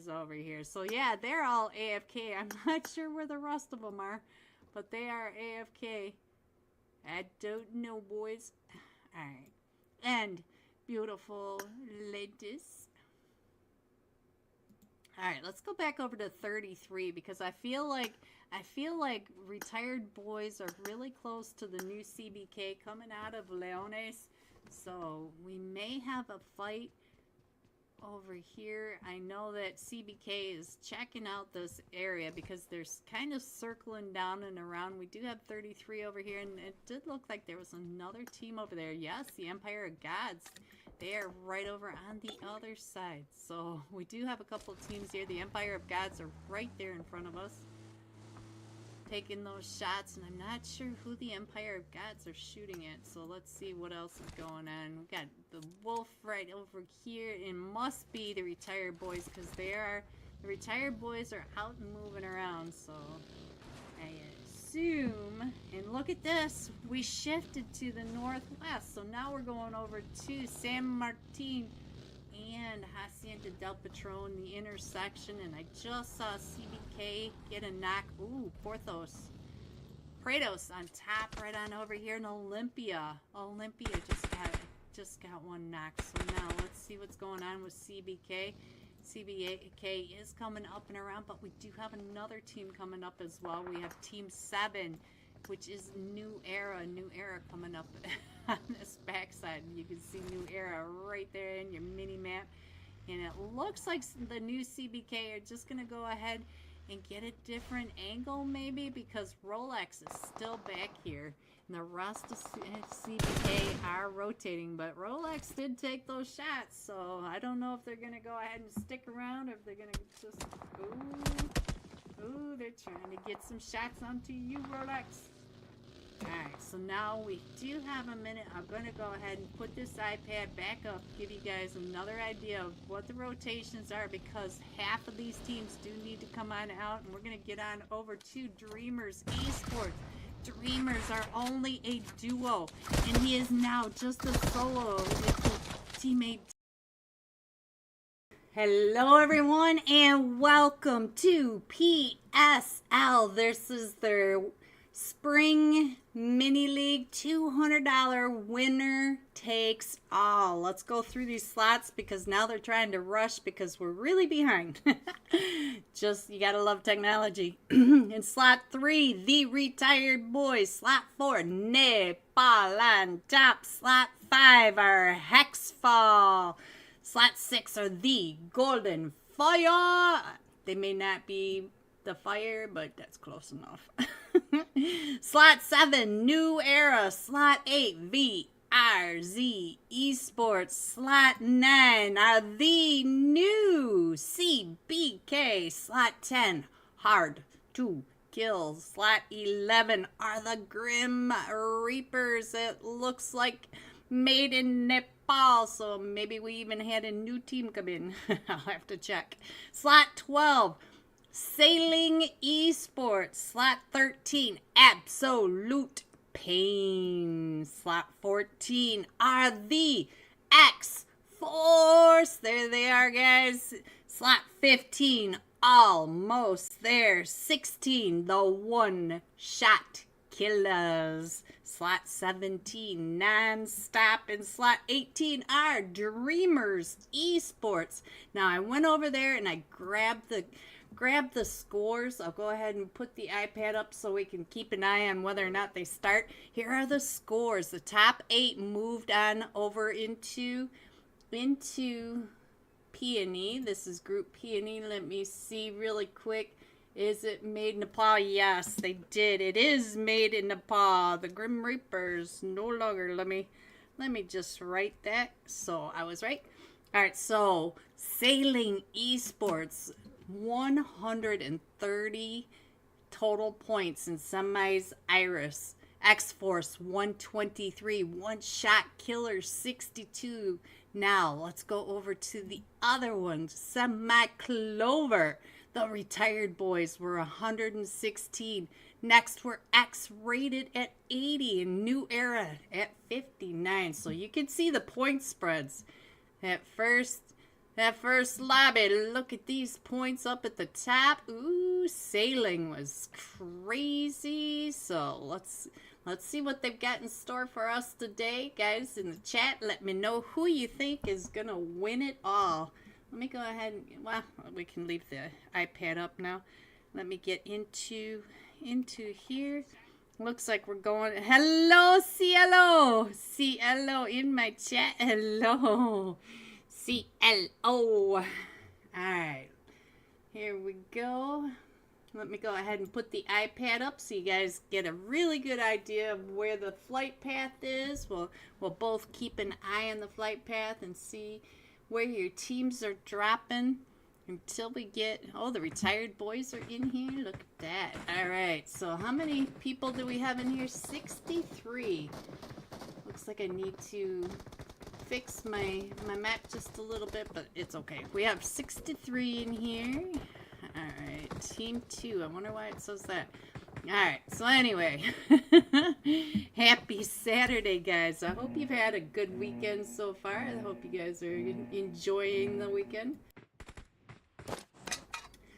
boys over here. So yeah, they're all AFK. I'm not sure where the rest of them are, but they are AFK. I don't know, boys. All right. And beautiful lettuce. All right, let's go back over to 33 because I feel like retired boys are really close to the new CBK coming out of Leones. So we may have a fight over here. I know that CBK is checking out this area because they're kind of circling down and around. We do have 33 over here, and it did look like there was another team over there. Yes, the Empire of Gods. They are right over on the other side. So we do have a couple of teams here. The Empire of Gods are right there in front of us, taking those shots, and I'm not sure who the Empire of Gods are shooting at. So let's see what else is going on. We got the Wolf right over here. It must be the retired boys because the retired boys are out and moving around. So I assume, and look at this, we shifted to the northwest. So now we're going over to San Martin and Hacienda del Patron, the intersection, and I just saw CBK get a knock. Ooh, Porthos. Kratos on top, right on over here in Olympia. Olympia just got one knock. So now let's see what's going on with CBK. CBK is coming up and around, but we do have another team coming up as well. We have Team 7, which is New Era coming up on this backside. You can see New Era right there in your mini map, and it looks like the new CBK are just gonna go ahead and get a different angle maybe because Rolex is still back here and the rest of CBK are rotating, but Rolex did take those shots, so I don't know if they're gonna go ahead and stick around or if they're gonna just ooh, they're trying to get some shots onto you, Rolex. Alright, so now we do have a minute. I'm going to go ahead and put this iPad back up, give you guys another idea of what the rotations are because half of these teams do need to come on out, and we're going to get on over to Dreamers Esports. Dreamers are only a duo, and he is now just a solo with his teammate. Hello everyone, and welcome to PSL. This is their Spring Mini League $200 winner takes all. Let's go through these slots because now they're trying to rush because we're really behind. Just, you gotta love technology. In slot 3, the retired boys. Slot 4, Nepal on top. Slot 5 are Hexfall. Slot 6 are the Golden Fire. They may not be the fire, but that's close enough. Slot 7, New Era. Slot 8, VRZ Esports. Slot 9 are the new CBK. Slot 10, Hard to Kill. Slot 11 are the Grim Reapers. It looks like made in Nepal, so maybe we even had a new team come in. I'll have to check. Slot 12, Sailing Esports. Slot 13, Absolute Pain. Slot 14 are the X-Force. There they are, guys. Slot 15, Almost There. 16, the One Shot Killers. Slot 17, Non-Stop. And slot 18 are Dreamers Esports. Now, I went over there and I grabbed the scores. I'll go ahead and put the iPad up so we can keep an eye on whether or not they start. Here are the scores. The top 8 moved on over into Peony. This is Group Peony. Let me see really quick. Is it made in Nepal? Yes, they did. It is made in Nepal. The Grim Reapers no longer. Let me just write that so I was right. All right, so Sailing Esports, 130 total points in semis. Iris X-Force 123, One Shot Killer 62. Now let's go over to the other ones. Semi Clover. The retired boys were 116. Next were X-rated at 80 and New Era at 59. So you can see the point spreads. At first That first lobby, look at these points up at the top. Ooh, sailing was crazy. So let's see what they've got in store for us today. Guys, in the chat, let me know who you think is going to win it all. Let me go ahead and, well, we can leave the iPad up now. Let me get into here. Looks like we're going, hello, Cielo. Cielo in my chat, hello. CLO. Alright. Here we go. Let me go ahead and put the iPad up so you guys get a really good idea of where the flight path is. We'll both keep an eye on the flight path and see where your teams are dropping until we get, oh, the retired boys are in here. Look at that. Alright, so how many people do we have in here? 63. Looks like I need to fix my map just a little bit, but it's okay. We have 63 in here. Alright, team 2. I wonder why it says that. Alright, so anyway. Happy Saturday, guys. I hope you've had a good weekend so far. I hope you guys are enjoying the weekend.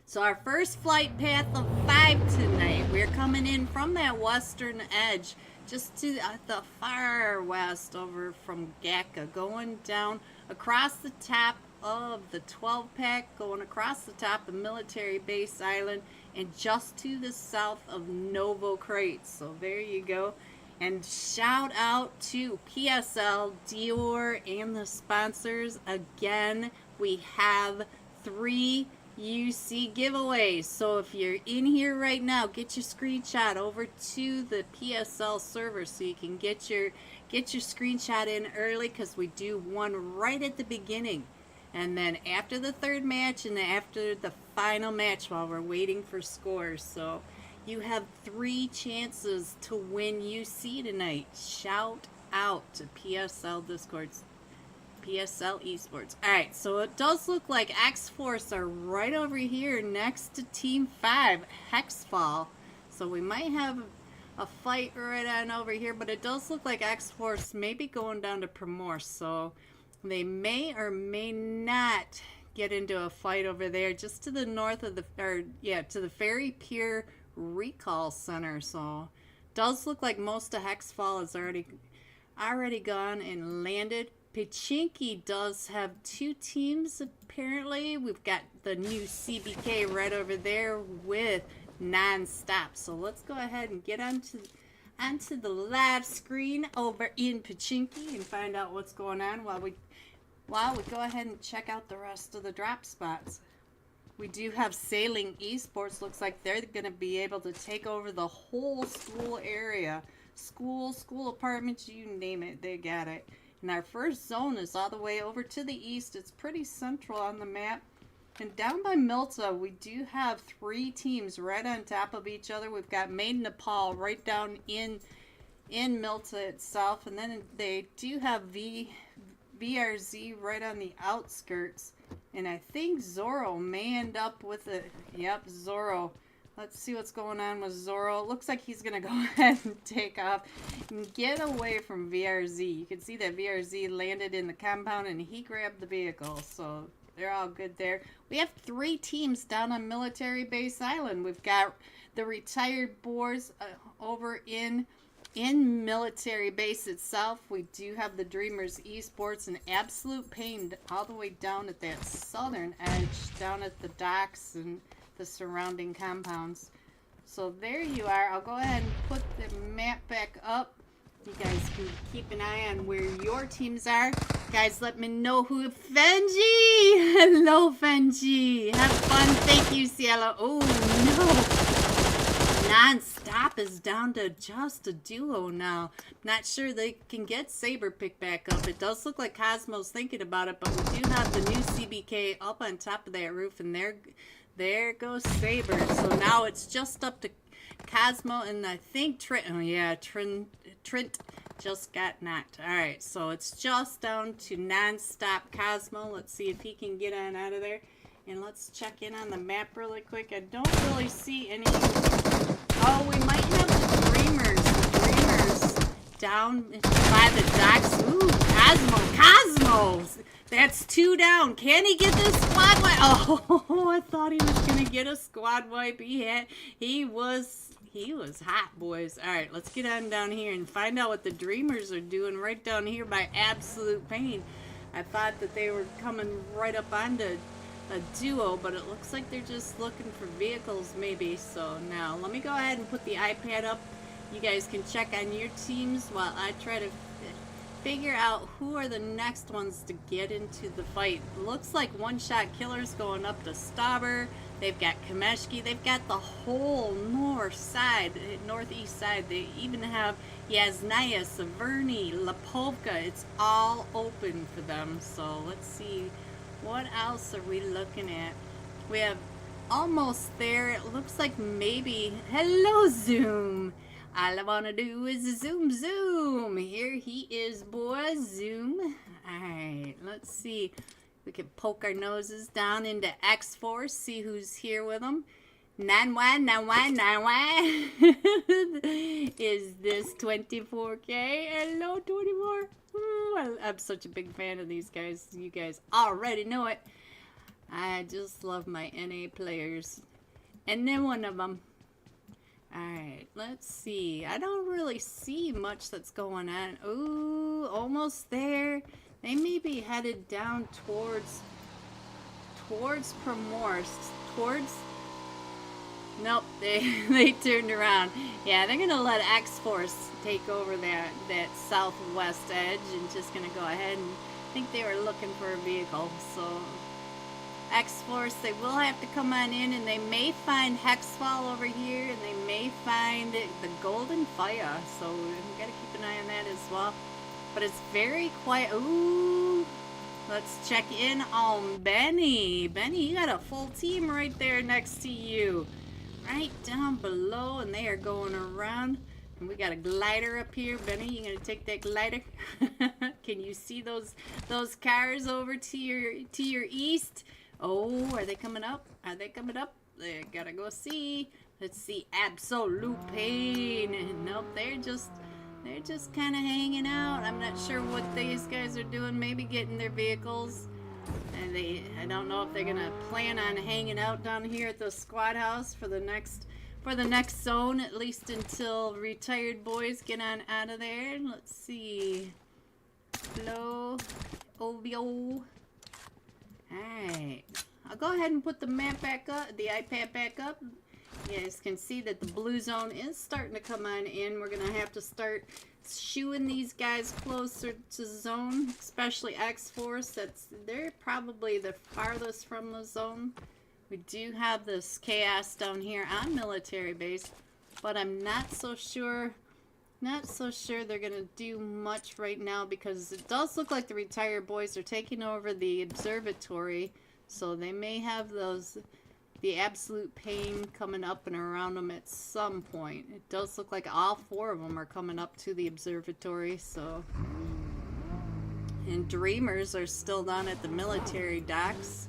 So our first flight path of 5 tonight. We're coming in from that western edge, just to the far west over from Gaka, going down across the top of the 12-pack, going across the top of Military Base Island, and just to the south of Novo Crate. So there you go. And shout out to PSL, Dior, and the sponsors. Again, we have 3 UC giveaways. So if you're in here right now, get your screenshot over to the PSL server so you can get your screenshot in early, because we do one right at the beginning, and then after the 3rd match and after the final match while we're waiting for scores. So you have 3 chances to win UC tonight. Shout out to PSL Discords. PSL Esports. Alright, so it does look like X-Force are right over here next to Team 5, Hexfall. So we might have a fight right on over here, but it does look like X-Force may be going down to Primorse. So they may or may not get into a fight over there, just to the north of the, to the Ferry Pier Recall Center. So does look like most of Hexfall is already gone and landed. Pachinki does have 2 teams apparently. We've got the new CBK right over there with Non-Stop. So let's go ahead and get onto the live screen over in Pachinki and find out what's going on while we go ahead and check out the rest of the drop spots. We do have Sailing Esports. Looks like they're going to be able to take over the whole school area. School apartments, you name it, they got it. And our first zone is all the way over to the east. It's pretty central on the map. And down by Milta, we do have 3 teams right on top of each other. We've got Made Nepal right down in Milta itself. And then they do have VRZ right on the outskirts. And I think Zorro may end up with a... Yep, Zorro. Let's see what's going on with Zorro. It looks like he's going to go ahead and take off and get away from VRZ. You can see that VRZ landed in the compound and he grabbed the vehicle. So they're all good there. We have 3 teams down on Military Base Island. We've got the retired boars over in Military Base itself. We do have the Dreamers Esports and Absolute Pain all the way down at that southern edge, down at the docks and the surrounding compounds. So there you are. I'll go ahead and put the map back up. You guys can keep an eye on where your teams are. Guys, let me know who... Fenji! Hello, Fenji. Have fun. Thank you, Cielo. Oh, no. Non-Stop is down to just a duo now. Not sure they can get Saber picked back up. It does look like Cosmo's thinking about it, but we do have the new CBK up on top of that roof, and there goes Saber. So now it's just up to Cosmo and I think Trent. Oh yeah, Trent just got knocked. Alright, so it's just down to Non-Stop Cosmo. Let's see if he can get on out of there. And let's check in on the map really quick. I don't really see any... Oh, we might have the Dreamers. The Dreamers down by the docks. Ooh, Cosmo! That's 2 down. Can he get this squad wipe? Oh, I thought he was gonna get a squad wipe. He was hot, boys. All right, let's get on down here and find out what the Dreamers are doing right down here by Absolute Pain. I thought that they were coming right up onto a duo, but it looks like they're just looking for vehicles maybe. So now let me go ahead and put the iPad up. You guys can check on your teams while I try to figure out who are the next ones to get into the fight. Looks like one-shot killers going up to Stauber. They've got Kameshki. They've got the whole northeast side. They even have Yasnaya, Severny, Lapovka. It's all open for them. So let's see, what else are we looking at? We have almost there. It looks like maybe, hello Zoom. All I want to do is zoom. Here he is, boy. Zoom. Alright, let's see. We can poke our noses down into X-Force, see who's here with them. 919191. Is this 24K? Hello, 24. Ooh, I'm such a big fan of these guys. You guys already know it. I just love my NA players. And then one of them. Alright, let's see. I don't really see much that's going on. Ooh, almost there. They may be headed down towards Promorsk. Nope, they turned around. Yeah, they're gonna let X-Force take over that southwest edge and just gonna go ahead and I think they were looking for a vehicle. So X-Force, they will have to come on in, and they may find Hexfall over here, and they may find the Golden Fire, so we gotta keep an eye on that as well. But it's very quiet. Ooh, let's check in on Benny. Benny, you got a full team right there next to you, right down below, and they are going around. And we got a glider up here. Benny, you gonna take that glider? Can you see those cars over to your east? Oh, are they coming up? Are they coming up? They gotta go see. Let's see. Absolute Pain. Nope, they're just kind of hanging out. I'm not sure what these guys are doing. Maybe getting their vehicles. And I don't know if they're gonna plan on hanging out down here at the squad house for the next zone, at least until retired boys get on out of there. Let's see. Hello, Ovio. Alright, I'll go ahead and put the map back up, the iPad back up. You guys can see that the blue zone is starting to come on in. We're going to have to start shooing these guys closer to zone, especially X-Force. They're probably the farthest from the zone. We do have this chaos down here on military base, but I'm not so sure they're gonna do much right now, because it does look like the retired boys are taking over the observatory, so they may have the Absolute Pain coming up and around them at some point. It does look like all 4 of them are coming up to the observatory, so. And Dreamers are still down at the military docks.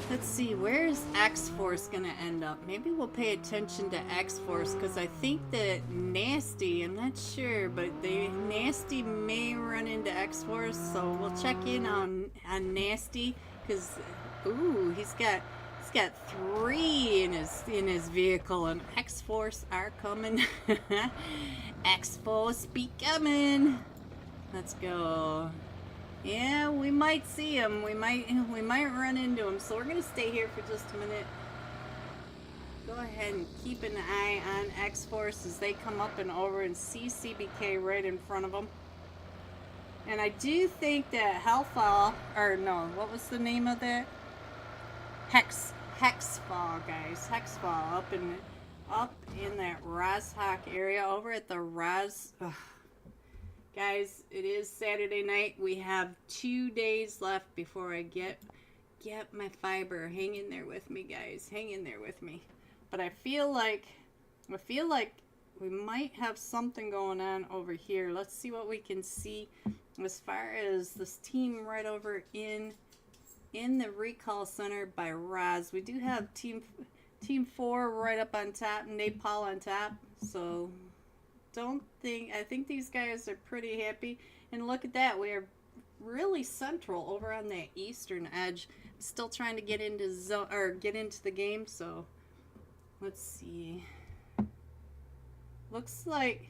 Let's see, where's X-Force gonna end up? Maybe we'll pay attention to X-Force, because I think that Nasty, I'm not sure, but Nasty may run into X-Force, so we'll check in on Nasty, because ooh, he's got 3 in his vehicle, and X-Force are coming. X-Force be coming. Let's go. Yeah, we might see him. We might run into him. So we're gonna stay here for just a minute. Go ahead and keep an eye on X-Force as they come up and over and see CBK right in front of them. And I do think that Hellfall, or no, what was the name of that? Hexfall, guys. Hexfall up in that Rozhok area over at the Roz. Ugh. Guys, it is Saturday night. We have 2 days left before I get my fiber. Hang in there with me, guys. Hang in there with me. But I feel like we might have something going on over here. Let's see what we can see as far as this team right over in the recall center by Roz. We do have team 4 right up on top, Napal on top. So I think these guys are pretty happy. And look at that, really central over on that eastern edge. Still trying to get into get into the game, so let's see. Looks like,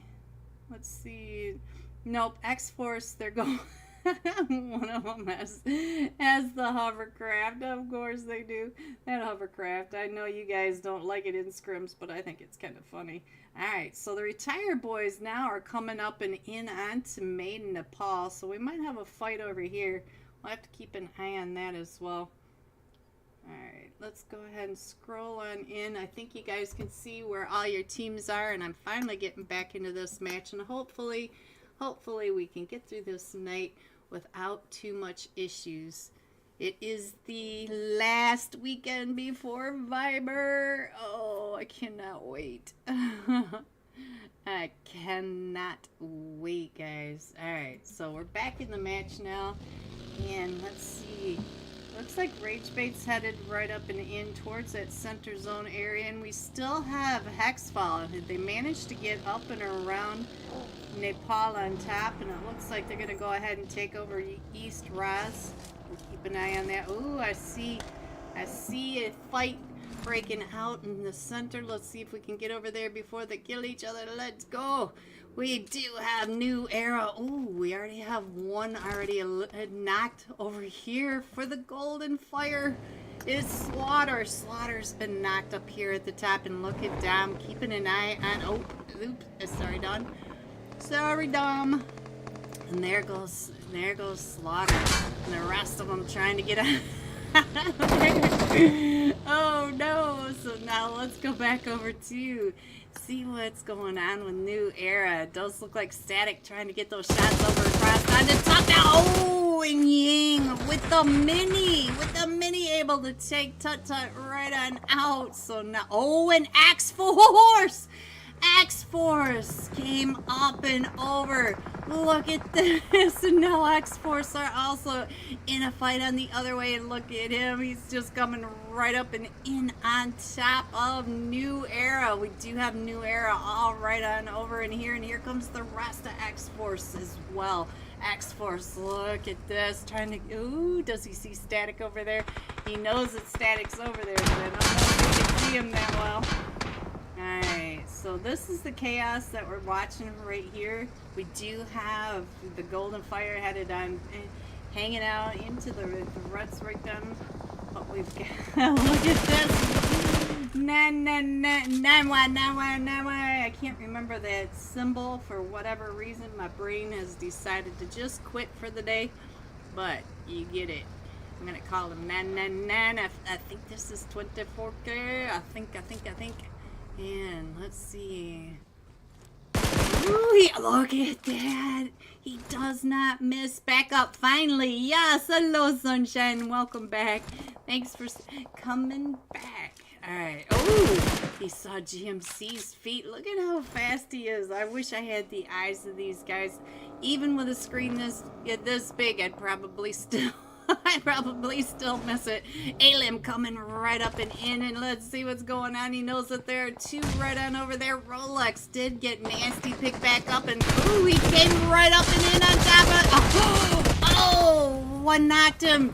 let's see. Nope, X-Force, they're going. One of them has the hovercraft. Of course they do. That hovercraft. I know you guys don't like it in scrims, but I think it's kind of funny. Alright, so the retired boys now are coming up and in onto Maiden Nepal, so we might have a fight over here. We'll have to keep an eye on that as well. Alright, let's go ahead and scroll on in. I think you guys can see where all your teams are, and I'm finally getting back into this match, and hopefully we can get through this night without too much issues. It is the last weekend before Viber. Oh, I cannot wait. I cannot wait, guys. Alright, so we're back in the match now. And let's see. Looks like Ragebait's headed right up and in towards that center zone area. And we still have Hexfall. They managed to get up and around Nepal on top. And it looks like they're going to go ahead and take over East Raz. We'll keep an eye on that. Ooh, I see a fight breaking out in the center. Let's see if we can get over there before they kill each other. Let's go. We do have New Era. Ooh, we already have one already knocked over here for the Golden Fire. Is Slaughter. Slaughter's been knocked up here at the top, and look at Dom keeping an eye on. Oh, oops. Sorry, Don. Sorry, Dom. And there goes Slaughter, and the rest of them trying to get out. Oh no! So now let's go back over to see what's going on with New Era. It does look like Static trying to get those shots over across on the top now. Oh, and Ying with the mini able to take Tut-Tut right on out. So now, oh, and X-Force came up and over. Look at this. And now X-Force are also in a fight on the other way. And look at him. He's just coming right up and in on top of New Era. We do have New Era all right on over in here. And here comes the rest of X-Force as well. X-Force, look at this. Trying to, ooh, does he see Static over there? He knows that Static's over there, but I don't know if he can see him that well. Alright, so this is the chaos that we're watching right here. We do have the Golden Fire headed on, hanging out into the ruts right down. But we've got, look at this. I can't remember that symbol for whatever reason. My brain has decided to just quit for the day, but you get it. I'm gonna call him 999. I think this is 24K. I think. And let's see. Ooh, look at that. He does not miss. Back up finally. Yes, hello Sunshine. Welcome back. Thanks for coming back. Alright. Oh, he saw GMC's feet. Look at how fast he is. I wish I had the eyes of these guys. Even with a screen this big, I'd probably still miss it. Alim coming right up and in, and let's see what's going on. He knows that there are two right on over there. Rolex did get nasty, picked back up, and ooh, he came right up and in on top of. Oh, one knocked him.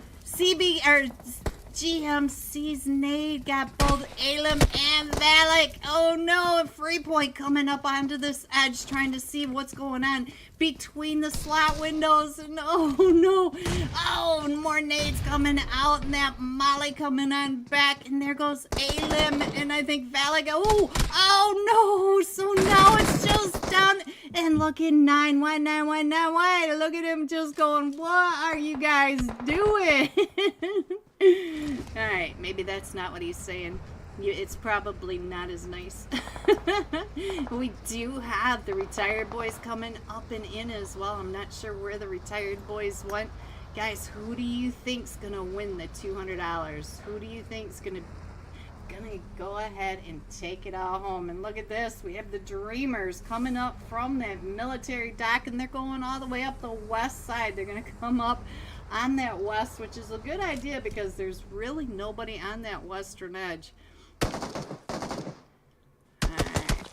GMC's nade got both Alim and Valak. Oh no, and Free Point coming up onto this edge, trying to see what's going on between the slot windows. And oh no, oh, more nades coming out, and that Molly coming on back, and there goes Alim, and I think Valak. Oh no, so now it's just down, and look at 91919. Look at him just going, what are you guys doing? Alright, maybe that's not what he's saying. It's probably not as nice. We do have the retired boys coming up and in as well. I'm not sure where the retired boys went. Guys, who do you think's gonna win the $200? Who do you think's gonna go ahead and take it all home? And look at this. We have the Dreamers coming up from that military dock, and they're going all the way up the west side. They're gonna come up on that west, which is a good idea because there's really nobody on that western edge. Alright,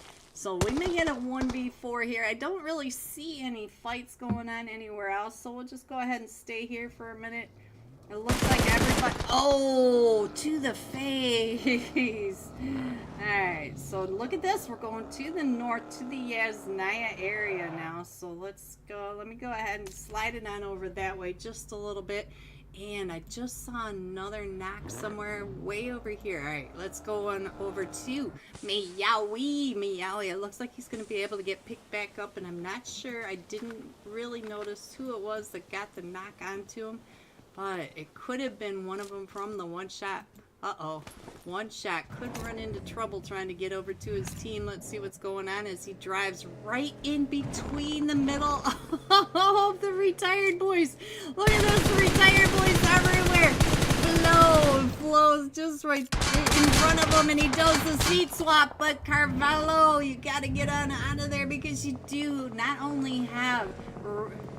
So we may get a 1v4 here. I don't really see any fights going on anywhere else, so we'll just go ahead and stay here for a minute. It looks like everybody... Oh, to the face. Alright, so look at this. We're going to the north, to the Yasnaya area now. So let's go. Let me go ahead and slide it on over that way just a little bit. And I just saw another knock somewhere way over here. Alright, let's go on over to Meowie. Meowie. It looks like he's going to be able to get picked back up, and I'm not sure. I didn't really notice who it was that got the knock onto him. But it could have been one of them from the one shot. Uh-oh. One shot could run into trouble trying to get over to his team. Let's see what's going on as he drives right in between the middle of the retired boys. Look at this, the retired boys everywhere. Flows just right in front of him, and he does the seat swap. But Carvalho, you got to get out of there, because you do not only have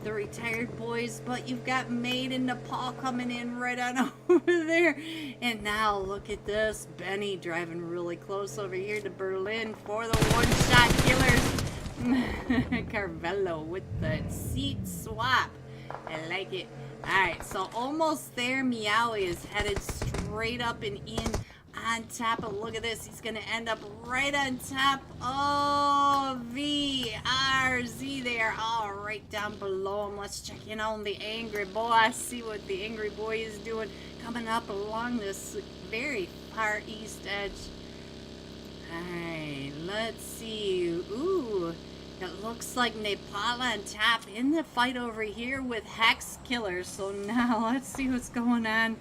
the retired boys, but you've got Made in Nepal coming in right on over there. And now look at this, Benny driving really close over here to Berlin for the one-shot killers. Carvalho with the seat swap. I like it. Alright, so almost there. Meowie is headed straight up and in on top of, look at this, he's gonna end up right on top. Oh, VRZ, they are all right down below him. Let's check in on the angry boy, see what the angry boy is doing, coming up along this very far east edge. Alright, let's see. Ooh, it looks like Nepal on top in the fight over here with Hex Killers. So now let's see what's going on.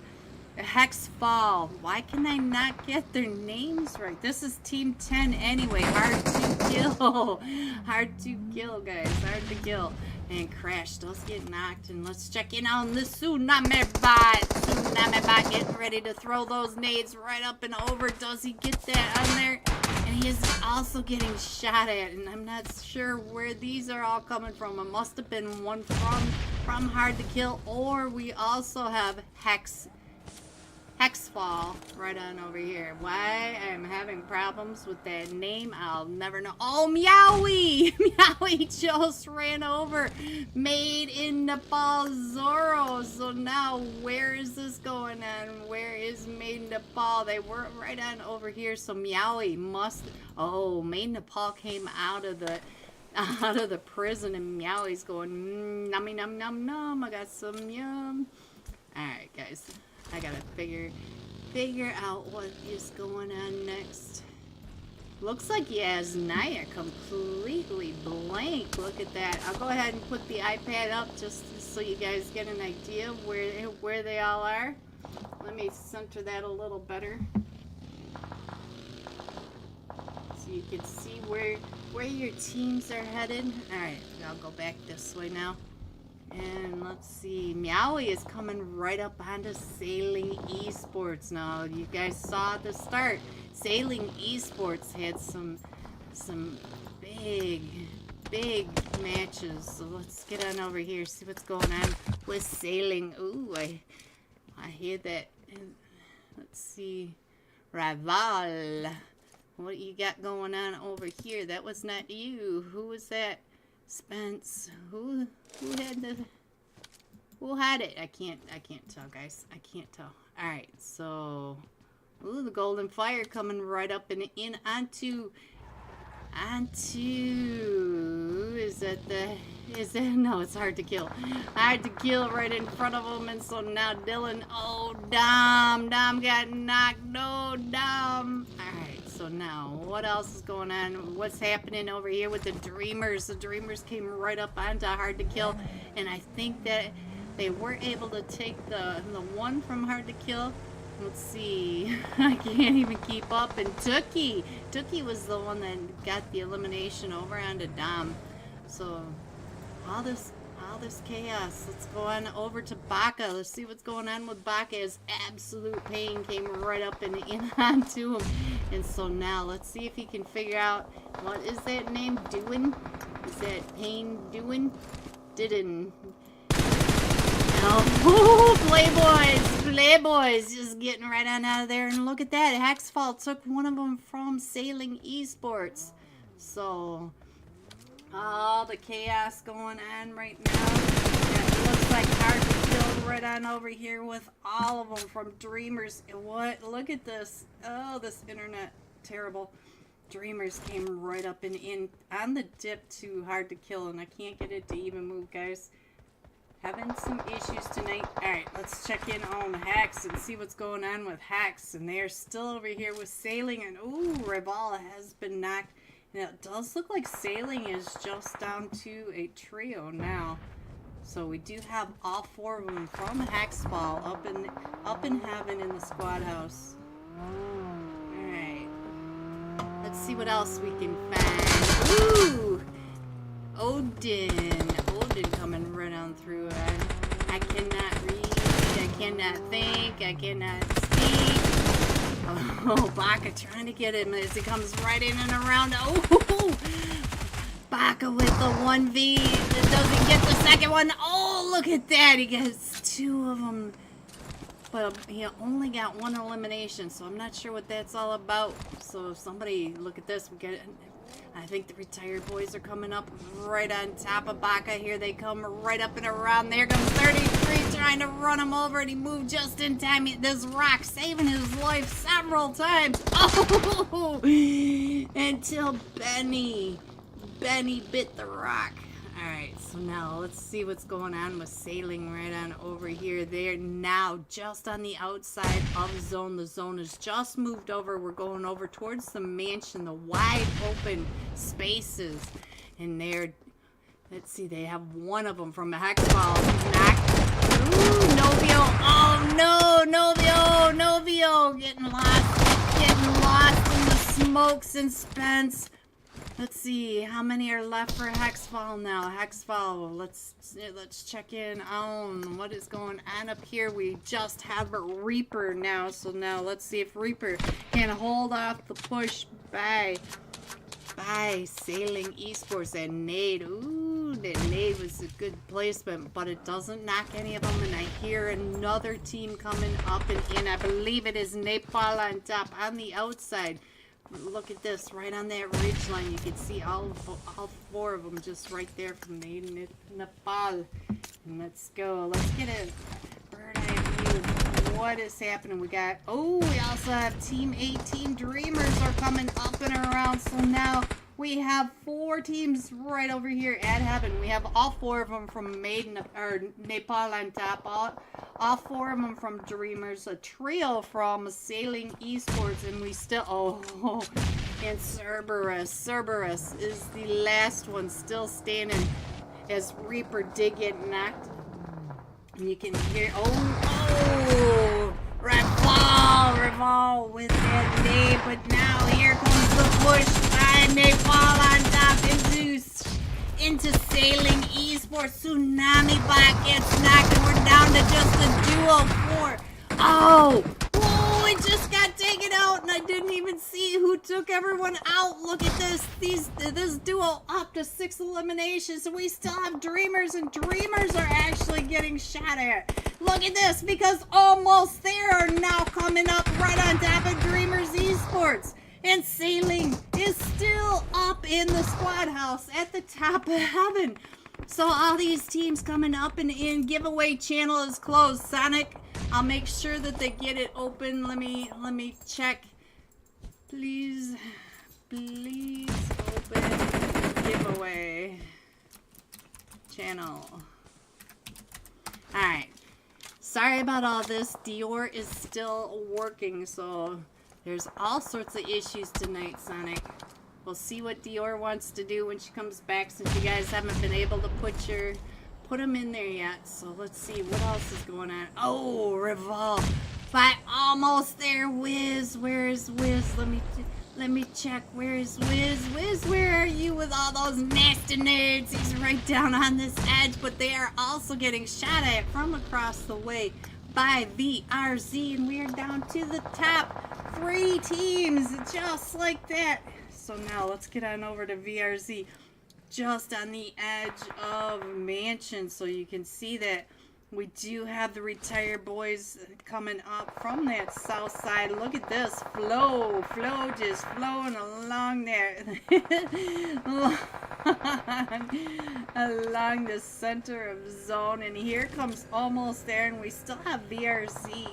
Hex Fall. Why can I not get their names right? This is Team 10 anyway. Hard to kill. Hard to kill, guys. Hard to kill. And Crash does get knocked. And let's check in on the Tsunami Bot. Tsunami Bot getting ready to throw those nades right up and over. Does he get that on there? And he is also getting shot at. And I'm not sure where these are all coming from. It must have been one from Hard to Kill. Or we also have Hexfall right on over here. Why I'm having problems with that name, I'll never know. Oh, Meowie! Meowie just ran over Made in Nepal Zoro. So now where is this going on? Where is Made in Nepal? They were right on over here. So Meowie must... Oh, Made in Nepal came out of the prison, and Meowie's going, nummy num num num. I got some yum. Alright, guys. I gotta figure out what is going on next. Looks like Yasnaya completely blank. Look at that. I'll go ahead and put the iPad up just so you guys get an idea of where they all are. Let me center that a little better, so you can see where your teams are headed. Alright, I'll go back this way now. And let's see, Meowie is coming right up onto Sailing Esports. Now, you guys saw at the start, Sailing Esports had some big matches. So let's get on over here, see what's going on with Sailing. Ooh, I hear that. Let's see, Rival. What you got going on over here? That was not you. Who was that? Spence. Who had it? I can't tell, guys. I can't tell. Alright, so ooh, the Golden Fire coming right up and in onto no, it's Hard to Kill. Hard to Kill right in front of him. And so now Dylan, oh, Dom got knocked. No, Dom. Alright, so now what else is going on? What's happening over here with the Dreamers? The Dreamers came right up onto Hard to Kill, and I think that they were able to take the one from Hard to Kill. Let's see. I can't even keep up. And Tookie was the one that got the elimination over onto Dom. So all this chaos. Let's go on over to Baka. Let's see what's going on with Baka. His absolute pain came right up and in onto him. And so now let's see if he can figure out, what is that name doing? Is that Pain doing? Didn't. Oh, Playboys just getting right on out of there. And look at that, Hexfall took one of them from Sailing Esports. So, all the chaos going on right now. It looks like hard to kill right on over here with all of them from Dreamers. What? Look at this. Oh, this internet. Terrible. Dreamers came right up and in on the dip to hard to kill, and I can't get it to even move, guys. Having some issues tonight. Alright, let's check in on Hacks and see what's going on with Hacks. And they're still over here with Sailing. And ooh, Reval has been knocked. And it does look like Sailing is just down to a trio now. So we do have all 4 of them from Hacks Fall up in heaven in the squad house. Alright. Let's see what else we can find. Ooh! Odin coming right on through. I cannot read, I cannot think, I cannot speak. Oh, Baka trying to get him as he comes right in and around. Oh, Baka with the 1v. It doesn't get the second one. Oh, look at that. He gets 2 of them. But he only got 1 elimination, so I'm not sure what that's all about. So if somebody, look at this, we get it. I think the retired boys are coming up right on top of Baka. Here they come right up and around. There comes 33 trying to run him over, and he moved just in time. This rock saving his life several times. Oh! Until Benny bit the rock. Alright, so now let's see what's going on with Sailing right on over here. They're now just on the outside of zone. The zone has just moved over. We're going over towards the mansion, the wide open spaces. And they're, let's see, they have 1 of them from the Hexball. Ooh, Novio. Oh no, Novio getting lost in the smokes and Spence. Let's see, how many are left for Hexfall now? Hexfall, let's check in on what is going on up here. We just have a Reaper now, so now let's see if Reaper can hold off the push by Sailing Esports and Nade. Ooh, that Nade was a good placement, but it doesn't knock any of them, and I hear another team coming up and in. I believe it is Nepal on top on the outside. Look at this, right on that ridge line. You can see all 4 of them just right there from the Nepal. And let's go. Let's get a bird eye view of what is happening. We got, oh, we also have Team 18 Dreamers are coming up and around. So now we have 4 teams right over here at Heaven. We have all 4 of them from Nepal on top. All 4 of them from Dreamers, a trio from Sailing Esports, and we still, oh, and Cerberus is the last one still standing as Reaper did get knocked. And you can hear, Reval with that nade, but now here comes the push by Nepal on top into Sailing Esports. Tsunami Bot gets knocked, and we're down to just a duo 4. Oh, it just got taken out, and I didn't even see who took everyone out. Look at this. This duo up to 6 eliminations, and we still have Dreamers, and Dreamers are actually getting shot at. Look at this, because Almost There are now coming up right on top of Dreamers Esports. And Sailing is still up in the squad house at the top of Heaven. So all these teams coming up and in. Giveaway channel is closed. Sonic, I'll make sure that they get it open. Let me check. Please open giveaway channel. Alright. Sorry about all this. Dior is still working, so there's all sorts of issues tonight, Sonic. We'll see what Dior wants to do when she comes back, since you guys haven't been able to put them in there yet. So let's see what else is going on. Oh, Revolve. But Almost There, Wiz. Where is Wiz? Let me check. Where is Wiz? Wiz, where are you with all those nasty nerds? He's right down on this edge, but they are also getting shot at from across the way by VRZ, and we are down to the top 3 teams, just like that. So now let's get on over to VRZ, just on the edge of Mansion, so you can see that We do have the retired boys coming up from that south side. Look at this. Flow just flowing along there. along the center of zone. And here comes almost there. And we still have VRZ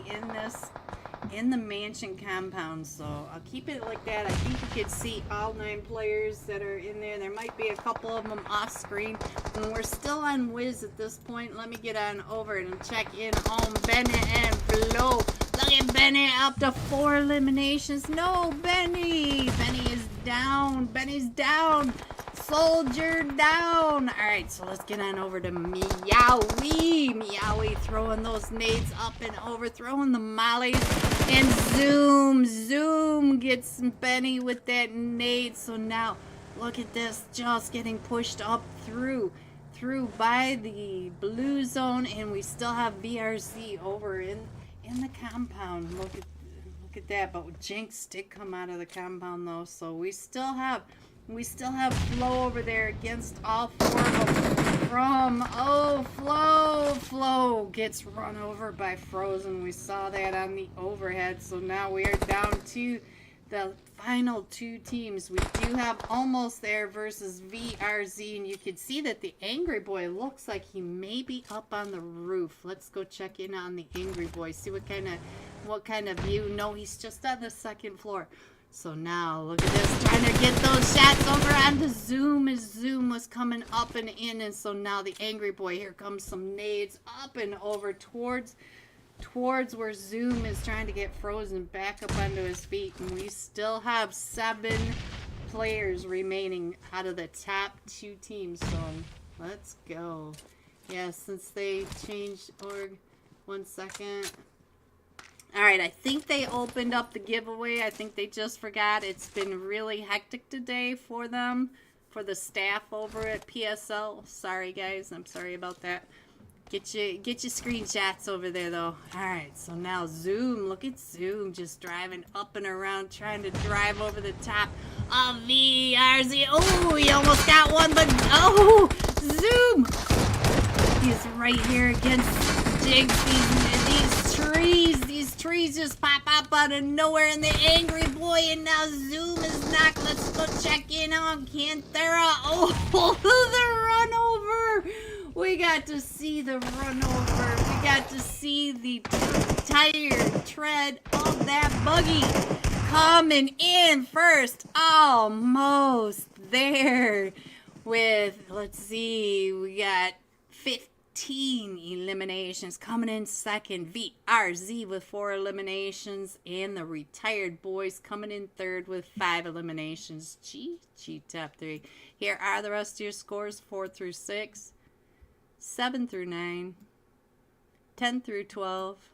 in the mansion compound, so I'll keep it like that. I think you could see all 9 players that are in there. There might be a couple of them off screen. And we're still on Wiz at this point. Let me get on over and check in on Bennett and Flo. Look at Bennett up to 4 eliminations. No, Benny! Benny is down. Benny's down. Soldier down. Alright, so let's get on over to Meowie. Meowie throwing those nades up and over, throwing the mollies. And Zoom gets Benny with that nade. So now, look at this, just getting pushed up through by the blue zone. And we still have VRZ over in the compound. Look at that. But Jinx did come out of the compound though, so we still have Flo over there against all 4 of them. Flo gets run over by Frozen. We saw that on the overhead. So now we are down to the final 2 teams. We do have Almost There versus VRZ, and you can see that the Angry Boy looks like he may be up on the roof. Let's go check in on the Angry Boy. See what kind of view. No, he's just on the 2nd floor. So now, look at this, trying to get those shots over onto Zoom as Zoom was coming up and in. And so now the Angry Boy, here comes some nades up and over towards where Zoom is trying to get Frozen back up onto his feet. And we still have 7 players remaining out of the top 2 teams. So let's go. Yeah, since they changed org, 1 second. Alright, I think they opened up the giveaway. I think they just forgot. It's been really hectic today for them, for the staff over at PSL. Sorry guys, I'm sorry about that. Get your screenshots over there though. Alright, so now Zoom, look at Zoom just driving up and around, trying to drive over the top of VRZ. Oh, he almost got one, but oh, Zoom! He's right here against Jigs. These trees just pop up out of nowhere, and the Angry Boy, and now Zoom is knocked. Let's go check in on Canthera. Oh, the run over. We got to see the run over. We got to see the tire tread of that buggy coming in first. Almost there with, let's see, we got 15 eliminations. Coming in second, VRZ with 4 eliminations, and the retired boys coming in third with 5 eliminations. GG top 3. Here are the rest of your scores: 4 through 6, 7 through 9, 10 through 12,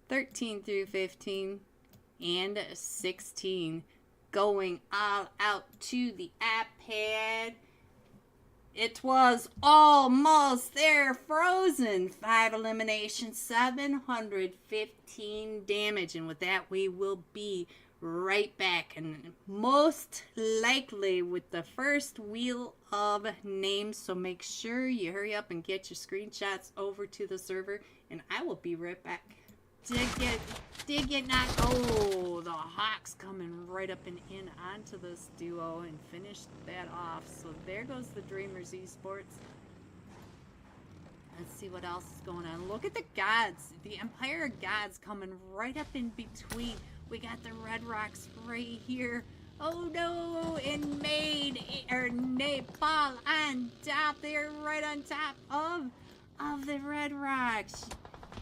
13 through 15, and 16. Going all out to the iPad. It was Almost There, Frozen. 5 eliminations, 715 damage. And with that, we will be right back. And most likely with the first wheel of names. So make sure you hurry up and get your screenshots over to the server. And I will be right back. Did get knocked. Oh, the Hawks coming right up and in onto this duo and finished that off. So there goes the Dreamers Esports. Let's see what else is going on. Look at the gods. The Empire gods coming right up in between. We got the Red Rocks right here. Oh no, and Nepal on top. They're right on top of the Red Rocks.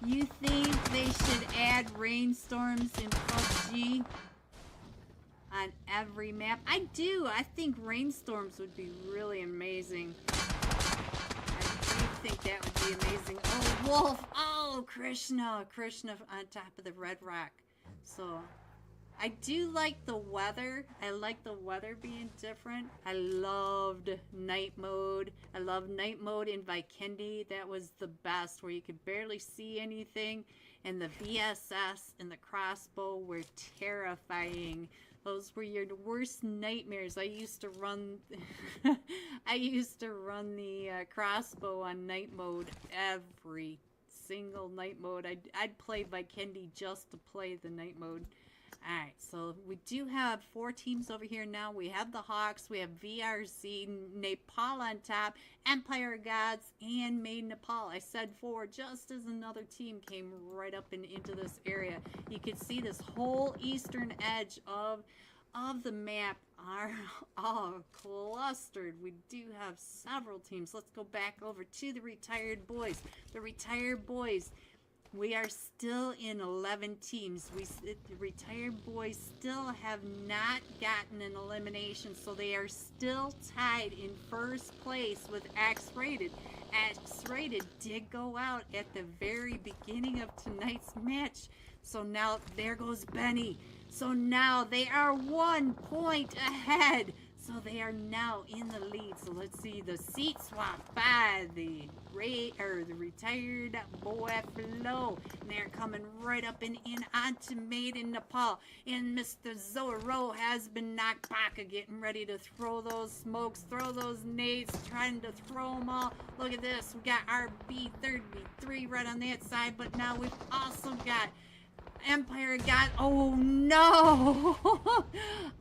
You think they should add rainstorms in PUBG on every map? I do. I think rainstorms would be really amazing. I do think that would be amazing. Oh, Wolf. Oh, Krishna on top of the Red Rock. So I do like the weather. I like the weather being different. I loved night mode. I love night mode in Vikendi. That was the best, where you could barely see anything. And the VSS and the crossbow were terrifying. Those were your worst nightmares. I used to run I used to run the crossbow on night mode every single night mode. I'd play Vikendi just to play the night mode. Alright, so we do have 4 teams over here now. We have the Hawks, we have VRC, Nepal on top, Empire Gods, and Made Nepal. I said 4 just as another team came right up and into this area. You can see this whole eastern edge of the map are all clustered. We do have several teams. Let's go back over to the retired boys. The retired boys, we are still in 11 teams. The retired boys still have not gotten an elimination, so they are still tied in first place with X-Rated. X-Rated did go out at the very beginning of tonight's match. So now there goes Benny. So now they are 1 point ahead. So they are now in the lead. So let's see the seat swap by the retired boy Flo. And they're coming right up and in onto Made in Nepal. And Mr. Zoro has been knocked back, getting ready to throw those smokes, throw those nades, trying to throw them all. Look at this. We got our B33 right on that side, but now we've also got Empire got, oh no!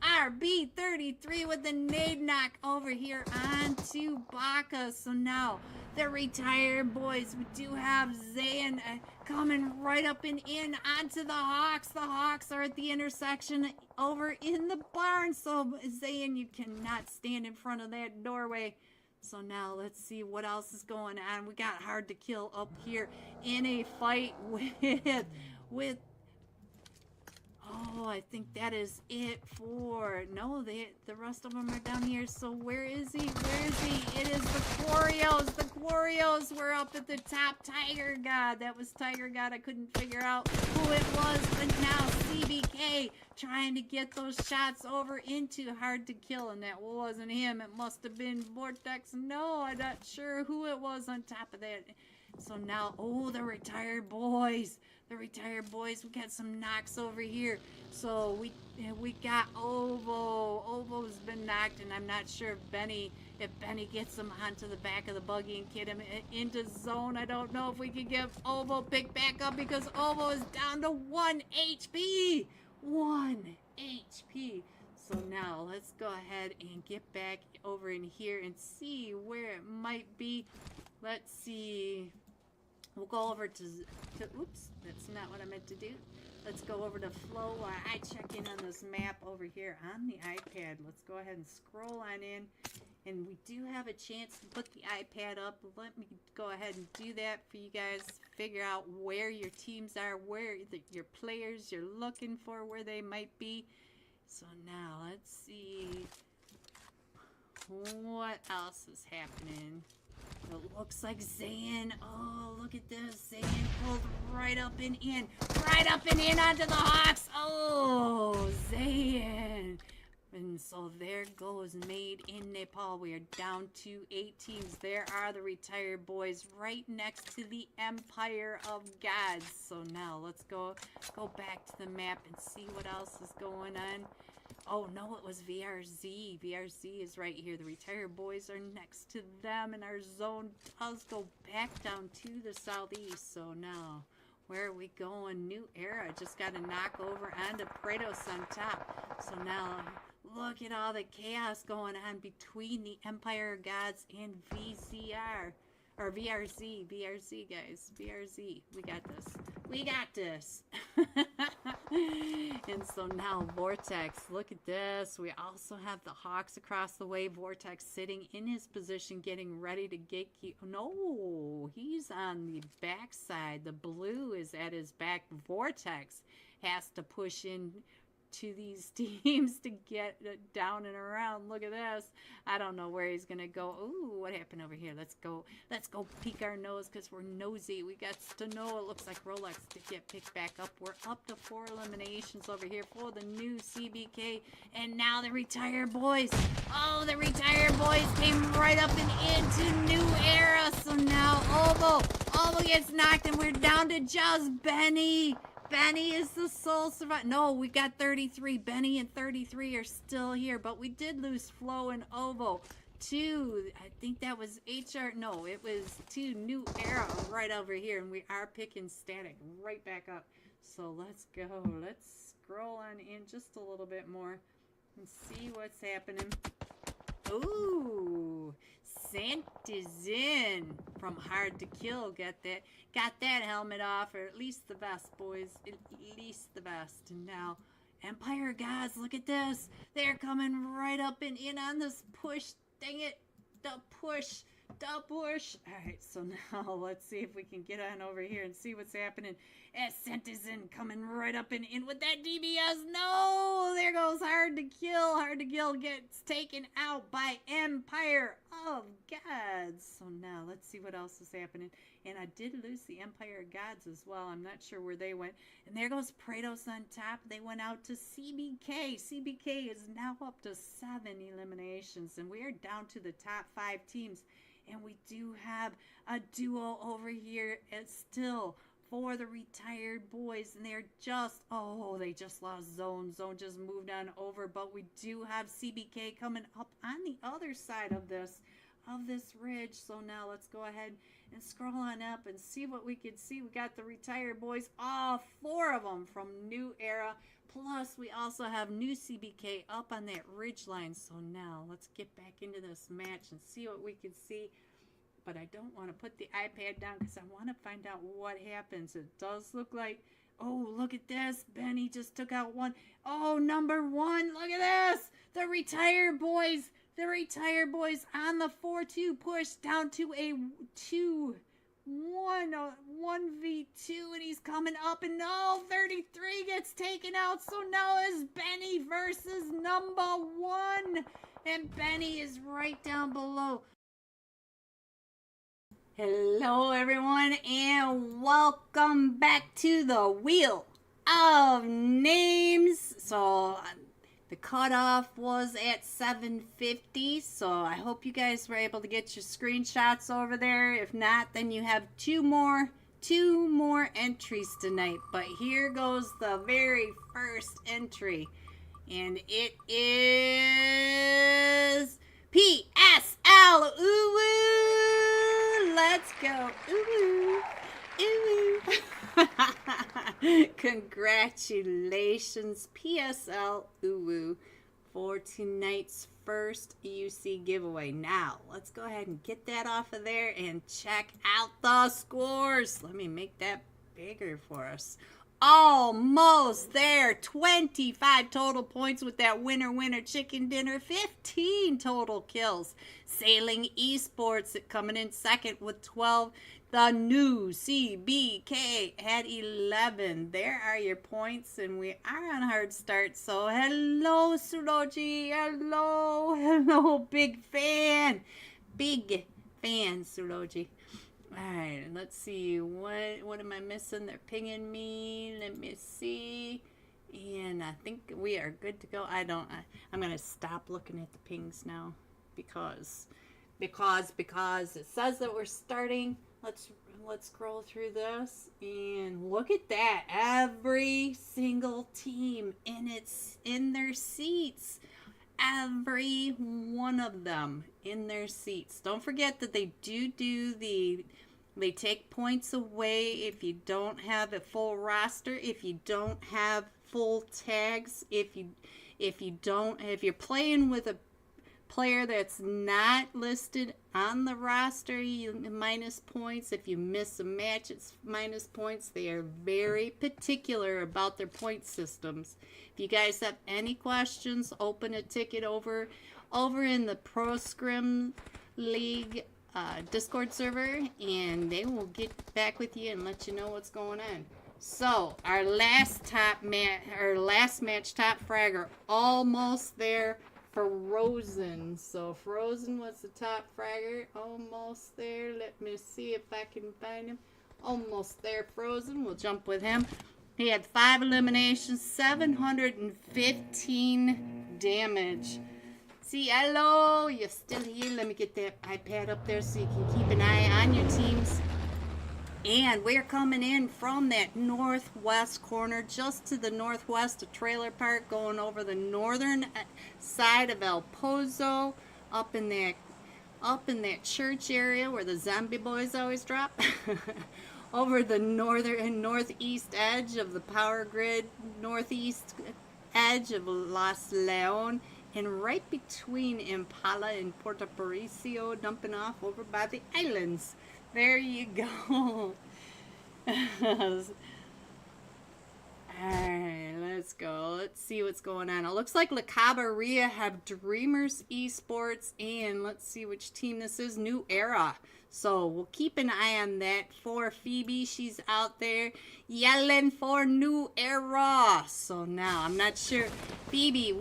RB33 with the nade knock over here onto Baka. So now the retired boys, we do have Zayn coming right up and in onto the Hawks. The Hawks are at the intersection over in the barn. So Zayn, you cannot stand in front of that doorway. So now let's see what else is going on. We got hard to kill up here in a fight with oh, I think that is it for... No, the rest of them are down here. So where is he? Where is he? It is the Quarios. The Quarios were up at the top. Tiger God. That was Tiger God. I couldn't figure out who it was. But now CBK trying to get those shots over into hard to kill. And that wasn't him. It must have been Vortex. No, I'm not sure who it was on top of that. So now, oh, the retired boys. The retired boys, we got some knocks over here. So we got Ovo. Ovo's been knocked, and I'm not sure if Benny gets him onto the back of the buggy and get him into zone. I don't know if we can get Ovo picked back up because Ovo is down to 1 HP. 1 HP. So now let's go ahead and get back over in here and see where it might be. Let's see. We'll go over to oops, that's not what I meant to do. Let's go over to Flo while I check in on this map over here on the iPad. Let's go ahead and scroll on in. And we do have a chance to put the iPad up. Let me go ahead and do that for you guys. Figure out where your teams are, where your players you're looking for, where they might be. So now let's see what else is happening. It looks like Zayn. Oh, look at this. Zayn pulled right up and in. Right up and in onto the Hawks. Oh, Zayn. And so there goes Made in Nepal. We are down to 8 teams. There are the retired boys right next to the Empire of Gods. So now let's go back to the map and see what else is going on. Oh, no, it was VRZ. VRZ is right here. The retired boys are next to them, and our zone does go back down to the southeast. So now, where are we going? New era. Just got to knock over onto Kratos on top. So now, look at all the chaos going on between the Empire Gods and VCR. Or VRZ. VRZ, guys. VRZ. We got this. We got this. And so now Vortex, look at this. We also have the Hawks across the way. Vortex sitting in his position, getting ready to gatekeep. No, he's on the back side. The blue is at his back. Vortex has to push in to these teams to get down and around. Look at this. I don't know where he's gonna go. Ooh, what happened over here? Let's go peek our nose because we're nosy. We got to know. It looks like Rolex to get picked back up. We're up to 4 eliminations over here for the new CBK. And now the retired boys. Oh, the retired boys came right up and into new era. So now Ovo gets knocked and we're down to just Benny. Benny is the sole survivor. No, we got 33. Benny and 33 are still here, but we did lose Flo and Ovo. I think that was HR. No, it was to New Era right over here, and we are picking Static right back up. So let's go. Let's scroll on in just a little bit more and see what's happening. Ooh, Santa's in from Hard to Kill. Got that helmet off, or at least the vest, boys. At least the vest. And now, Empire Gods, look at this. They're coming right up and in on this push. Dang it. The push. Alright, so now let's see if we can get on over here and see what's happening. Santa's in, coming right up and in with that DBS. No! There goes Hard to Kill. Hard to Kill gets taken out by Empire of Gods. So now let's see what else is happening. And I did lose the Empire of Gods as well. I'm not sure where they went. And there goes Kratos on top. They went out to CBK. CBK is now up to 7 eliminations. And we are down to the top 5 teams. And we do have a duo over here still for the retired boys. And they're just, they just lost Zone. Zone just moved on over. But we do have CBK coming up on the other side of this ridge. So now let's go ahead and scroll on up and see what we can see. We got the retired boys, all 4 of them from New Era. Plus, we also have new CBK up on that ridge line. So now let's get back into this match and see what we can see. But I don't want to put the iPad down because I want to find out what happens. It does look like, look at this. Benny just took out one. Number 1. Look at this. The retired boys. The retired boys on the 4-2 push down to a 2-1-1v2, and he's coming up, and 33 gets taken out. So now it's Benny versus number 1, and Benny is right down below. Hello everyone, and welcome back to the Wheel of Names. So the cutoff was at 750, so I hope you guys were able to get your screenshots over there. If not, then you have two more entries tonight. But here goes the very first entry, and it is PSL. Ooh, let's go. Ooh, ooh. Congratulations, PSL Uwu, for tonight's first UC giveaway. Now, let's go ahead and get that off of there and check out the scores. Let me make that bigger for us. Almost there. 25 total points with that winner chicken dinner. 15 total kills. Sailing Esports coming in second with 12. The new CBK at 11. There are your points, and we are on hard start. So hello, Suroji. Hello, big fan, Suroji. All right, let's see. What am I missing? They're pinging me. Let me see. And I think we are good to go. I'm gonna stop looking at the pings now because it says that we're starting. Let's scroll through this and look at that. Every single team in their seats. Every one of them in their seats. Don't forget that they they take points away if you don't have a full roster, if you don't have full tags, if you're playing with a player that's not listed on the roster, you minus points. If you miss a match, it's minus points. They are very particular about their point systems. If you guys have any questions, open a ticket over in the Pro Scrim League Discord server, and they will get back with you and let you know what's going on. So our last match top fragger almost there. Frozen. So Frozen was the top fragger. Almost there. Let me see if I can find him. Almost there, Frozen. We'll jump with him. He had 5 eliminations, 715 damage. See, hello, you're still here. Let me get that iPad up there so you can keep an eye on your teams. And we're coming in from that northwest corner, just to the northwest of Trailer Park, going over the northern side of El Pozo, up in that church area where the zombie boys always drop. Over the northern and northeast edge of the power grid, northeast edge of Los Leon, and right between Impala and Puerto Paricio, dumping off over by the islands. There you go. Alright, let's go. Let's see what's going on. It looks like La Cabarilla have Dreamers Esports, and let's see which team this is. New Era. So we'll keep an eye on that for Phoebe. She's out there yelling for New Era. So now, I'm not sure. Phoebe,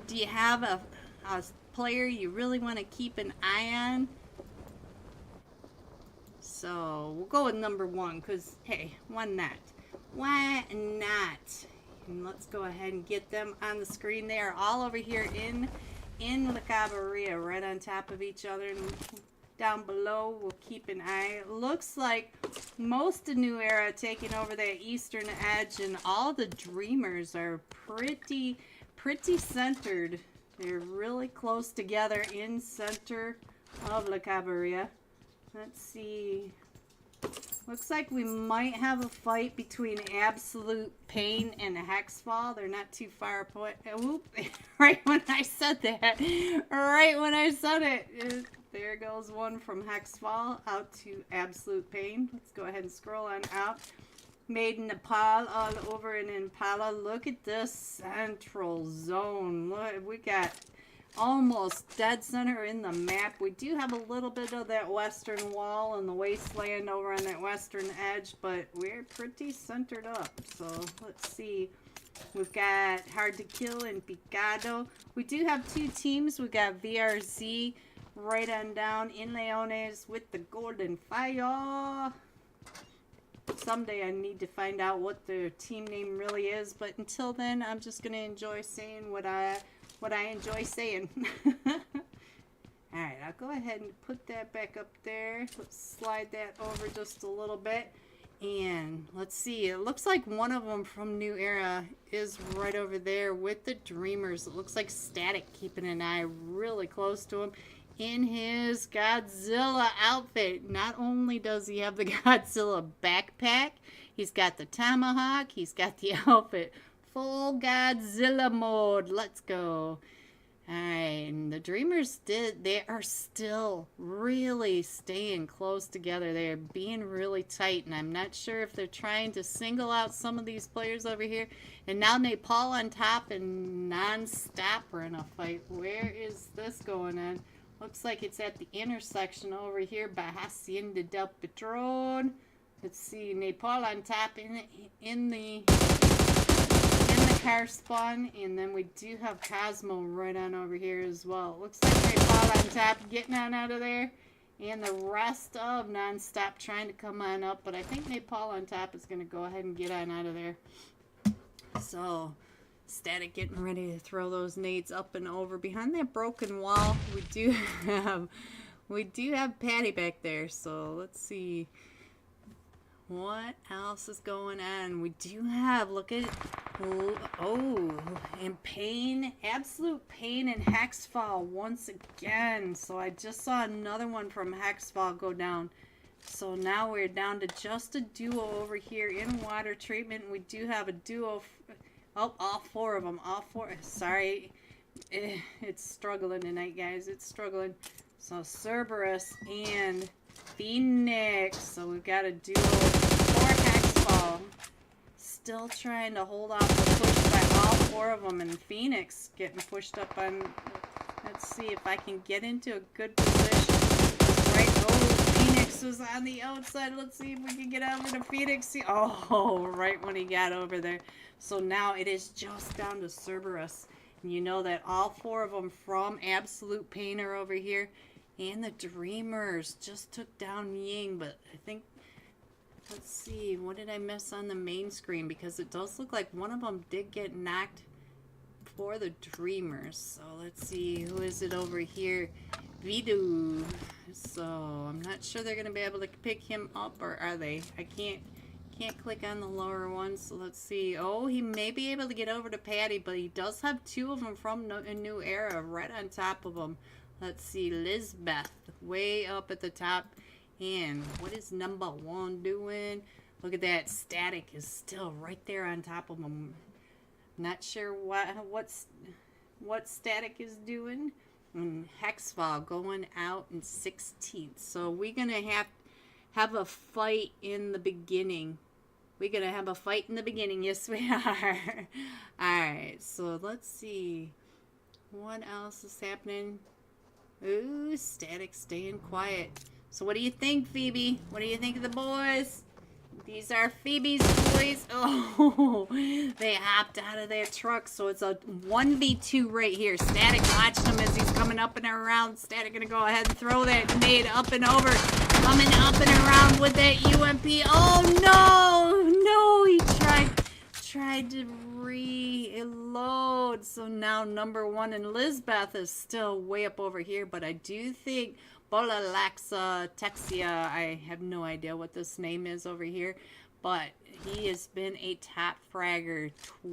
do you have a player you really want to keep an eye on? So we'll go with number 1, because, hey, why not? Why not? And let's go ahead and get them on the screen. They are all over here in La Cabarilla, right on top of each other. And down below, we'll keep an eye. It looks like most of New Era taking over that eastern edge, and all the Dreamers are pretty centered. They're really close together in center of La Cabarilla. Let's see. Looks like we might have a fight between Absolute Pain and Hexfall. They're not too far apart. Whoop. Right when I said that. Right when I said it. There goes one from Hexfall out to Absolute Pain. Let's go ahead and scroll on out. Made in Nepal all over in Impala. Look at this central zone. Look, we got almost dead center in the map. We do have a little bit of that western wall and the wasteland over on that western edge, but we're pretty centered up. So let's see. We've got Hard to Kill and Picado. We do have 2 teams. We got VRZ right on down in Leones with the Golden Fire. Someday I need to find out what their team name really is, but until then, I'm just going to enjoy saying what I enjoy saying. Alright, I'll go ahead and put that back up there. Let's slide that over just a little bit. And let's see, it looks like one of them from New Era is right over there with the Dreamers. It looks like Static keeping an eye really close to him in his Godzilla outfit. Not only does he have the Godzilla backpack, he's got the tomahawk, he's got the outfit. Full Godzilla mode. Let's go. Alright, and the Dreamers they are still really staying close together. They are being really tight, and I'm not sure if they're trying to single out some of these players over here. And now Nepal on top and Non-Stop are in a fight. Where is this going on? Looks like it's at the intersection over here by Hacienda del Patron. Let's see, Nepal on top in the car spawn, and then we do have Cosmo right on over here as well. Looks like Nepal on top getting on out of there, and the rest of Non-Stop trying to come on up, but I think Nepal on top is going to go ahead and get on out of there. So Static getting ready to throw those nades up and over behind that broken wall. We do have Patty back there, so let's see what else is going on. We do have, look at, oh, and Pain, Absolute Pain and Hexfall once again. So I just saw another one from Hexfall go down. So now we're down to just a duo over here in water treatment. We do have a duo, oh, all 4 of them, all 4, sorry, it's struggling tonight, guys, it's struggling. So Cerberus and Phoenix. So we've got a duo for Hexfall. Still trying to hold off the push by all 4 of them, and Phoenix getting pushed up on. Let's see if I can get into a good position. Right, oh, Phoenix was on the outside. Let's see if we can get over to Phoenix. Oh, right when he got over there. So now it is just down to Cerberus. And you know that all 4 of them from Absolute Pain are over here. And the Dreamers just took down Ying, but I think, let's see, what did I miss on the main screen? Because it does look like one of them did get knocked for the Dreamers. So let's see, who is it over here? Vidu. So I'm not sure they're gonna be able to pick him up, or are they? I can't click on the lower one, so let's see. Oh, he may be able to get over to Patty, but he does have two of them from a new era right on top of him. Let's see, Lisbeth way up at the top. And what is number one doing? Look at that, Static is still right there on top of him. Not sure what Static is doing. And Hexfall going out in 16th. So we're gonna have a fight in the beginning. We're gonna have a fight in the beginning. Yes, we are. Alright, so let's see. What else is happening? Ooh, Static staying quiet. So what do you think, Phoebe? What do you think of the boys? These are Phoebe's boys. Oh, they hopped out of their truck. So it's a 1v2 right here. Static watching him as he's coming up and around. Static gonna go ahead and throw that nade up and over. Coming up and around with that UMP. Oh no! No, he tried to reload. So now number one and Lisbeth is still way up over here. But I do think Bolalaxa Texia, I have no idea what this name is over here, but he has been a top fragger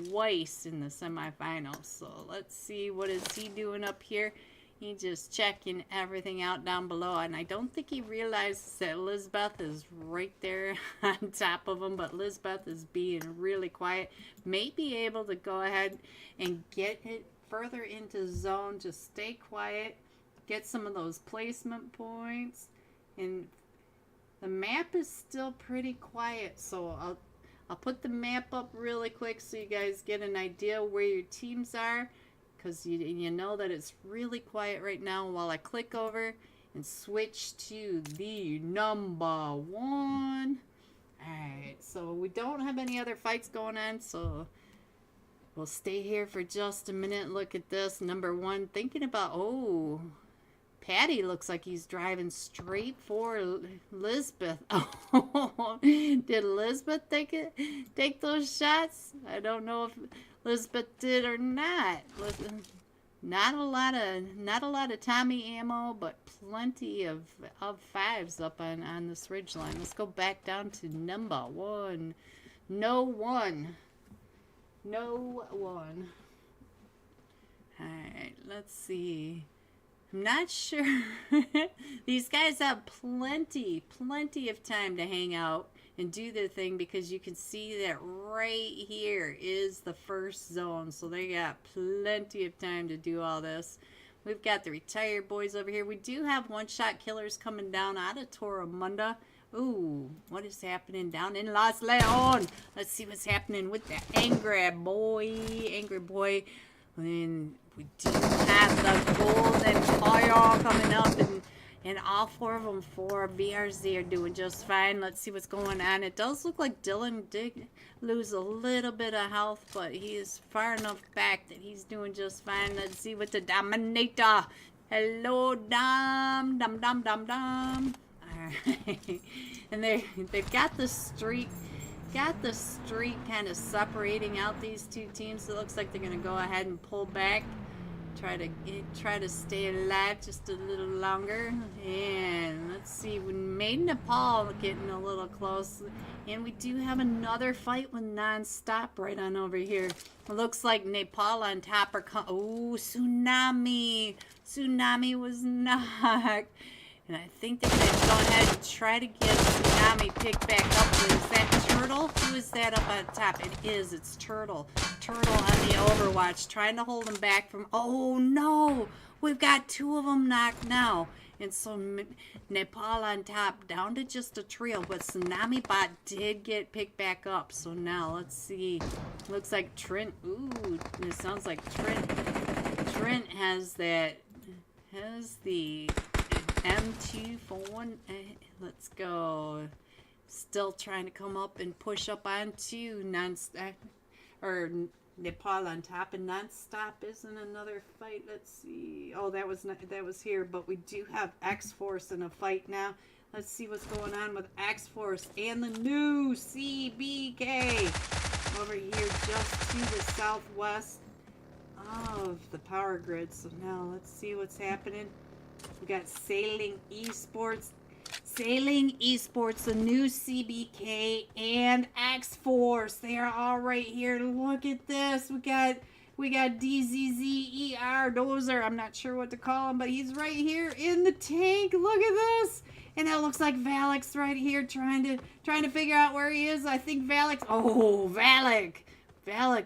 twice in the semifinals. So let's see, what is he doing up here? He's just checking everything out down below, and I don't think he realizes that Lisbeth is right there on top of him, but Lisbeth is being really quiet. May be able to go ahead and get it further into zone. Just stay quiet. Get some of those placement points, and the map is still pretty quiet, so I'll put the map up really quick so you guys get an idea where your teams are, because you know that it's really quiet right now while I click over and switch to the number one. Alright, so we don't have any other fights going on, so we'll stay here for just a minute. Look at this, number one, thinking about, oh, Patty looks like he's driving straight for Lisbeth. Oh, did Lisbeth take those shots? I don't know if Lisbeth did or not. Not a lot of Tommy ammo, but plenty of fives up on this ridge line. Let's go back down to number one. No one. All right, let's see. I'm not sure. These guys have plenty of time to hang out and do their thing, because you can see that right here is the first zone. So they got plenty of time to do all this. We've got the retired boys over here. We do have one-shot killers coming down out of Toromunda. Ooh, what is happening down in Los Leon? Let's see what's happening with the angry boy. And we do have the golden fire coming up, and all four of them for VRZ are doing just fine. Let's see what's going on. It does look like Dylan did lose a little bit of health, but he is far enough back that he's doing just fine. Let's see what the Dominator. Hello, Dom. Alright. And they've got the streak. Got the streak kind of separating out these two teams. It looks like they're gonna go ahead and pull back, try to stay alive just a little longer. And let's see, we made Nepal getting a little close, and we do have another fight with Non-Stop right on over here. It looks like Nepal on top are oh, Tsunami was knocked. And I think they're going to go ahead and try to get Tsunami picked back up. Is that Turtle? Who is that up on top? It is. It's Turtle. Turtle on the Overwatch, trying to hold him back from... Oh, no! We've got two of them knocked now. And so Nepal on top, down to just a trio. But Tsunami Bot did get picked back up. So now, let's see. Looks like Trent... Ooh, it sounds like Trent has that... Has the... M241, let's go. Still trying to come up and push up onto Nepal on top, and Non-Stop isn't another fight. Let's see. Oh, that was here, but we do have X-Force in a fight now. Let's see what's going on with X-Force and the new CBK over here just to the southwest of the power grid. So now let's see what's happening. We got Sailing Esports, the new CBK, and X-Force. They are all right here. Look at this. We got DZZER Dozer. I'm not sure what to call him, but he's right here in the tank. Look at this. And it looks like Valek's right here trying to figure out where he is. I think Valek's... Oh, Valek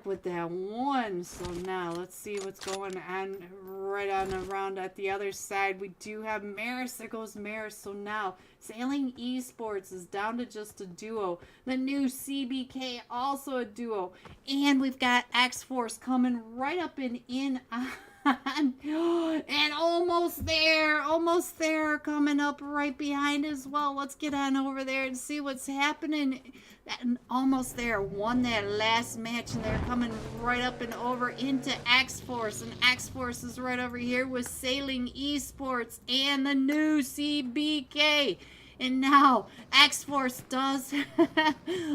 with that one. So now let's see what's going on right on around at the other side. We do have Maris. There goes Maris. So now Sailing Esports is down to just a duo. The new CBK also a duo. And we've got X-Force coming right up and in on. And almost there, coming up right behind as well. Let's get on over there and see what's happening. Almost there, won that last match, and they're coming right up and over into X-Force, and X-Force is right over here with Sailing Esports and the new CBK. And now X-Force does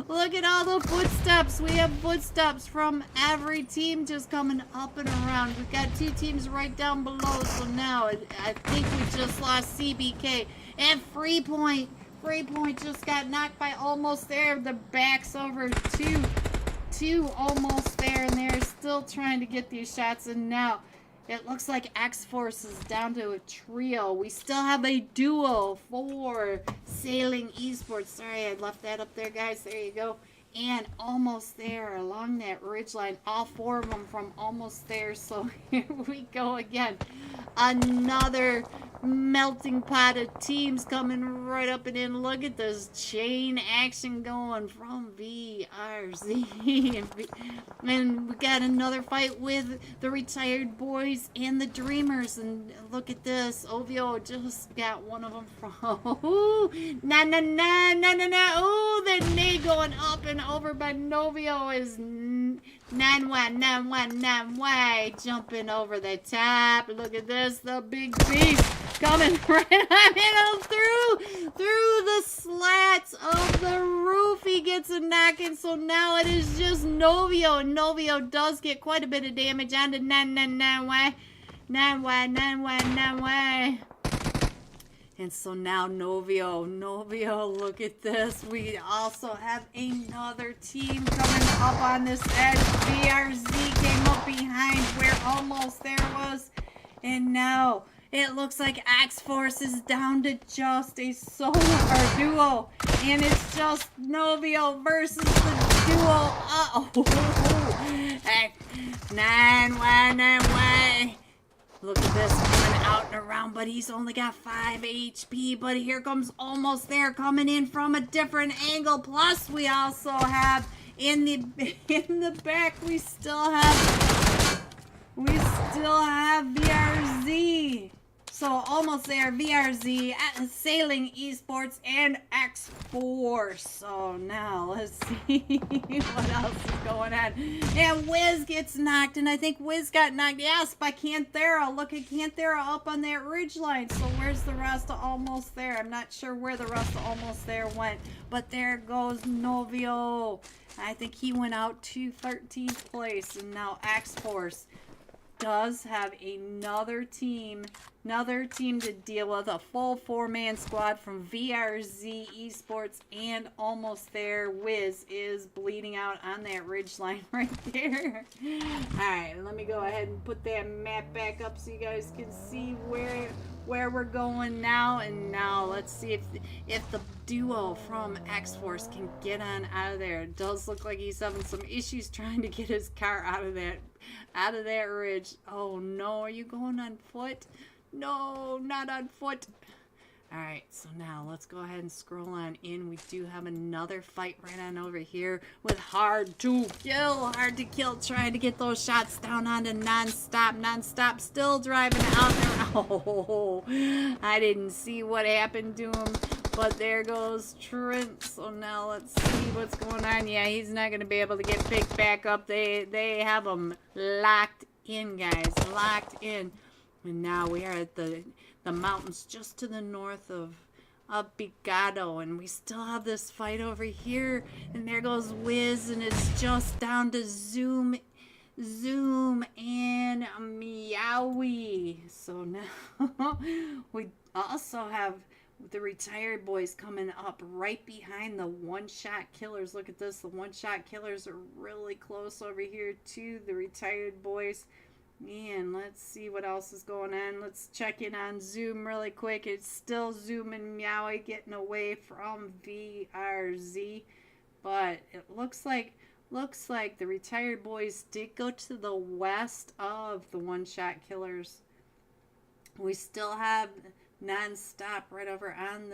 look at all the footsteps. We have footsteps from every team just coming up and around. We've got two teams right down below. So now I think we just lost CBK and Freepoint. Freepoint just got knocked by Almost There. The back's over two Almost There, and they're still trying to get these shots. And now it looks like X-Force is down to a trio. We still have a duo for Sailing Esports. Sorry, I left that up there, guys. There you go. And Almost There along that ridgeline. All four of them from Almost There. So here we go again. Another melting pot of teams coming right up and in. Look at this chain action going from VRZ. And we got another fight with the Retired Boys and the Dreamers. And look at this. OVO just got one of them from. Ooh, na. Ooh, the knee going up and over by Novio is 9-1 jumping over the top. Look at this, the big beast coming right on through the slats of the roof. He gets a knock, and so now it is just Novio, and Novio does get quite a bit of damage onto 9-1. And so now Novio, look at this. We also have another team coming up on this edge. VRZ came up behind where Almost There was. And now it looks like X-Force is down to just a solo or duo. And it's just Novio versus the duo. Uh-oh. 9-1. Look at this, coming out and around, but he's only got 5 HP. But here comes Almost There, coming in from a different angle. Plus, we also have in the back, we still have VRZ. So Almost There, VRZ, Sailing Esports, and X-Force. So now let's see what else is going on. And Wiz gets knocked, and I think Wiz got knocked. Yes, by Canthera. Look at Canthera up on that ridgeline. So where's the rest of Almost There? I'm not sure where the rest of Almost There went, but there goes Novio. I think he went out to 13th place, and now X-Force does have another team to deal with. A full 4-man squad from VRZ Esports and Almost There. Wiz is bleeding out on that ridgeline right there. Alright, let me go ahead and put that map back up so you guys can see where we're going now. And now let's see if the duo from X-Force can get on out of there. It does look like he's having some issues trying to get his car out of that ridge. Oh no, are you going on foot? No, not on foot. Alright, so now let's go ahead and scroll on in. We do have another fight right on over here with Hard to Kill, trying to get those shots down onto Nonstop, still driving out there. Oh, I didn't see what happened to him, but there goes Trent. So now let's see what's going on. Yeah, he's not going to be able to get picked back up. They have him locked in, guys, locked in. And now we are at the mountains just to the north of Bigado, and we still have this fight over here. And there goes Wiz, and it's just down to Zoom and Yowie. So now we also have the retired boys coming up right behind the one-shot killers. Look at this. The one-shot killers are really close over here to the retired boys. And let's see what else is going on. Let's check in on Zoom really quick. It's still Zoom and Meowie getting away from VRZ. But it looks like the retired boys did go to the west of the one-shot killers. We still have non-stop right over on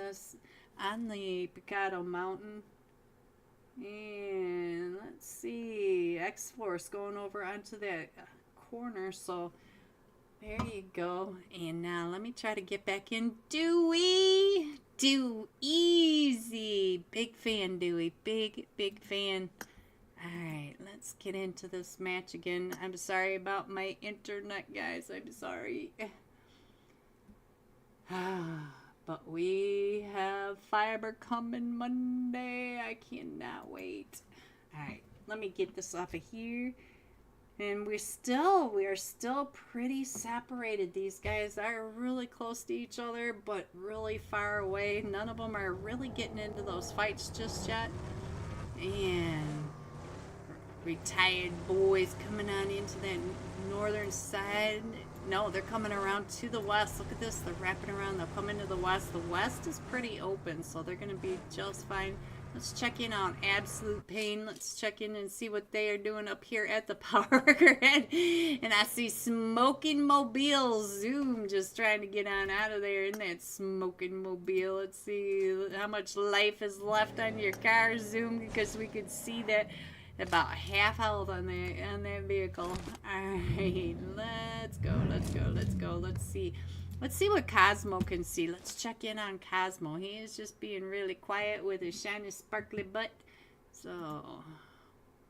the Picado Mountain. And let's see, X-Force going over onto that corner. So there you go. And now let me try to get back in. Dewey, do easy. Big fan, Dewey. Big fan. Alright, let's get into this match again. I'm sorry about my internet, guys. I'm sorry. But we have fiber coming Monday. I cannot wait. Alright, let me get this off of here. And we are still pretty separated. These guys are really close to each other, but really far away. None of them are really getting into those fights just yet. And retired boys coming on into that northern side. No, they're coming around to the west. Look at this. They're wrapping around. They'll come into the west. The west is pretty open, so they're going to be just fine. Let's check in on Absolute Pain. Let's check in and see what they are doing up here at the power grid. And I see Smoking Mobile Zoom just trying to get on out of there in that Smoking Mobile. Let's see how much life is left on your car, Zoom, because we could see that about half health on that vehicle. Alright, let's go. Let's see what Cosmo can see. Let's check in on Cosmo. He is just being really quiet with his shiny sparkly butt. So,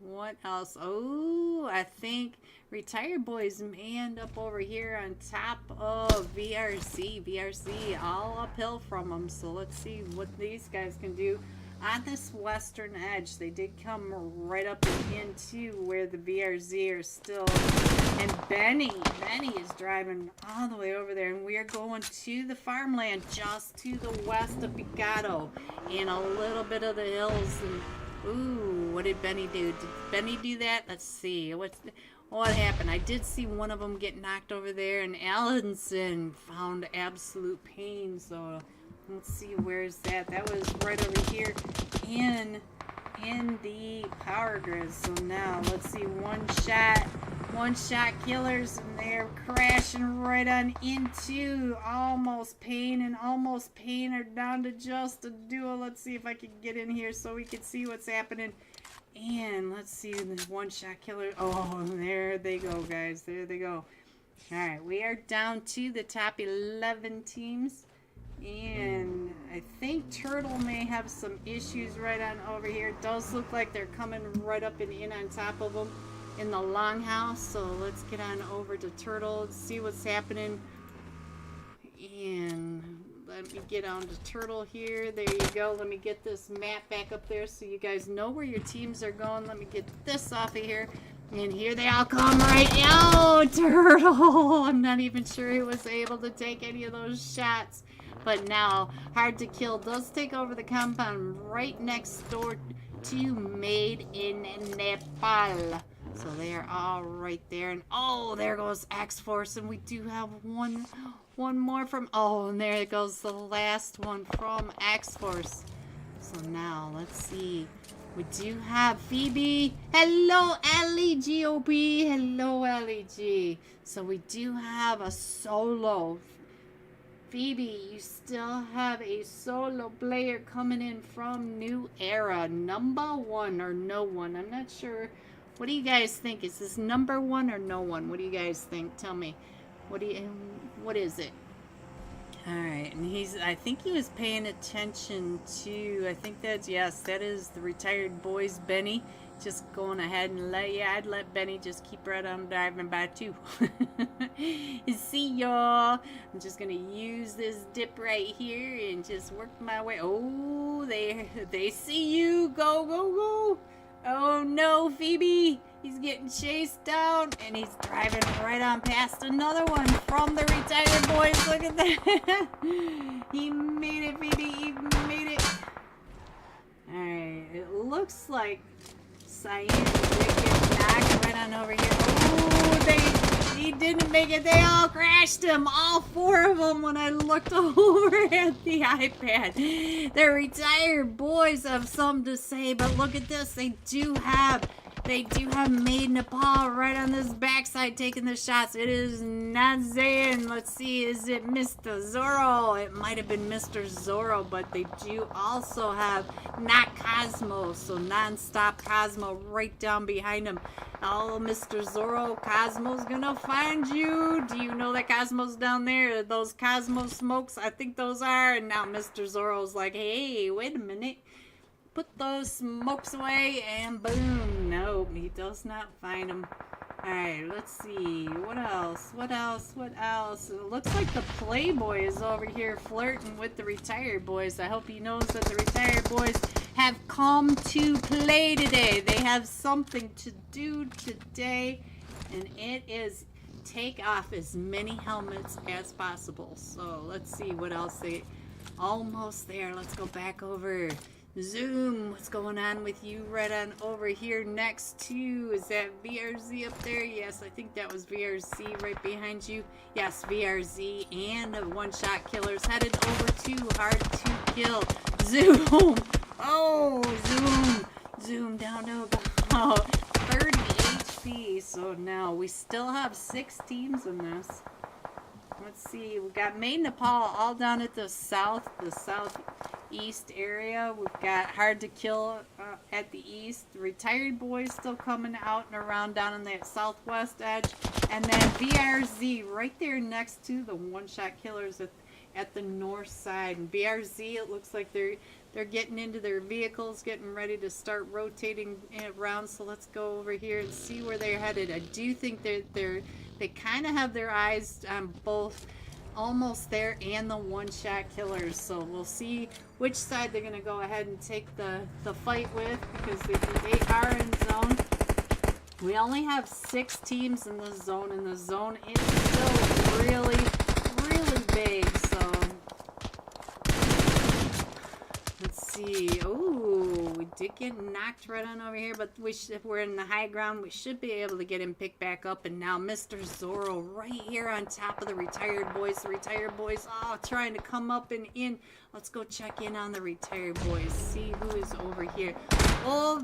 what else? Oh, I think retired boys may end up over here on top of VRC. VRC all uphill from them. So let's see what these guys can do. On this western edge, they did come right up into where the VRZ are still. And Benny is driving all the way over there. And we are going to the farmland just to the west of Picado. And a little bit of the hills. And, ooh, what did Benny do? Did Benny do that? Let's see. What happened? I did see one of them get knocked over there. And Allenson found Absolute Pain. So let's see, where's that? That was right over here in the power grid. So now let's see, one shot killers, and they're crashing right on into Almost Pain, and Almost Pain are down to just a duo. Let's see if I can get in here so we can see what's happening. And let's see, the one shot killer. Oh, there they go, guys. There they go. All right, we are down to the top 11 teams. And I think Turtle may have some issues right on over here. It does look like they're coming right up and in on top of them in the longhouse. So let's get on over to Turtle and see what's happening. And let me get on to Turtle here. There you go. Let me get this map back up there so you guys know where your teams are going. Let me get this off of here. And here they all come right. Oh, Turtle! I'm not even sure he was able to take any of those shots. But now, Hard to Kill does take over the compound right next door to Made in Nepal. So they are all right there. And oh, there goes X-Force. And we do have one more from... Oh, and there goes the last one from X-Force. So now, let's see. We do have Phoebe. Hello, LEGOP. Hello, LEG. So we do have a solo. Phoebe, you still have a solo player coming in from New Era. Number 1 or no one. I'm not sure. What do you guys think? Is this number 1 or no one? What do you guys think? Tell me. What is it? Alright, and I think he was paying attention to, I think that's, yes, that is the retired boys, Benny. Just going ahead and I'd let Benny just keep right on driving by too. See y'all. I'm just gonna use this dip right here and just work my way. Oh, they see you. Go. Oh no, Phoebe. He's getting chased down, and he's driving right on past another one from the retired boys. Look at that. He made it, baby. He made it. Alright, it looks like Cyan did get knocked right on over here. Oh, he didn't make it. They all crashed him. All four of them when I looked over at the iPad. They're retired boys have something to say, but look at this. They do have Made Nepal right on this backside taking the shots. It is not Zayn. Let's see, is it Mr. Zorro? It might have been Mr. Zorro, but they do also have not Cosmo. So non-stop Cosmo right down behind him. Oh, Mr. Zorro, Cosmo's gonna find you. Do you know that Cosmo's down there? Those Cosmo smokes? I think those are. And now Mr. Zorro's like, hey, wait a minute. Put those smokes away, and boom. Nope, he does not find him. Alright, let's see. What else? What else? What else? It looks like the Playboy is over here flirting with the retired boys. I hope he knows that the retired boys have come to play today. They have something to do today, and it is take off as many helmets as possible. So let's see what else they... Almost there. Let's go back over. Zoom, what's going on with you right on over here next to, is that VRZ up there? Yes, I think that was VRZ right behind you. Yes, VRZ and one-shot killers headed over to hard to kill. Zoom, oh, zoom down to about 30 HP. So now we still have 6 teams in this. Let's see, we got Made Nepal all down at the southeast area. We've got hard to kill at the east. The retired boys still coming out and around down on that southwest edge. And then VRZ right there next to the one-shot killers at the north side. And VRZ, it looks like they're getting into their vehicles, getting ready to start rotating around. So let's go over here and see where they're headed. I do think they kind of have their eyes on both almost there and the one-shot killers. So we'll see which side they're going to go ahead and take the fight with, because they are in zone. We only have 6 teams in the zone, and the zone is still really, really big. So let's see. Ooh, we did get knocked right on over here, but if we're in the high ground, we should be able to get him picked back up. And now Mr. Zorro right here on top of the retired boys. The retired boys, oh, trying to come up and in. Let's go check in on the retired boys, see who is over here. Oh,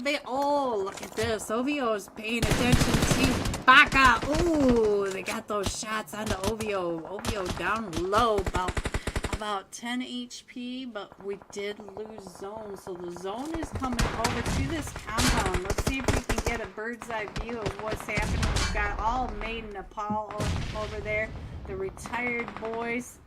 look at this. OVO is paying attention to Baka. Ooh, they got those shots onto OVO. OVO down low, about 10 HP, but we did lose zone. So the zone is coming over to this compound. Let's see if we can get a bird's eye view of what's happening. We've got all Made Nepal over there. The retired boys.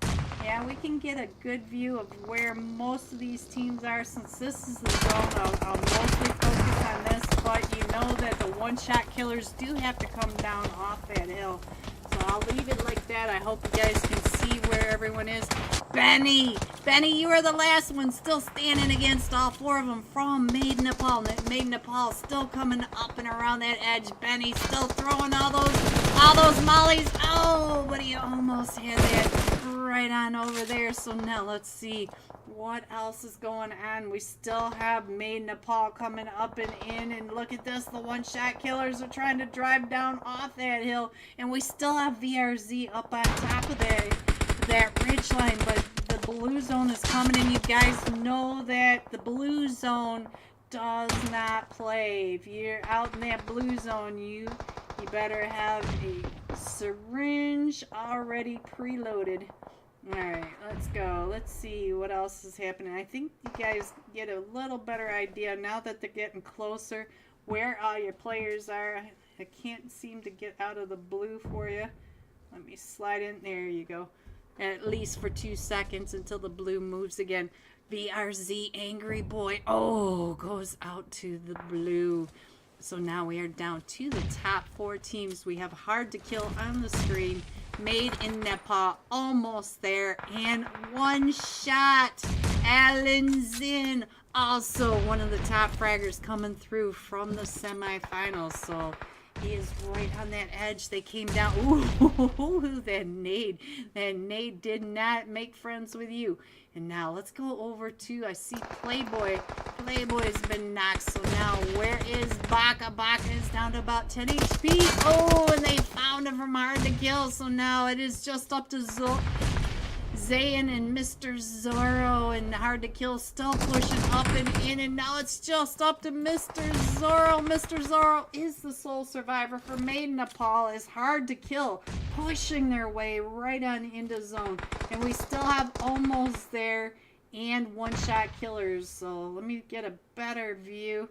Yeah, we can get a good view of where most of these teams are. Since this is the zone, I'll mostly focus on this, but you know that the one-shot killers do have to come down off that hill. So I'll leave it like that. I hope you guys can see where everyone is. Benny, you are the last one still standing against all 4 of them from Made Nepal. Made Nepal still coming up and around that edge. Benny still throwing all those mollies. Oh, but he almost had that right on over there. So now let's see what else is going on. We still have Made Nepal coming up and in, and look at this. The one-shot killers are trying to drive down off that hill, and we still have VRZ up on top of that ridge line, but the blue zone is coming, and you guys know that the blue zone does not play. If you're out in that blue zone, you better have a syringe already preloaded. Alright, let's go. Let's see what else is happening. I think you guys get a little better idea now that they're getting closer where all your players are. I can't seem to get out of the blue for you. Let me slide in. There you go. At least for 2 seconds until the blue moves again. VRZ Angry Boy. Oh, goes out to the blue. So now we are down to the top 4 teams. We have hard to kill on the screen. Made in Nepal, almost there, and one shot. Alan Zinn, also one of the top fraggers coming through from the semifinals. So is right on that edge. They came down. Ooh, that nade. That nade did not make friends with you. And now let's go over to, I see Playboy. Playboy's been knocked. So now where is Baka? Baka is down to about 10 HP. Oh, and they found him from hard to kill. So now it is just up to Zayn and Mr. Zorro, and hard to kill still pushing up and in, and now it's just up to Mr. Zorro. Mr. Zorro is the sole survivor for Maiden Nepal. Is hard to kill, pushing their way right on into zone, and we still have almost there and one-shot killers. So let me get a better view.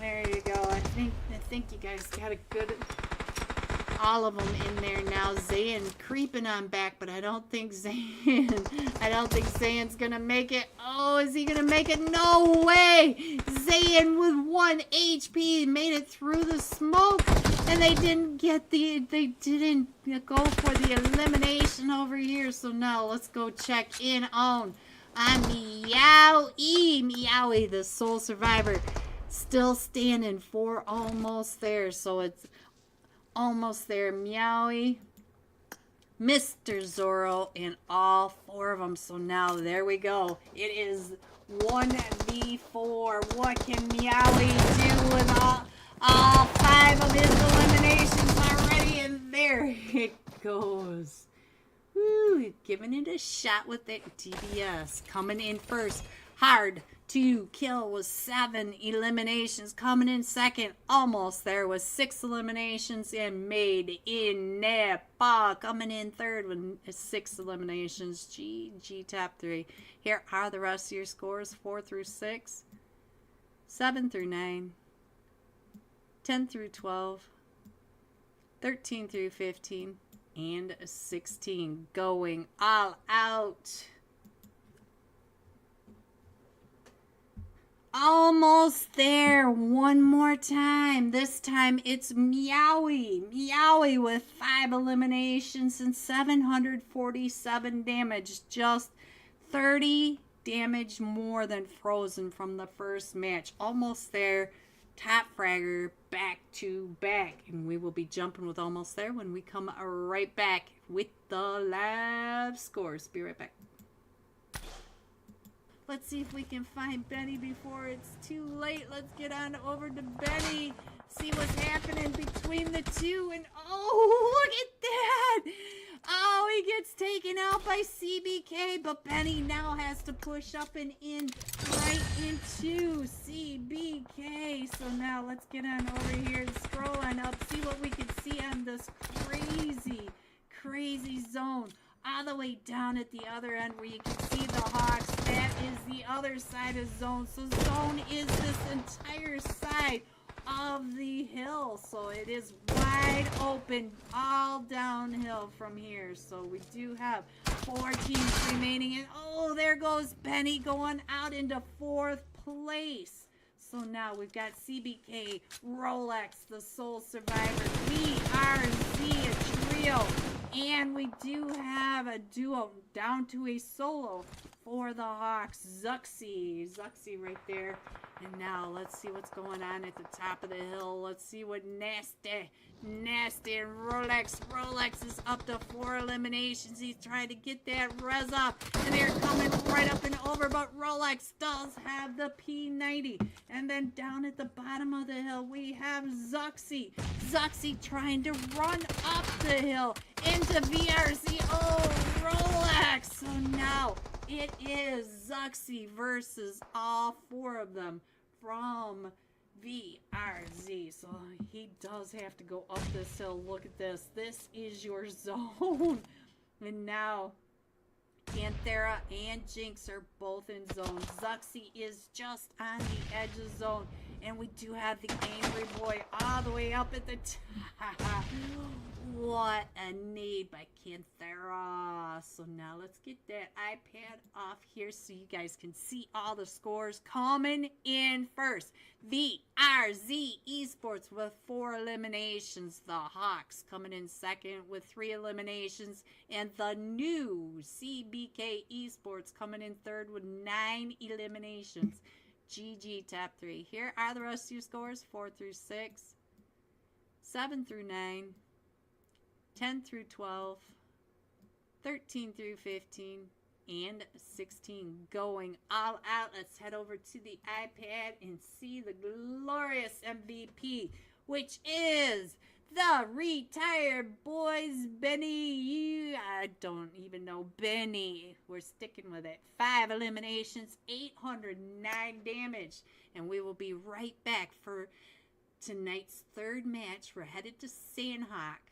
There you go. I think you guys got a good. All of them in there now. Zayn creeping on back, but I don't think Zayn's gonna make it. Oh, is he gonna make it? No way! Zayn with 1 HP made it through the smoke, and they didn't go for the elimination over here. So now let's go check in on Meowie. Meowie, the sole survivor, still standing for almost there. So it's almost there. Meowie, Mr. Zorro, and all 4 of them. So now there we go. It is 1v4. What can Meowie do with all 5 of his eliminations already? And there it goes. Woo, giving it a shot with it. TBS coming in first. Hard to kill with 7 eliminations. Coming in second, almost there, with 6 eliminations, and Made in Nepal coming in third with 6 eliminations. GG top 3. Here are the rest of your scores: 4 through 6, 7 through 9, 10 through 12, 13 through 15, and 16. Going all out. Almost there. One more time. This time it's Meowie. Meowie with 5 eliminations and 747 damage. Just 30 damage more than Frozen from the first match. Almost there. Top fragger back to back. And we will be jumping with Almost There when we come right back with the live scores. Be right back. Let's see if we can find Benny before it's too late. Let's get on over to Benny. See what's happening between the two. And oh, look at that. Oh, he gets taken out by CBK. But Benny now has to push up and in right into CBK. So now let's get on over here and scroll on up. See what we can see on this crazy zone. All the way down at the other end where you can see the Hawks. That is the other side of zone. So zone is this entire side of the hill. So it is wide open, all downhill from here. So we do have 4 teams remaining. And oh, there goes Benny going out into 4th place. So now we've got CBK, Rolex, the sole survivor, VRZ, a trio. And we do have a duo down to a solo for the Hawks. Zuxi right there. And now let's see what's going on at the top of the hill. Let's see what Nasty and Rolex is up to 4 eliminations. He's trying to get that res up, and they're coming right up and over, but Rolex does have the P90. And then down at the bottom of the hill we have Zuxi trying to run up the hill into VRC. Oh, Rolex. So now it is Zuxi versus all 4 of them from VRZ. So he does have to go up this hill. Look at this. This is your zone. And now Panthera and Jinx are both in zone. Zuxi is just on the edge of zone. And we do have the Angry Boy all the way up at the top. What a need by Panthera. So now let's get that iPad off here so you guys can see all the scores coming in first. VRZ Esports with 4 eliminations. The Hawks coming in second with 3 eliminations. And the new CBK Esports coming in third with 9 eliminations. GG top 3. Here are the rest of your scores: 4 through 6, 7 through 9, 10 through 12, 13 through 15, and 16. Going all out. Let's head over to the iPad and see the glorious MVP, which is the retired boys, Benny. I don't even know Benny. We're sticking with it. 5 eliminations, 809 damage. And we will be right back for tonight's third match. We're headed to Sandhawk.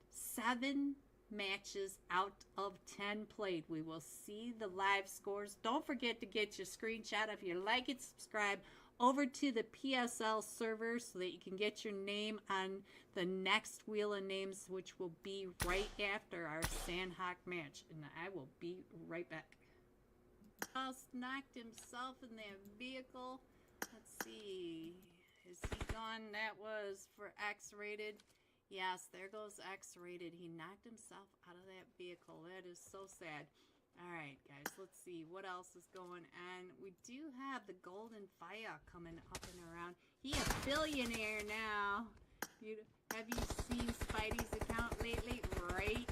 7 matches out of 10 played. We will see the live scores. Don't forget to get your screenshot. If you like it, subscribe over to the PSL server so that you can get your name on the next wheel of names, which will be right after our Sandhawk match. And I will be right back. Just knocked himself in that vehicle. Let's see. Is he gone? That was for X-rated. Yes, there goes X-rated. He knocked himself out of that vehicle. That is so sad. All right, guys, let's see what else is going on. We do have the Golden Fire coming up and around. He a billionaire now. Have you seen Spidey's account lately? Right?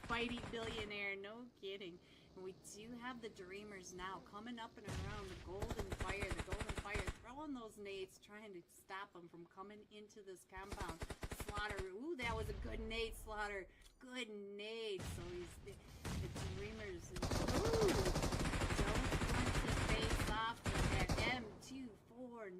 Spidey billionaire, no kidding. And we do have the Dreamers now coming up and around the Golden Fire. The Golden Fire throwing those nades, trying to stop them from coming into this compound. Slaughter, ooh, that was a good nade, Slaughter. Good nade. So he's the Dreamers. Ooh, don't want to face off with that M249.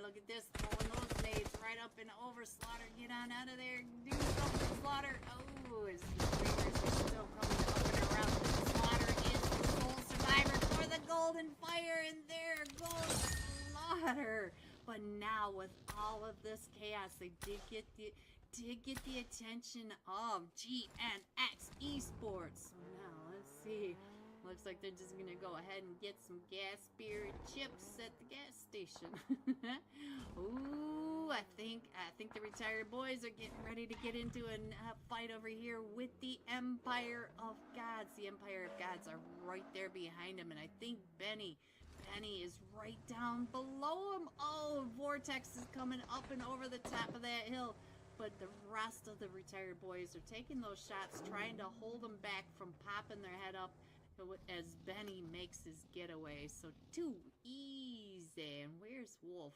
Look at this, throwing those nades right up and over. Slaughter, get on out of there. Do something, Slaughter. Oh, as the Dreamers are still coming up and around. Slaughter is the sole survivor for the Golden Fire, and there goes Slaughter. But now with all of this chaos, they did get the attention of GNX Esports. So now let's see. Looks like they're just gonna go ahead and get some gas, beer, and chips at the gas station. Ooh, I think the retired boys are getting ready to get into a fight over here with the Empire of Gods. The Empire of Gods are right there behind him, and I think Benny is right down below him. Oh, Vortex is coming up and over the top of that hill. But the rest of the retired boys are taking those shots, trying to hold them back from popping their head up as Benny makes his getaway. So too easy. And where's Wolf?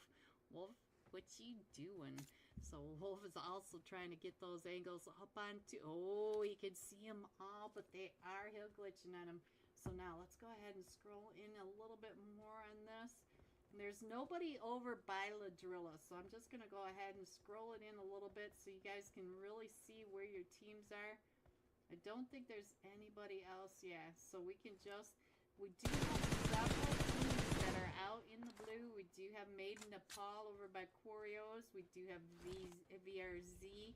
Wolf, what you doing? So Wolf is also trying to get those angles up onto. Oh, he can see them all, but they are hill glitching on him. So now let's go ahead and scroll in a little bit more on this. There's nobody over by Ladrilla, so I'm just going to go ahead and scroll it in a little bit so you guys can really see where your teams are. I don't think there's anybody else. Yeah, so we do have several teams that are out in the blue. We do have Made in Nepal over by Quarios. We do have VRZ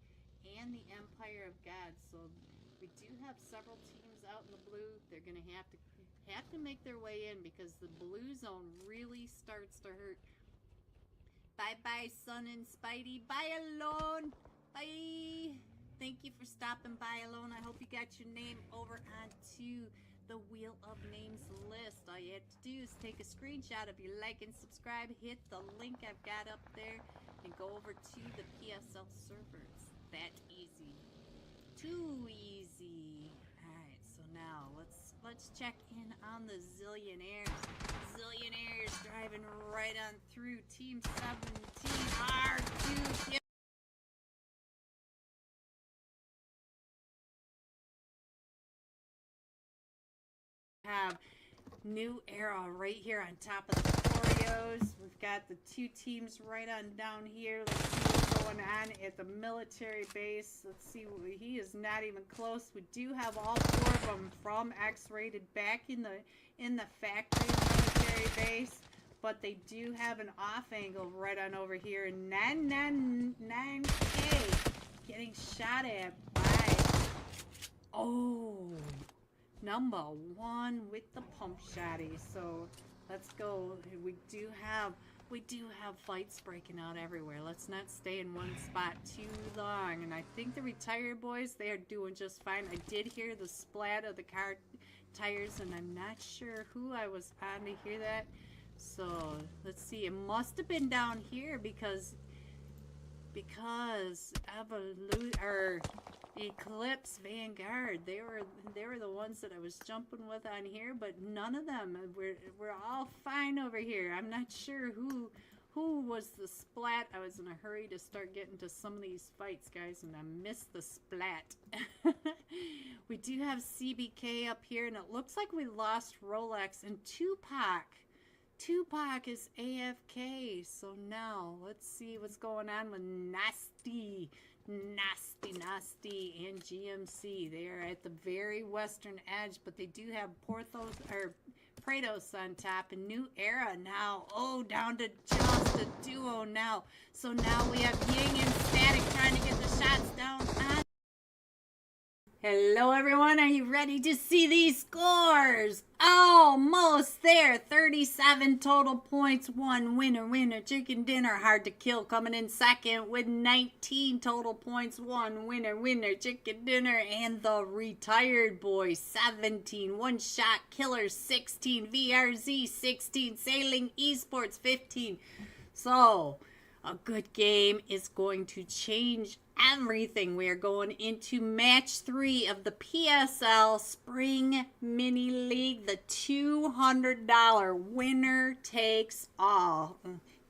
and the Empire of God. So we do have several teams out in the blue. They're going to have to make their way in because the blue zone really starts to hurt. Bye-bye, Sun and Spidey. Bye, Alone. Bye. Thank you for stopping by, Alone. I hope you got your name over onto the Wheel of Names list. All you have to do is take a screenshot of your like and subscribe. Hit the link I've got up there and go over to the PSL server. It's that easy. Too easy. Alright, so now let's check in on the Zillionaires. Zillionaires driving right on through Team 17 R2. Have new era right here on top of the Oreos. We've got the two teams right on down here. Let's see what's going on at the military base. Let's see, he is not even close. We do have all 4 of them from X-rated back in the factory military base, but they do have an off angle right on over here. 999K getting shot at by number 1 with the pump shotty. So let's go. We do have fights breaking out everywhere. Let's not stay in one spot too long. And I think the retired boys, they are doing just fine. I did hear the splat of the car tires, and I'm not sure who I was on to hear that. So let's see. It must have been down here because because Eclipse Vanguard, they were the ones that I was jumping with on here, but none of them. We're all fine over here. I'm not sure who was the splat. I was in a hurry to start getting to some of these fights, guys, and I missed the splat. We do have CBK up here, and it looks like we lost Rolex and Tupac. Tupac is AFK, so now let's see what's going on with Nasty, and GMC. They are at the very western edge, but they do have Porthos or Prados on top, and New Era now. Oh, down to just a duo now. So now we have Ying and Static trying to get the shots down on. Hello everyone, are you ready to see these scores? Almost there. 37 total points, 1 winner, chicken dinner, hard to kill coming in second with 19 total points, 1 winner, chicken dinner, and the retired boy 17, one shot killer 16, VRZ 16, sailing esports 15. So a good game is going to change everything. We are going into match 3 of the PSL Spring Mini League, the $200 winner takes all.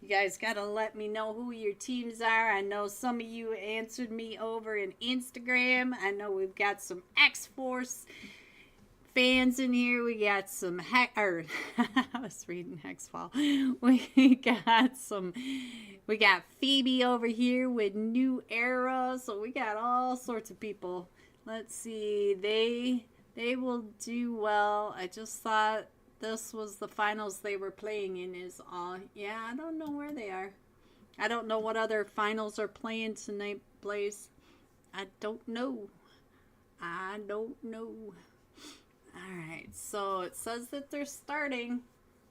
You guys gotta let me know who your teams are. I know some of you answered me over in Instagram. I know we've got some X-Force fans in here. We got some I was reading Hexfall. We got Phoebe over here with New Era. So we got all sorts of people. Let's see. They will do well. I just thought this was the finals they were playing in is all. Yeah, I don't know where they are. I don't know what other finals are playing tonight, Blaze. I don't know. Alright, so it says that they're starting.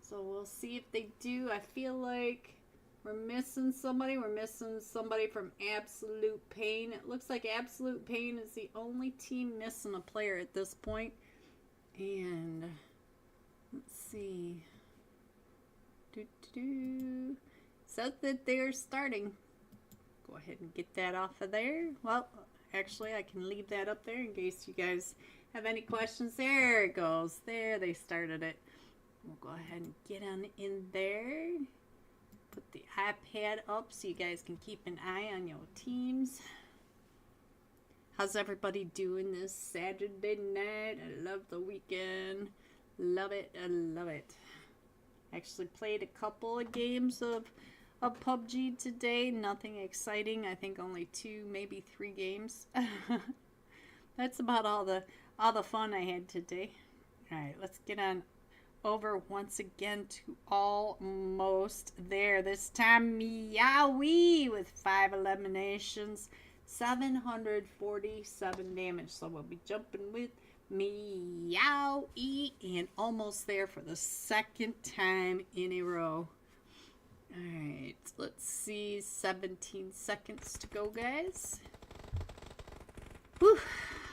So we'll see if they do. I feel like we're missing somebody. We're missing somebody from Absolute Pain. It looks like Absolute Pain is the only team missing a player at this point. And let's see. Says that they're starting. Go ahead and get that off of there. Well, actually, I can leave that up there in case you guys have any questions. There it goes. There, they started it. We'll go ahead and get on in there. Put the iPad up so you guys can keep an eye on your teams. How's everybody doing this Saturday night? I love the weekend. Love it. I love it. Actually played a couple of games of PUBG today. Nothing exciting. I think only 2, maybe 3 games. That's about all the fun I had today. Alright, let's get on over once again to almost there. This time Meowie with 5 eliminations, 747 damage. So we'll be jumping with Meowie and almost there for the 2nd time in a row. Alright, let's see. 17 seconds to go, guys. Whew.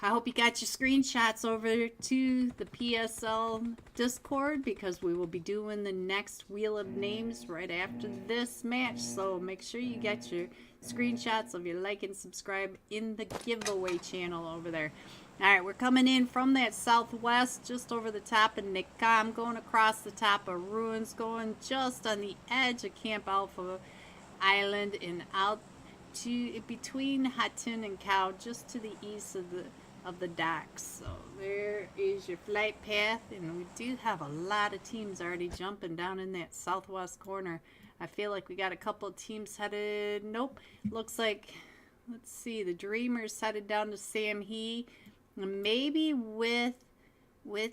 I hope you got your screenshots over to the PSL Discord because we will be doing the next Wheel of Names right after this match. So make sure you get your screenshots of your like and subscribe in the giveaway channel over there. Alright, we're coming in from that southwest, just over the top of Nikam, going across the top of Ruins, going just on the edge of Camp Alpha Island and out to between Hatun and Cow, just to the east of the docks. So there is your flight path, and we do have a lot of teams already jumping down in that southwest corner. I feel like we got a couple of teams headed. Nope, looks like, let's see, the Dreamers headed down to Sam He. Maybe with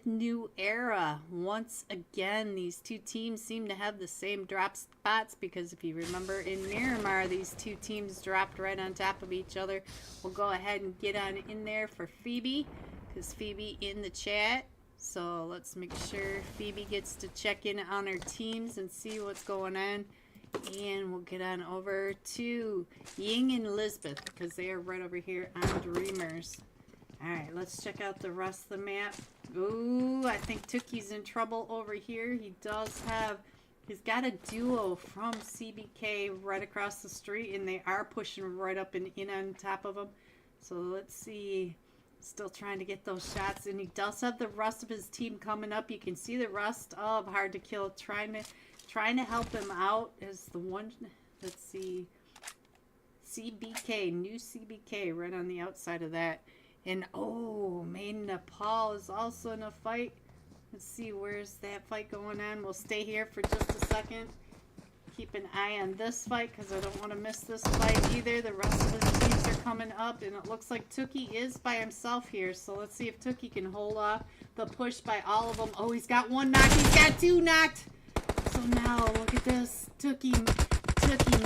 New Era. Once again, these two teams seem to have the same drop spots because if you remember in Miramar, these two teams dropped right on top of each other. We'll go ahead and get on in there for Phoebe because Phoebe in the chat. So let's make sure Phoebe gets to check in on her teams and see what's going on. And we'll get on over to Ying and Lisbeth because they are right over here on Dreamers. Alright, let's check out the rest of the map. Ooh, I think Tookie's in trouble over here. He does have He's got a duo from CBK right across the street, and they are pushing right up and in on top of him. So let's see. Still trying to get those shots, and he does have the rest of his team coming up. You can see the rest of Hard to Kill trying to help him out. Is the one? Let's see. CBK, new CBK, right on the outside of that. And oh, Maiden Nepal is also in a fight. Let's see, where's that fight going on? We'll stay here for just a second. Keep an eye on this fight because I don't want to miss this fight either. The rest of his teams are coming up, and it looks like Tookie is by himself here. So let's see if Tookie can hold off the push by all of them. Oh, he's got one knocked. He's got two knocked. So now, look at this. Tookie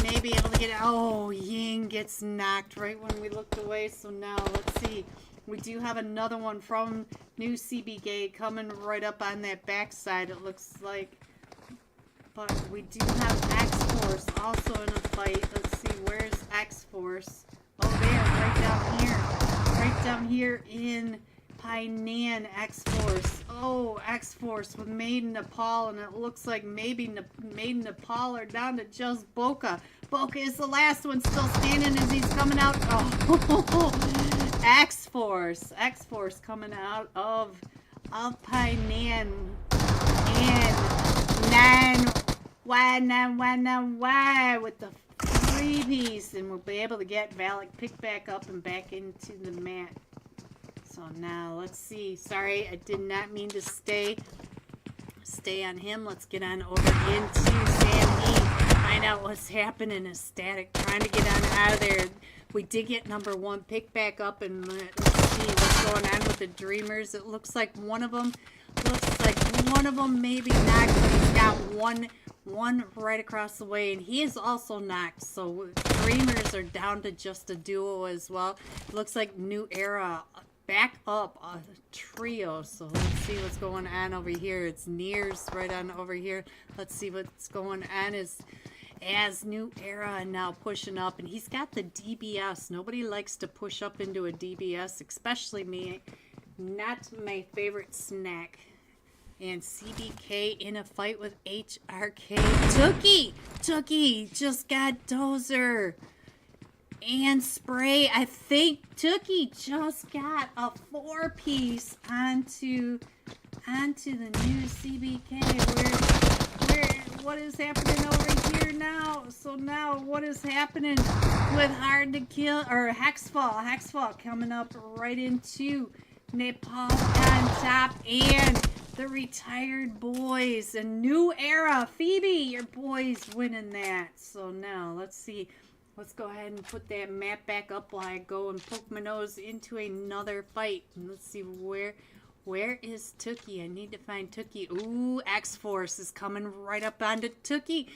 may be able to get it. Oh, Ying gets knocked right when we looked away. So now, let's see. We do have another one from new CBK coming right up on that backside, it looks like. But we do have X-Force also in a fight. Let's see, where's X-Force? Oh, they are right down here. Right down here in Hainan, X-Force. Oh, X-Force with Maiden Nepal, and it looks like maybe Maiden Nepal are down to just Boca. Boca is the last one still standing as he's coming out. Oh, X-Force coming out of Hainan. And why with the freebies, and we'll be able to get Valak picked back up and back into the mat. So now let's see. Sorry, I did not mean to stay on him. Let's get on over into Sam E. Find out what's happening. Is Static trying to get on out of there. We did get number one picked back up, and let's see what's going on with the Dreamers. It looks like one of them maybe knocked, but he's got one right across the way, and he is also knocked. So Dreamers are down to just a duo as well. Looks like New Era back up a trio. So let's see what's going on over here. It's Nears right on over here. Let's see what's going on as New Era now pushing up, and he's got the DBS. Nobody likes to push up into a DBS, especially me. Not my favorite snack. And CBK in a fight with HRK. Tookie just got Dozer and Spray. I think Tookie just got a 4-piece onto the new CBK. What is happening over here now? So now what is happening with Hard to Kill or Hexfall coming up right into Nepal on top, and the Retired Boys, a New Era. Phoebe, your boys winning that. So now let's see. Let's go ahead and put that map back up while I go and poke my nose into another fight. And let's see where is Tookie? I need to find Tookie. Ooh, X-Force is coming right up onto Tookie.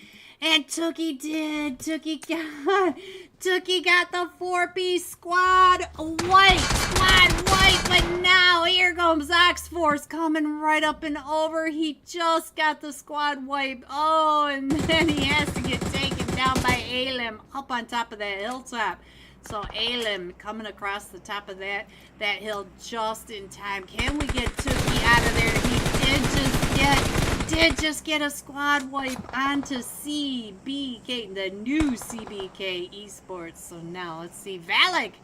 And Tookie got the 4-piece squad white. But now here comes X-Force coming right up and over. He just got the squad wipe. Oh, and then he has to get taken down by Alim up on top of that hilltop. So Alim coming across the top of that hill just in time. Can we get Tookie out of there? He did just get a squad wipe onto CBK, the new CBK Esports. So now let's see. Valak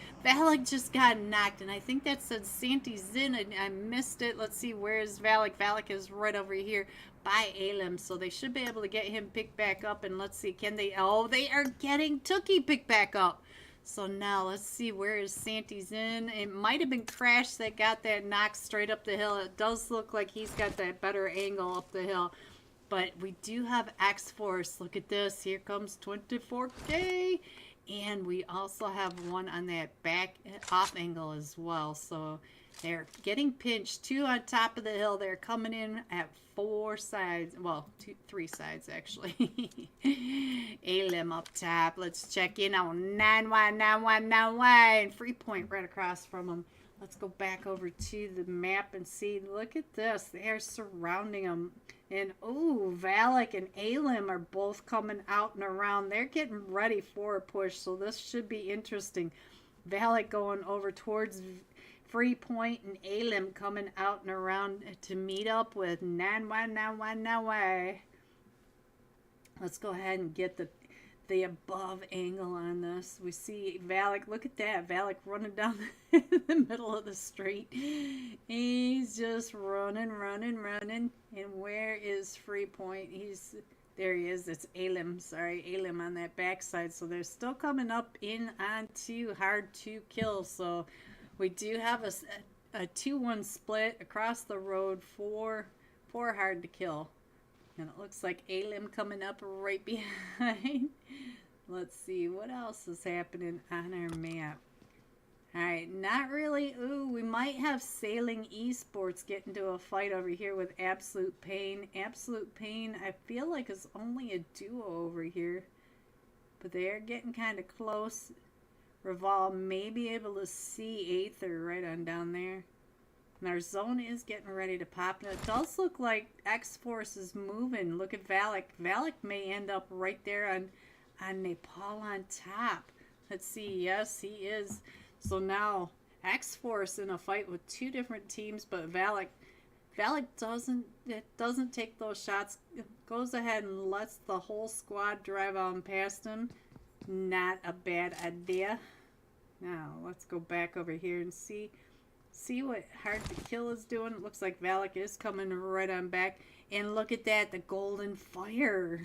just got knocked, and I think that said Santi Zin, and I missed it. Let's see, where is Valak? Valak is right over here by Alim, so they should be able to get him picked back up. And let's see, can they? Oh, they are getting Tookie picked back up. So now let's see, where is Santi's in? It might have been Crash that got that knock straight up the hill. It does look like he's got that better angle up the hill. But we do have X-Force. Look at this. Here comes 24K. And we also have one on that back off angle as well. So they're getting pinched. 2 on top of the hill. They're coming in at 4 sides. Well, 3 sides actually. Alim up top. Let's check in on 919191. Free point right across from them. Let's go back over to the map and see. Look at this. They are surrounding them. And, ooh, Valak and Alim are both coming out and around. They're getting ready for a push, so this should be interesting. Valak going over towards Free Point, and Alim coming out and around to meet up with 919191. Let's go ahead and get the above angle on this. We see Valak. Look at that. Valak running down the middle of the street. He's just running. And where is Free Point? There he is. It's Alim. Sorry, Alim on that backside. So they're still coming up in onto hard to kill. So we do have a 2-1 split across the road for hard to kill. And it looks like Alim coming up right behind. Let's see what else is happening on our map. Alright, not really. Ooh, we might have Sailing Esports get into a fight over here with Absolute Pain. Absolute Pain, I feel like, is only a duo over here. But they are getting kind of close. Revolve may be able to see Aether right on down there. And our zone is getting ready to pop. Now, it does look like X-Force is moving. Look at Valak. Valak may end up right there on Nepal on top. Let's see. Yes, he is. So now X-Force in a fight with 2 different teams, but Valak doesn't take those shots. Goes ahead and lets the whole squad drive on past him. Not a bad idea. Now, let's go back over here and see what Hard to Kill is doing. It looks like Valak is coming right on back. And look at that, the Golden Fire.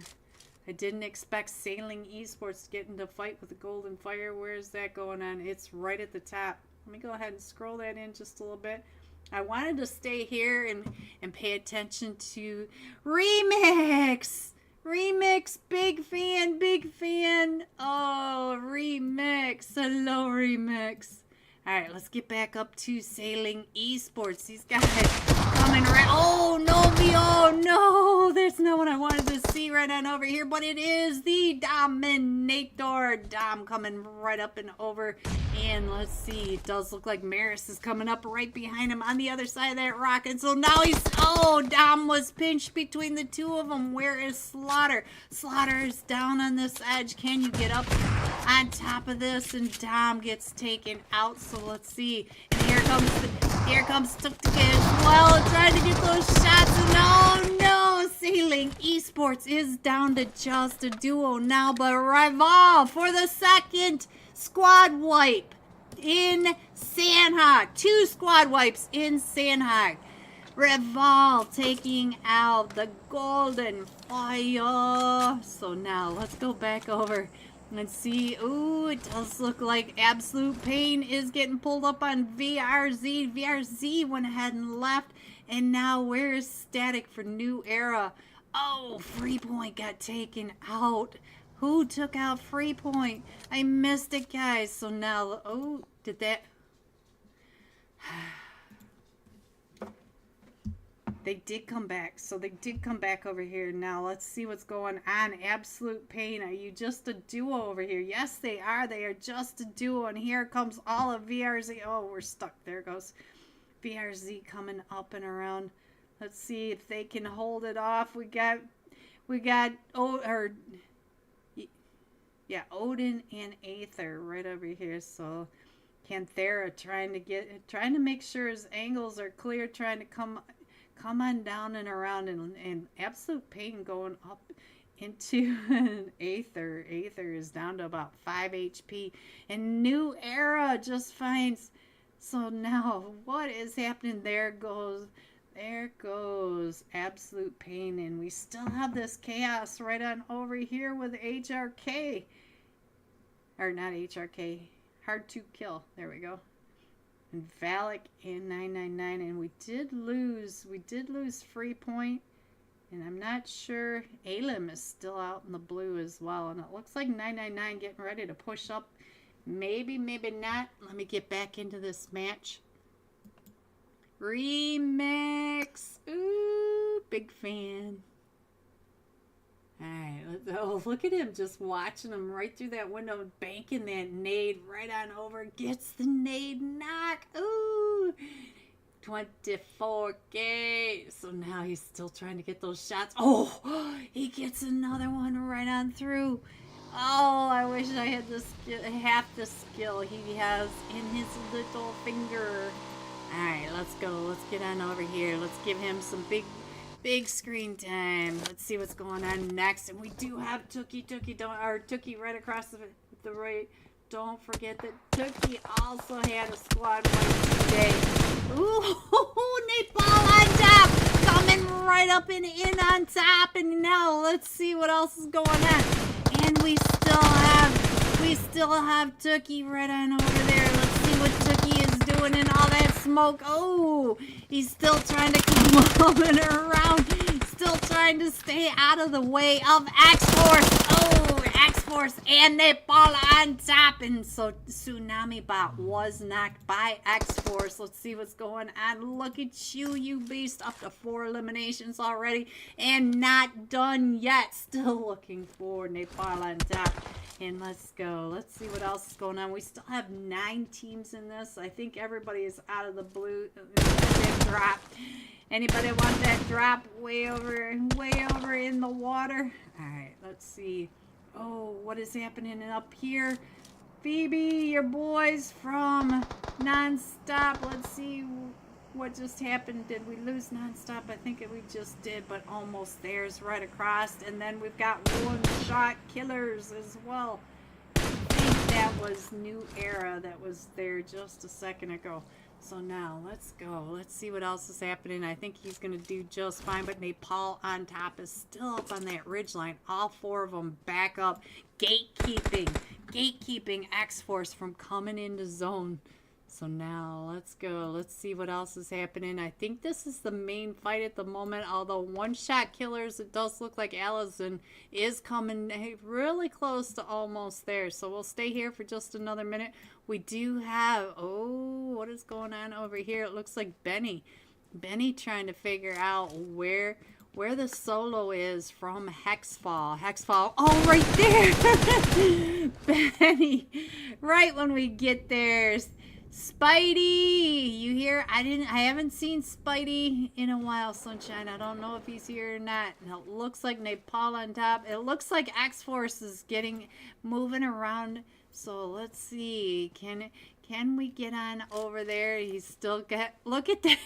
I didn't expect Sailing Esports to get into a fight with the Golden Fire. Where is that going on? It's right at the top. Let me go ahead and scroll that in just a little bit. I wanted to stay here and pay attention to Remix. Remix, big fan. Oh, Remix. Hello, Remix. Alright, let's get back up to Sailing Esports. These guys coming right. Oh, no, no. That's not what I wanted to see right on over here. But it is the Dominator. Dom coming right up and over. And let's see. It does look like Maris is coming up right behind him on the other side of that rock. And so now he's. Oh, Dom was pinched between the 2 of them. Where is Slaughter? Slaughter is down on this edge. Can you get up on top of this? And Dom gets taken out. So let's see. And here comes Tuktuk as well, trying to get those shots. And no, Sailing Esports is down to just a duo now, but Rival for the 2nd squad wipe in Sandhog. 2 squad wipes in Sandhog. Revolve taking out the Golden Fire. So now let's go back over and see. Ooh, it does look like Absolute Pain is getting pulled up on VRZ. VRZ went ahead and left. And now where is Static for New Era? Oh, Free Point got taken out. Who took out Free Point? I missed it, guys. So now, oh, did that... They did come back. So they did come back over here. Now let's see what's going on. Absolute Pain. Are you just a duo over here? Yes, they are. They are just a duo. And here comes all of VRZ. Oh, we're stuck. There goes VRZ coming up and around. Let's see if they can hold it off. We got Odin and Aether right over here. So Canthera trying to make sure his angles are clear, trying to come on down and around, and Absolute Pain going up into Aether. Aether is down to about 5 HP. And New Era just finds. So now what is happening? There goes Absolute Pain. And we still have this chaos right on over here with HRK. Or not HRK. Hard to Kill. There we go. And Valak and 999, and we did lose Free Point, and I'm not sure. Alim is still out in the blue as well, and it looks like 999 getting ready to push up. Maybe not. Let me get back into this match. Remix. Ooh, big fan. Alright, oh, look at him just watching him right through that window, banking that nade right on over. Gets the nade knock. Ooh, 24K. So now he's still trying to get those shots. Oh, he gets another one right on through. Oh, I wish I had half the skill he has in his little finger. Alright, let's go. Let's get on over here. Let's give him some big Big screen time. Let's see what's going on next. And we do have Tookie right across the right. Don't forget that Tookie also had a squad wipe today. Ooh, Nepal on top. Coming right up and in on top. And now let's see what else is going on. And we still have Tookie right on over there. Let's see what Tookie is doing in all that smoke. Oh, he's still trying to come moving around. Still trying to stay out of the way of X-Force. Oh, X-Force and Nepal on top. And so Tsunami Bot was knocked by X-Force. Let's see what's going on. Look at you, you beast. Up to 4 eliminations already. And not done yet. Still looking for Nepal on top. And let's go. Let's see what else is going on. We still have 9 teams in this. I think everybody is out of the blue drop. Anybody want that drop way over in the water? All right, let's see. Oh, what is happening up here? Phoebe, your boys from Nonstop. Let's see what just happened. Did we lose Nonstop? I think we just did, but almost there's right across. And then we've got one-shot killers as well. I think that was New Era that was there just a second ago. So now let's go. Let's see what else is happening. I think he's going to do just fine, but Nepal on top is still up on that ridge line. All 4 of them back up. Gatekeeping X-Force from coming into zone. So now let's go. Let's see what else is happening. I think this is the main fight at the moment. Although one-shot killers, it does look like Allison is coming really close to almost there. So we'll stay here for just another minute. We do have, oh, what is going on over here? It looks like Benny. Benny trying to figure out where the solo is from Hexfall. Hexfall, oh, right there. Benny, right when we get there. Spidey, you here? I haven't seen Spidey in a while, Sunshine. I don't know if he's here or not. And it looks like Nepal on top. It looks like X-Force is moving around. So let's see. Can we get on over there? He's still got, look at that.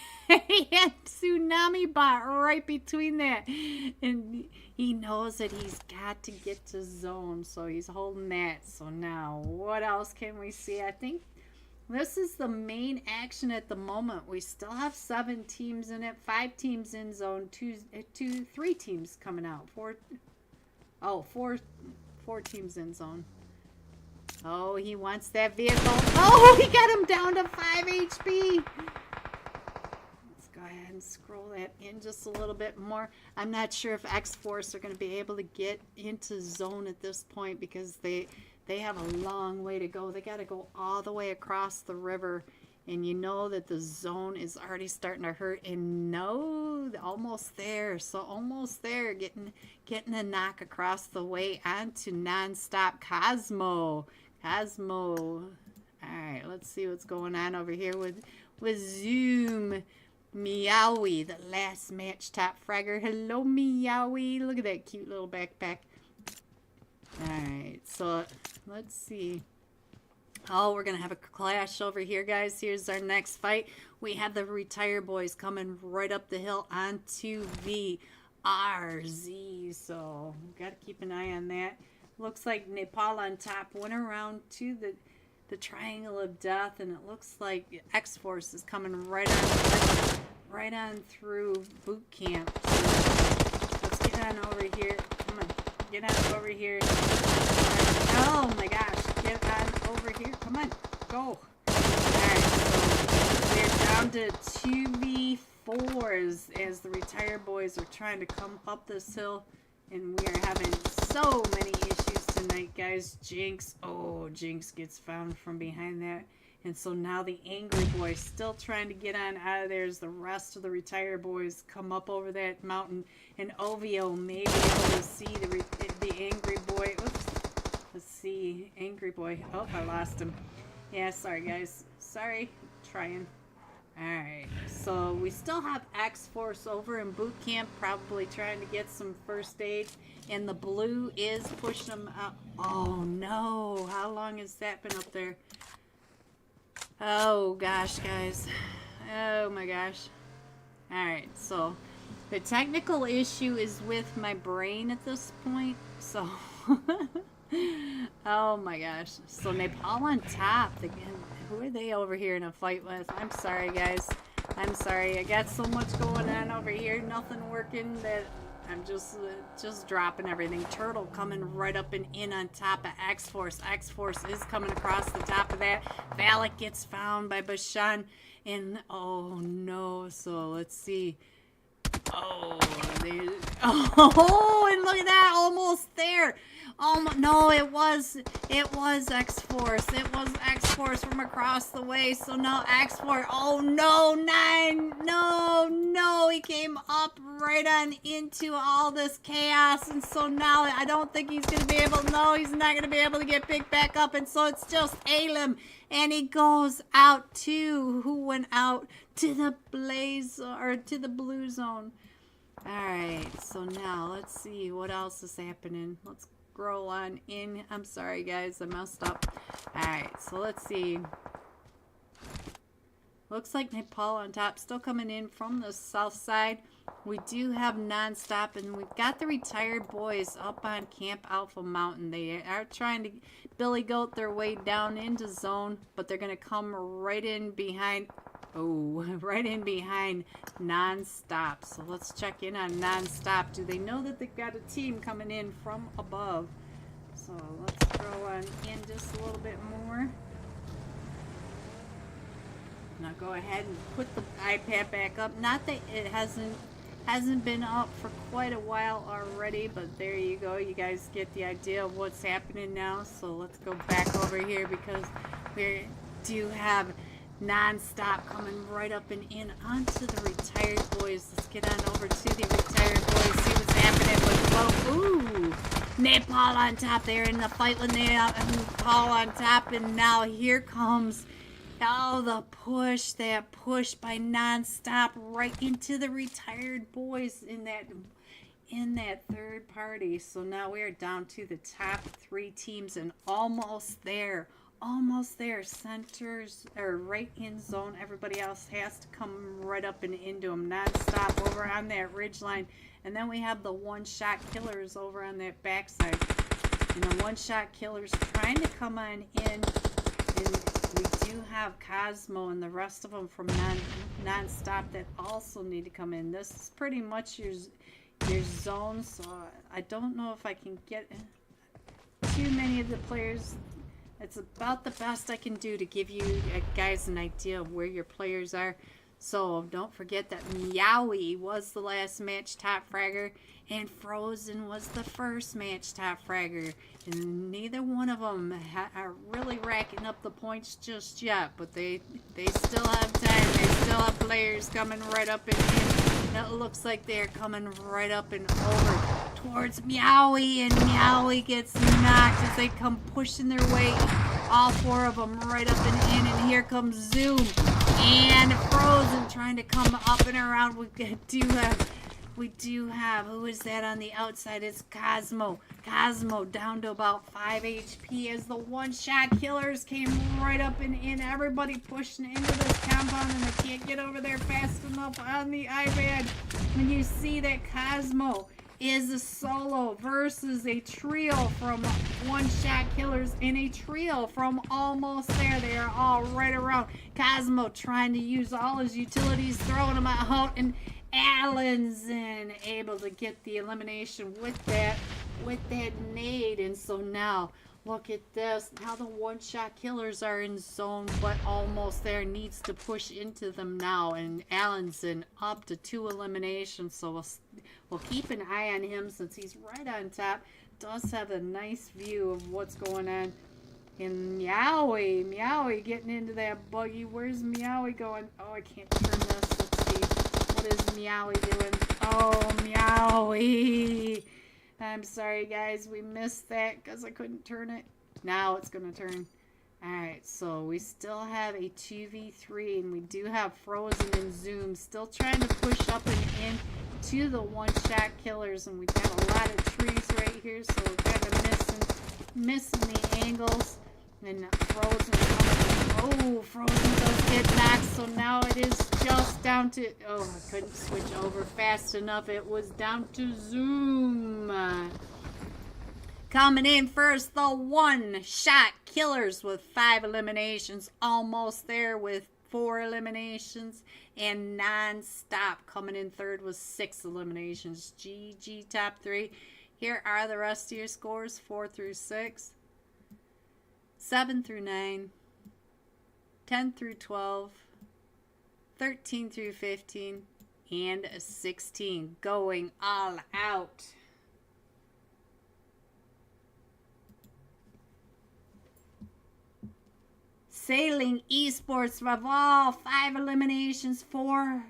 He had Tsunami Bot right between that. And he knows that he's got to get to zone. So he's holding that. So now, what else can we see? I think this is the main action at the moment. We still have 7 teams in it, 5 teams in zone, 3 teams coming out. 4 teams in zone. Oh, he wants that vehicle. Oh, he got him down to 5 HP. Let's go ahead and scroll that in just a little bit more. I'm not sure if X-Force are going to be able to get into zone at this point because they have a long way to go. They got to go all the way across the river. And you know that the zone is already starting to hurt. And no, almost there. So almost there, getting a knock across the way onto Nonstop Cosmo. All right, let's see what's going on over here with Zoom. Meowie, the last match top fragger. Hello, Meowie. Look at that cute little backpack. All right, so let's see. Oh, we're going to have a clash over here, guys. Here's our next fight. We have the Retire Boys coming right up the hill onto the RZ. So, got to keep an eye on that. Looks like Nepal on top went around to the Triangle of Death, and it looks like X-Force is coming right on through boot camp. So let's get on over here. Come on, get on over here. Oh my gosh, get on over here. Come on, go. Alright, so we're down to 2v4s as the Retire Boys are trying to come up this hill. And we are having so many issues tonight, guys. Jinx. Oh, Jinx gets found from behind that. And so now the Angry Boy still trying to get on out of there as the rest of the Retire Boys come up over that mountain. And OVO may be able to see the Angry Boy. Oops. Let's see. Angry Boy. Oh, I lost him. Yeah, sorry, guys. Sorry. Trying. Alright, so we still have X-Force over in boot camp, probably trying to get some first aid, and the blue is pushing them out. Oh no, how long has that been up there? Oh gosh, guys. Oh my gosh. Alright, so The technical issue is with my brain at this point, so. Oh my gosh. So Nepal on top. Who are they over here in a fight with? I'm sorry, guys. I'm sorry. I got so much going on over here. Nothing working that I'm just dropping everything. Turtle coming right up and in on top of X-Force. X-Force is coming across the top of that. Valak gets found by Bashan. And oh no. So let's see. Oh, oh, and look at that, almost there. No, it was X-Force. It was X-Force from across the way. So now X-Force. Oh no, 9. No, he came up right on into all this chaos, and so now I don't think he's gonna be able. No, he's not gonna be able to get picked back up, and so it's just Alim, and he goes out to who went out to the blaze or to the blue zone. Alright, so now let's see what else is happening. Let's scroll on in. I'm sorry guys, I messed up. Alright, so let's see. Looks like Nepal on top, still coming in from the south side. We do have nonstop, and we've got the retired boys up on Camp Alpha Mountain. They are trying to Billy Goat their way down into zone, but they're going to come right in behind. Oh, right in behind nonstop. So let's check in on nonstop. Do they know that they've got a team coming in from above? So let's throw on in just a little bit more. Now go ahead and put the iPad back up. Not that it hasn't been up for quite a while already, but there you go. You guys get the idea of what's happening now. So let's go back over here because we do have nonstop coming right up and in onto the retired boys. Let's get on over to the retired boys, see what's happening with, well, ooh, Nepal on top there in the fight with Nepal on top, and now here comes, oh, the push, that push by nonstop right into the retired boys in that third party. So now we are down to the top 3 teams and almost there. Almost there. Centers or right in zone. Everybody else has to come right up and into them nonstop over on that ridge line. And then we have the one-shot killers over on that backside. And the one-shot killers trying to come on in. And we do have Cosmo and the rest of them from nonstop that also need to come in. This is pretty much your zone. So I don't know if I can get too many of the players. It's about the best I can do to give you guys an idea of where your players are. So don't forget that Meowie was the last match top fragger and Frozen was the first match top fragger. And neither one of them are really racking up the points just yet, but they still have time. They still have players coming right up and in. It looks like they're coming right up and over towards Meowie, and Meowie gets knocked as they come pushing their way, all 4 of them right up and in, and here comes Zoom and Frozen trying to come up and around. We do have, who is that on the outside? It's Cosmo. Cosmo down to about 5 HP as the one-shot killers came right up and in. Everybody pushing into this compound and they can't get over there fast enough on the iPad. When you see that Cosmo is a solo versus a trio from one-shot killers and a trio from almost there. They are all right around. Cosmo trying to use all his utilities, throwing them out, and Allenson able to get the elimination with that nade. And so now look at this. Now the one-shot killers are in zone, but almost there. Needs to push into them now, and Allenson up to 2 eliminations. So we'll keep an eye on him since he's right on top. Does have a nice view of what's going on. And Meowie getting into that buggy. Where's Meowie going? Oh, I can't turn this. Let's see. What is Meowie doing? Oh, Meowie. I'm sorry, guys. We missed that because I couldn't turn it. Now it's going to turn. Alright, so we still have a 2v3, and we do have Frozen and Zoom still trying to push up and in to the one-shot killers, and we've got a lot of trees right here, so we're kind of missing the angles. And Frozen coming Oh, Frozen does get knocked, so now it is just down to... Oh, I couldn't switch over fast enough. It was down to Zoom. Coming in first, the one-shot killers with 5 eliminations. Almost there with 4 eliminations. And non-stop coming in third with 6 eliminations. GG top 3. Here are the rest of your scores. 4 through 6. 7 through 9. 10 through 12. 13 through 15. And 16. Going all out. Sailing Esports Revolve, 5 eliminations, 4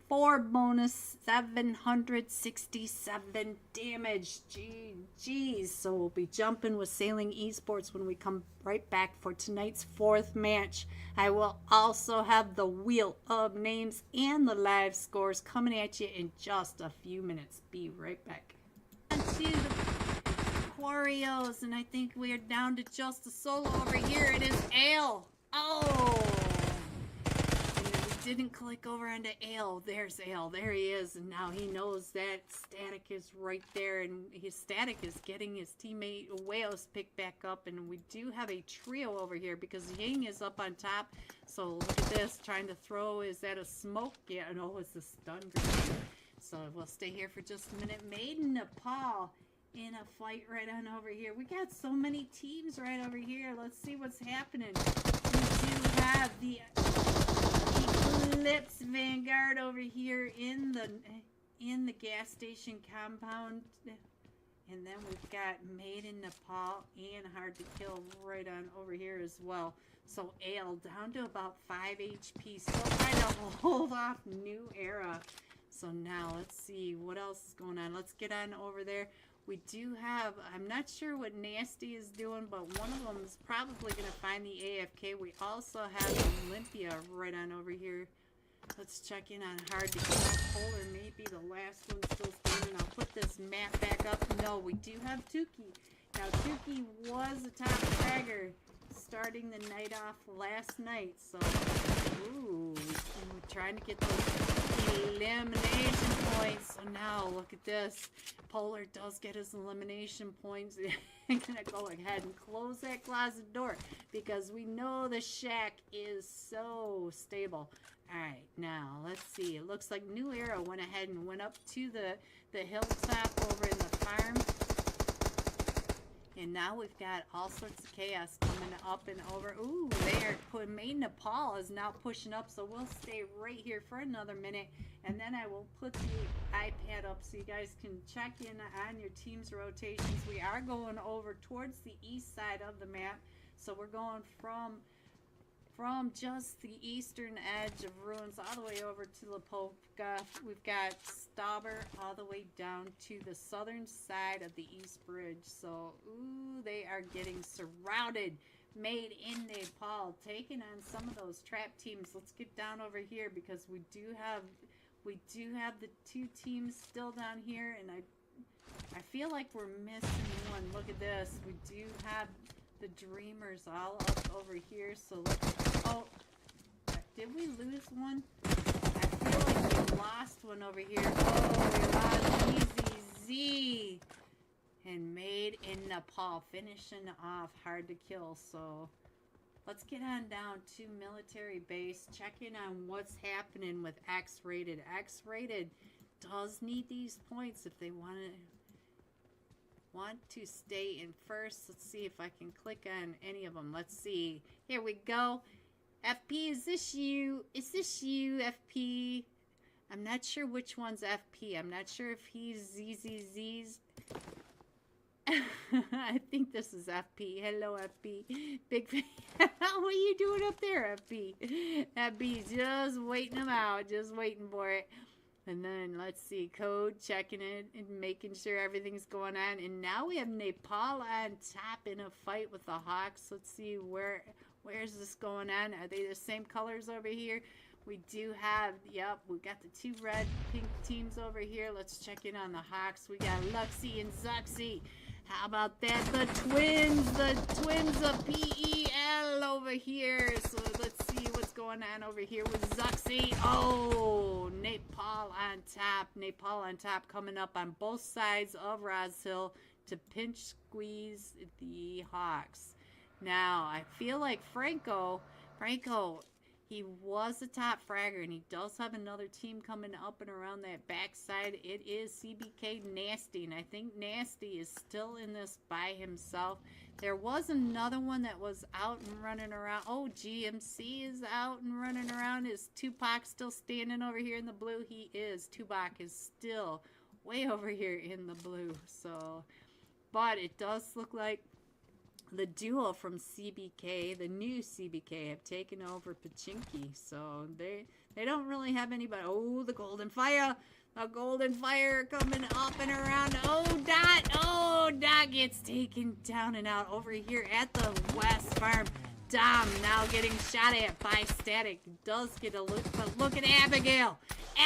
bonus, 767 damage. GG's. So we'll be jumping with Sailing Esports when we come right back for tonight's 4th match. I will also have the wheel of names and the live scores coming at you in just a few minutes. Be right back. On to the Warriors, and I think we are down to just a solo over here. It is Ale. Oh, and we didn't click over onto Ale. There's Ale. There he is, and now he knows that Static is right there, and his Static is getting his teammate Wales picked back up, and we do have a trio over here because Ying is up on top. So look at this, trying to throw. Is that a smoke? Yeah, no, it's a stun grenade. So we'll stay here for just a minute. Maiden Nepal in a fight right on over here. We got so many teams right over here. Let's see what's happening. We do have the Eclipse Vanguard over here in the gas station compound. And then we've got Made in Nepal and Hard to Kill right on over here as well. So Ale down to about 5 HP. Still trying to hold off New Era. So now let's see what else is going on. Let's get on over there. We do have, I'm not sure what Nasty is doing, but one of them is probably going to find the AFK. We also have Olympia right on over here. Let's check in on Hard to Kill. Polar may be the last one still standing. I'll put this map back up. No, we do have Tuki. Now, Tuki was a top fragger starting the night off last night. So, ooh, we're trying to get those elimination points. So now, look at this. Polar does get his elimination points. I'm going to go ahead and close that closet door because we know the shack is so stable. Alright, now let's see. It looks like New Era went ahead and went up to the hilltop over in the farm. And now we've got all sorts of chaos coming up and over. Ooh, Main Nepal is now pushing up, so we'll stay right here for another minute. And then I will put the iPad up so you guys can check in on your team's rotations. We are going over towards the east side of the map. So we're going from just the eastern edge of Ruins all the way over to Lipovka. We've got Stauber all the way down to the southern side of the East Bridge. So, ooh, they are getting surrounded. Made in Nepal, taking on some of those trap teams. Let's get down over here because we do have the 2 teams still down here, and I feel like we're missing one. Look at this. We do have the Dreamers all up over here. So let's, oh, did we lose one? I feel like we lost one over here. Oh, we lost Easy Z. And Made in Nepal finishing off Hard to Kill. So let's get on down to military base. Check in on what's happening with X-Rated. X-Rated does need these points if they want to stay in first. Let's see if I can click on any of them. Let's see. Here we go. FP, is this you? Is this you, FP? I'm not sure which one's FP. I'm not sure if he's ZZZ's. I think this is FP. Hello, FP. Big fan. What are you doing up there, FP? FP's just waiting them out. Just waiting for it. And then, let's see. Code, checking it and making sure everything's going on. And now we have Nepal on top in a fight with the Hawks. Let's see. Where's this going on? Are they the same colors over here? We do have, yep, we got the 2 red, pink teams over here. Let's check in on the Hawks. We got Luxie and Zuxie. How about that? The twins of PES PSL over here. So let's see what's going on over here with Zuxi. Oh, Nepal on top. Nepal on top coming up on both sides of Roz Hill to pinch squeeze the Hawks. Now, I feel like Franco, he was a top fragger, and he does have another team coming up and around that backside. It is CBK Nasty, and I think Nasty is still in this by himself. There was another one that was out and running around. Oh, GMC is out and running around. Is Tupac still standing over here in the blue? He is. Tupac is still way over here in the blue. So, but it does look like the duo from CBK, the new CBK, have taken over Pachinki. So they don't really have anybody. Oh, the Golden Fire. The Golden Fire coming up and around. Oh, Dot. Oh, Dot gets taken down and out over here at the West Farm. Dom now getting shot at by Static. Does get a look, but look at Abigail.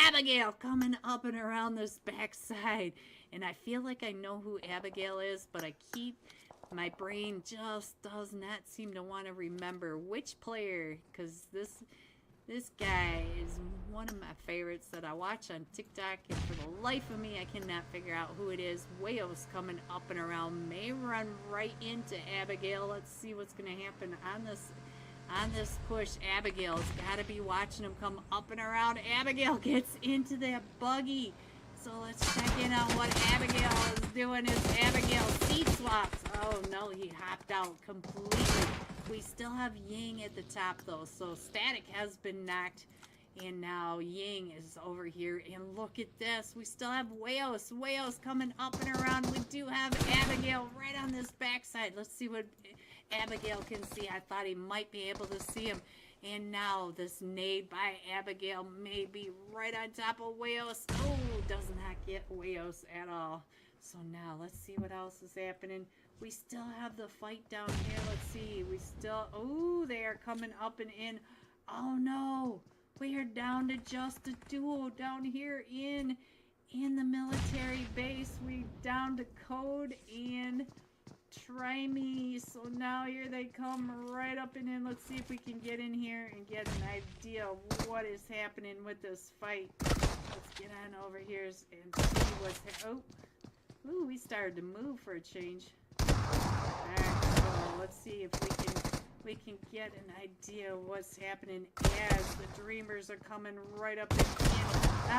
Abigail coming up and around this backside. And I feel like I know who Abigail is, but my brain just does not seem to want to remember which player, because this guy is one of my favorites that I watch on TikTok, and for the life of me, I cannot figure out who it is. Wayo's coming up and around, may run right into Abigail. Let's see what's going to happen on this push. Abigail's got to be watching him come up and around. Abigail gets into that buggy. So let's check in on what Abigail is doing. Is Abigail seat swaps? Oh no, he hopped out completely. We still have Ying at the top though, so Static has been knocked, and now Ying is over here. And look at this, we still have Wayos. Wayos coming up and around. We do have Abigail right on this backside. Let's see what Abigail can see. I thought he might be able to see him. And now this nade by Abigail may be right on top of Wayos. Oh, does not get Wayos at all. So now let's see what else is happening. We still have the fight down here. Let's see. We still, oh, they are coming up and in. Oh no, we are down to just a duo down here in the military base. We down to Code and Try Me. So now here they come right up and in. Let's see if we can get in here and get an idea of what is happening with this fight. Let's get on over here and see what's ooh, we started to move for a change. Alright, so let's see if we can get an idea of what's happening as the Dreamers are coming right up and in.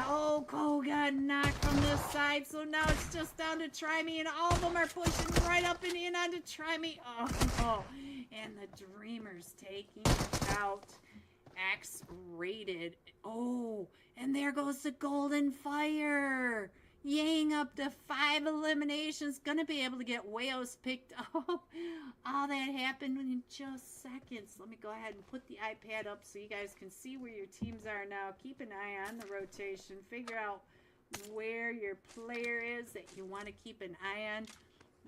Oh, Cole got knocked from this side, so now it's just down to Try Me, and all of them are pushing right up and in onto Try Me. Oh, and the Dreamers taking out X-rated. Oh, and there goes the Golden Fire. Yang up to 5 eliminations. Gonna be able to get Wayos picked up. All that happened in just seconds. Let me go ahead and put the iPad up so you guys can see where your teams are now. Keep an eye on the rotation. Figure out where your player is that you want to keep an eye on.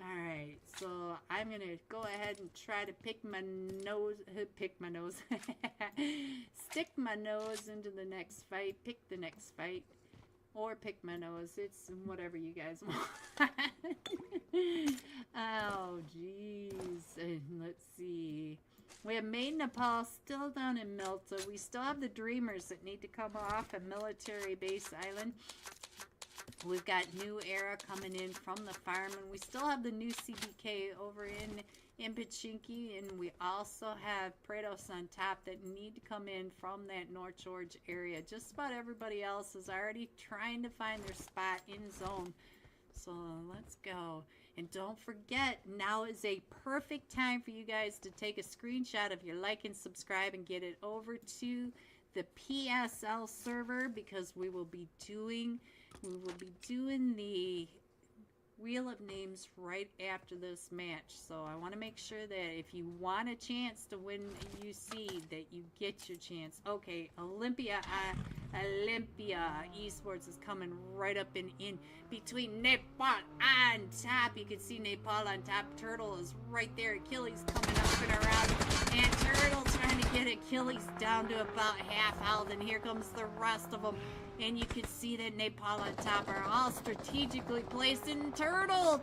Alright, so I'm going to go ahead and try to pick my nose. Stick my nose into the next fight. Pick the next fight. Or pick my nose. It's whatever you guys want. Oh, jeez. Let's see. We have Maid Nepal still down in Milta. We still have the Dreamers that need to come off a military base island. We've got New Era coming in from the farm. And we still have the new CBK over in Pachinki, and we also have Prados on top that need to come in from that North George area. Just about everybody else is already trying to find their spot in zone. So let's go. And don't forget, now is a perfect time for you guys to take a screenshot of your like and subscribe and get it over to the PSL server, because we will be doing the Wheel of Names right after this match. So I want to make sure that if you want a chance to win UC, that you get your chance. Okay, Olympia Esports is coming right up and in between Nepal on top. You can see Nepal on top. Turtle is right there. Achilles coming up and around. And Turtle trying to get Achilles down to about half health. And here comes the rest of them. And you can see that Nepal on top are all strategically placed. And Turtle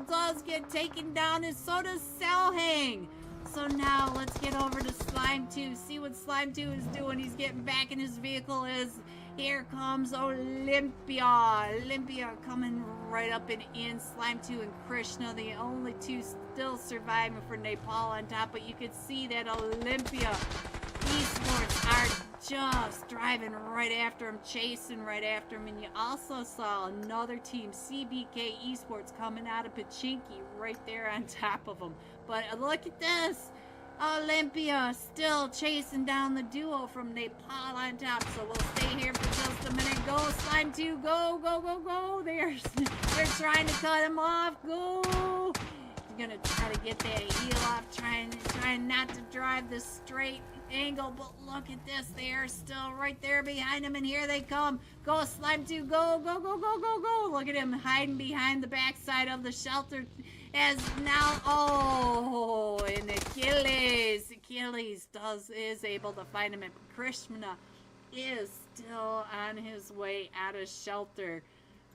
does get taken down, and so does Selhang. So now let's get over to Slime 2. See what Slime 2 is doing. He's getting back in his vehicle as here comes Olympia. Olympia coming right up and in. Slime 2 and Krishna, the only two still surviving for Nepal on top. But you can see that Olympia Esports are just driving right after him, chasing right after him. And you also saw another team, CBK Esports, coming out of Pachinki right there on top of him. But look at this. Olympia still chasing down the duo from Nepal on top. So we'll stay here for just a minute. Go, Slime 2. Go, go, go, go. They're trying to cut him off. Go. You're going to try to get that heel off. Trying not to drive the straight angle. But look at this. They are still right there behind him. And here they come. Go, Slime 2. Go, go, go, go, go, go. Look at him hiding behind the backside of the shelter. As now, oh, and Achilles is able to find him, and Krishna is still on his way out of shelter.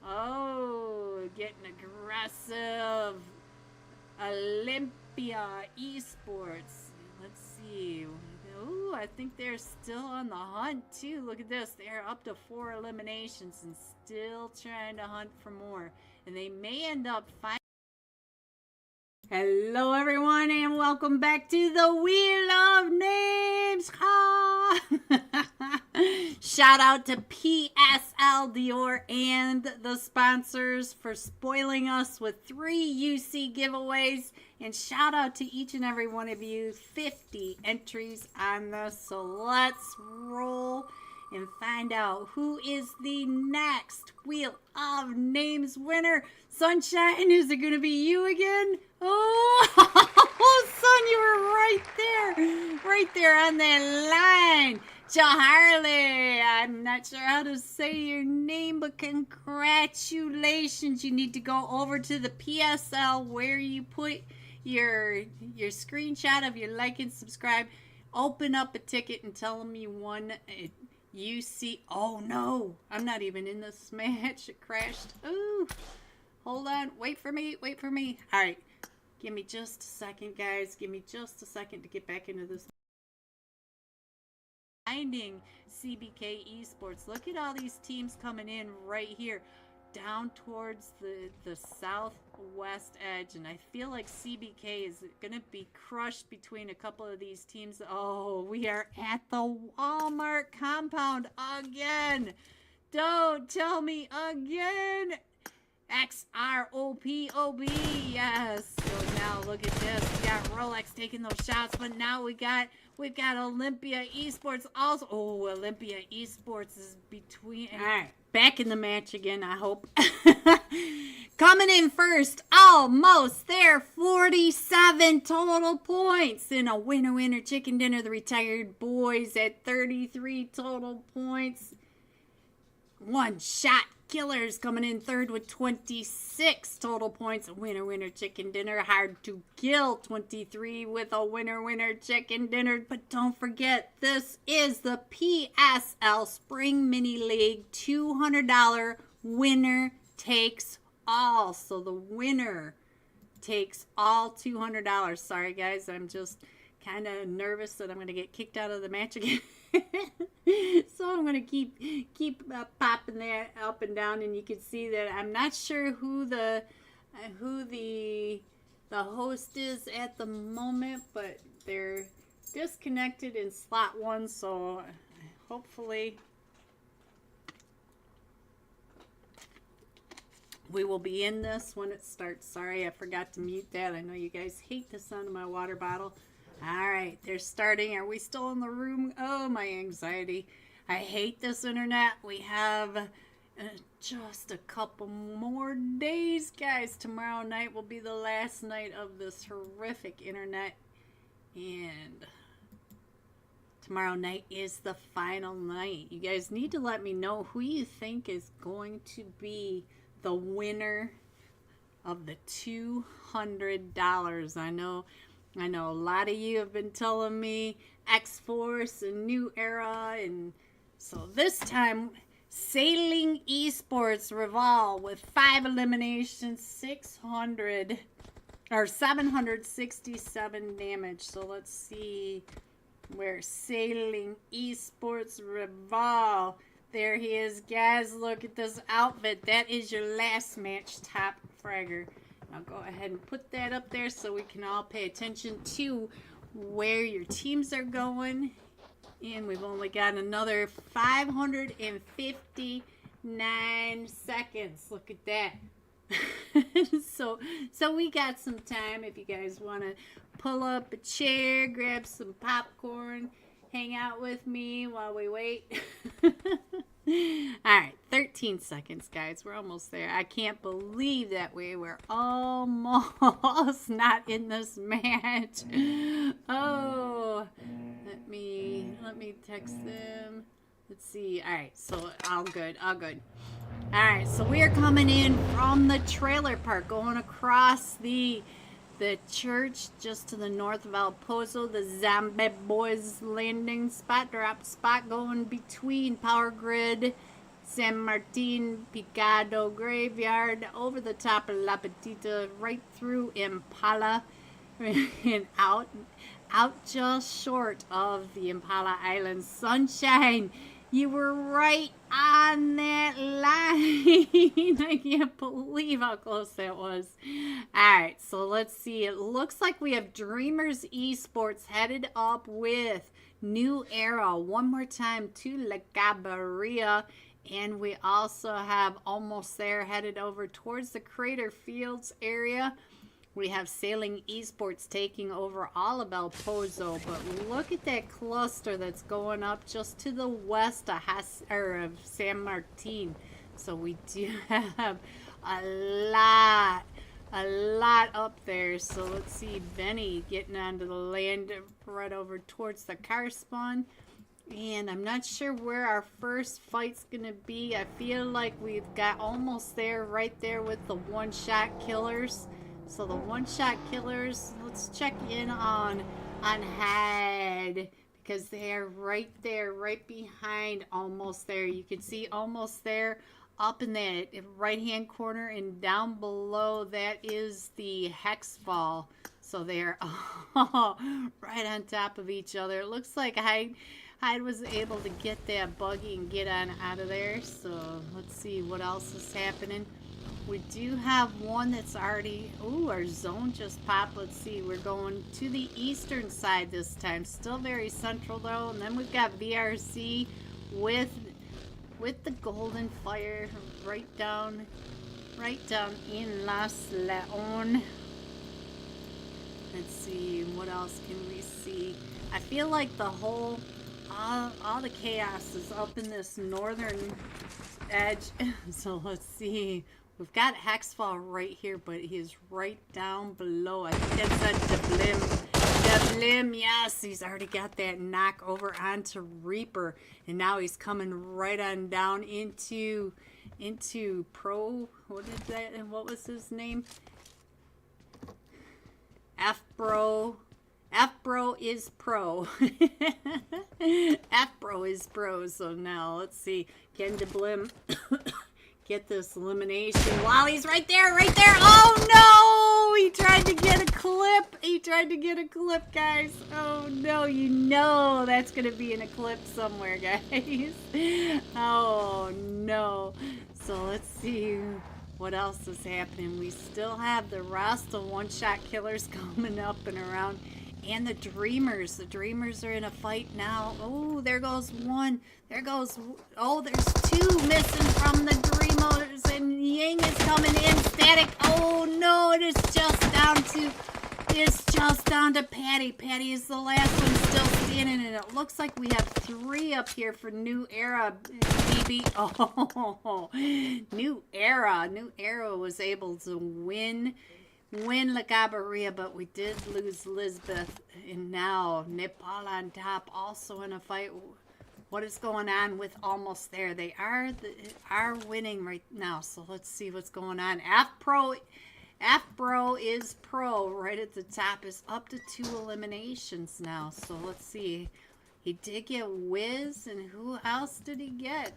Oh, getting aggressive. Olympia Esports. Let's see. Oh, I think they're still on the hunt too. Look at this. They're up to 4 eliminations and still trying to hunt for more. And they may end up finding. Hello everyone and welcome back to the Wheel of Names. Shout out to PSL Dior and the sponsors for spoiling us with 3 UC giveaways. And shout out to each and every one of you. 50 entries on this. So let's roll and find out who is the next Wheel of Names winner. Sunshine, is it going to be you again? Oh, son, you were right there on that line. Charlie, I'm not sure how to say your name, but congratulations. You need to go over to the PSL where you put your screenshot of your like and subscribe. Open up a ticket and tell them you won. You see, oh no, I'm not even in this match. It crashed. Ooh, hold on. Wait for me. All right. Give me just a second, guys. Give me just a second to get back into this. Finding CBK Esports. Look at all these teams coming in right here. Down towards the southwest edge. And I feel like CBK is going to be crushed between a couple of these teams. Oh, we are at the Walmart compound again. Don't tell me again. XROPOB, yes. So now look at this. We got Rolex taking those shots, but now we've got Olympia Esports also. Oh, Olympia Esports is between. All right, back in the match again, I hope. Coming in first, almost there, 47 total points. In a winner chicken dinner, the retired boys at 33 total points. One shot killers coming in third with 26 total points. Winner chicken dinner. Hard to kill, 23 with a winner chicken dinner. But don't forget, this is the PSL Spring Mini League $200 winner takes all. So the winner takes all $200. Sorry guys, I'm just kind of nervous that I'm going to get kicked out of the match again. So I'm going to keep popping that up and down, and you can see that I'm not sure who the host is at the moment, but they're disconnected in slot 1, so hopefully we will be in this when it starts. Sorry, I forgot to mute that. I know you guys hate the sound of my water bottle. All right, they're starting. Are we still in the room? Oh, my anxiety. I hate this internet. We have just a couple more days, guys. Tomorrow night will be the last night of this horrific internet. And tomorrow night is the final night. You guys need to let me know who you think is going to be the winner of the $200. I know a lot of you have been telling me X-Force and New Era, and so this time Sailing Esports Revolve with 5 eliminations, $600 or 767 damage. So let's see where Sailing Esports Revolve. There he is, guys. Look at this outfit. That is your last match top fragger. I'll go ahead and put that up there so we can all pay attention to where your teams are going. And we've only got another 559 seconds. Look at that. so we got some time if you guys want to pull up a chair, grab some popcorn, hang out with me while we wait. Alright, 13 seconds, guys. We're almost there. I can't believe that we were almost not in this match. Oh, let me text them. Let's see. Alright, so all good. Alright, so we are coming in from the trailer park, going across the church just to the north of El Pozo, the Zombie Boys landing spot, drop spot going between Power Grid, San Martin, Picado Graveyard, over the top of La Petita, right through Impala, and out just short of the Impala Island. Sunshine, you were right on that line. I can't believe how close that was. Alright, so let's see. It looks like we have Dreamers Esports headed up with New Era one more time to La Cabarria. And we also have Almost There headed over towards the Crater Fields area. We have Sailing Esports taking over all of El Pozo, but look at that cluster that's going up just to the west of San Martin. So we do have a lot up there. So let's see, Benny getting onto the land right over towards the car spawn. And I'm not sure where our first fight's gonna be. I feel like we've got Almost There right there with the one-shot killers. So the one-shot killers, let's check in on Head, because they're right there, right behind Almost There. You can see Almost There up in that right-hand corner, and down below that is the Hexfall. So they're right on top of each other. It looks like Hyde was able to get that buggy and get on out of there. So let's see what else is happening. We do have one that's already... Ooh, our zone just popped. Let's see. We're going to the eastern side this time. Still very central, though. And then we've got VRC with the Golden Fire right down in Las Leon. Let's see. What else can we see? I feel like the whole... all the chaos is up in this northern edge. So let's see. We've got Hexfall right here, but he's right down below. I think that's that Deblim, yes, he's already got that knock over onto Reaper. And now he's coming right on down into Pro. What was his name? F-Bro. F-Bro is Pro. F-Bro is Pro. So now, let's see. Can Deblim... get this elimination. Wow, he's right there. Oh no! He tried to get a clip. Guys. Oh no, you know that's gonna be in a clip somewhere, guys. Oh no. So let's see what else is happening. We still have the rest of one-shot killers coming up and around. And the Dreamers. The Dreamers are in a fight now. Oh, there goes one. Oh, there's two missing from the Dreamers. And Ying is coming in. Static. Oh, no. It's just down to Patty. Patty is the last one still standing. And it looks like we have 3 up here for New Era. BB. Oh, New Era. New Era was able to win La Cabarria, but we did lose Lisbeth, and now Nepal on top, also in a fight. What is going on with Almost There? They are winning right now, so let's see what's going on. F-Bro is Pro. Right at the top is up to 2 eliminations now, so let's see. He did get Wiz, and who else did he get?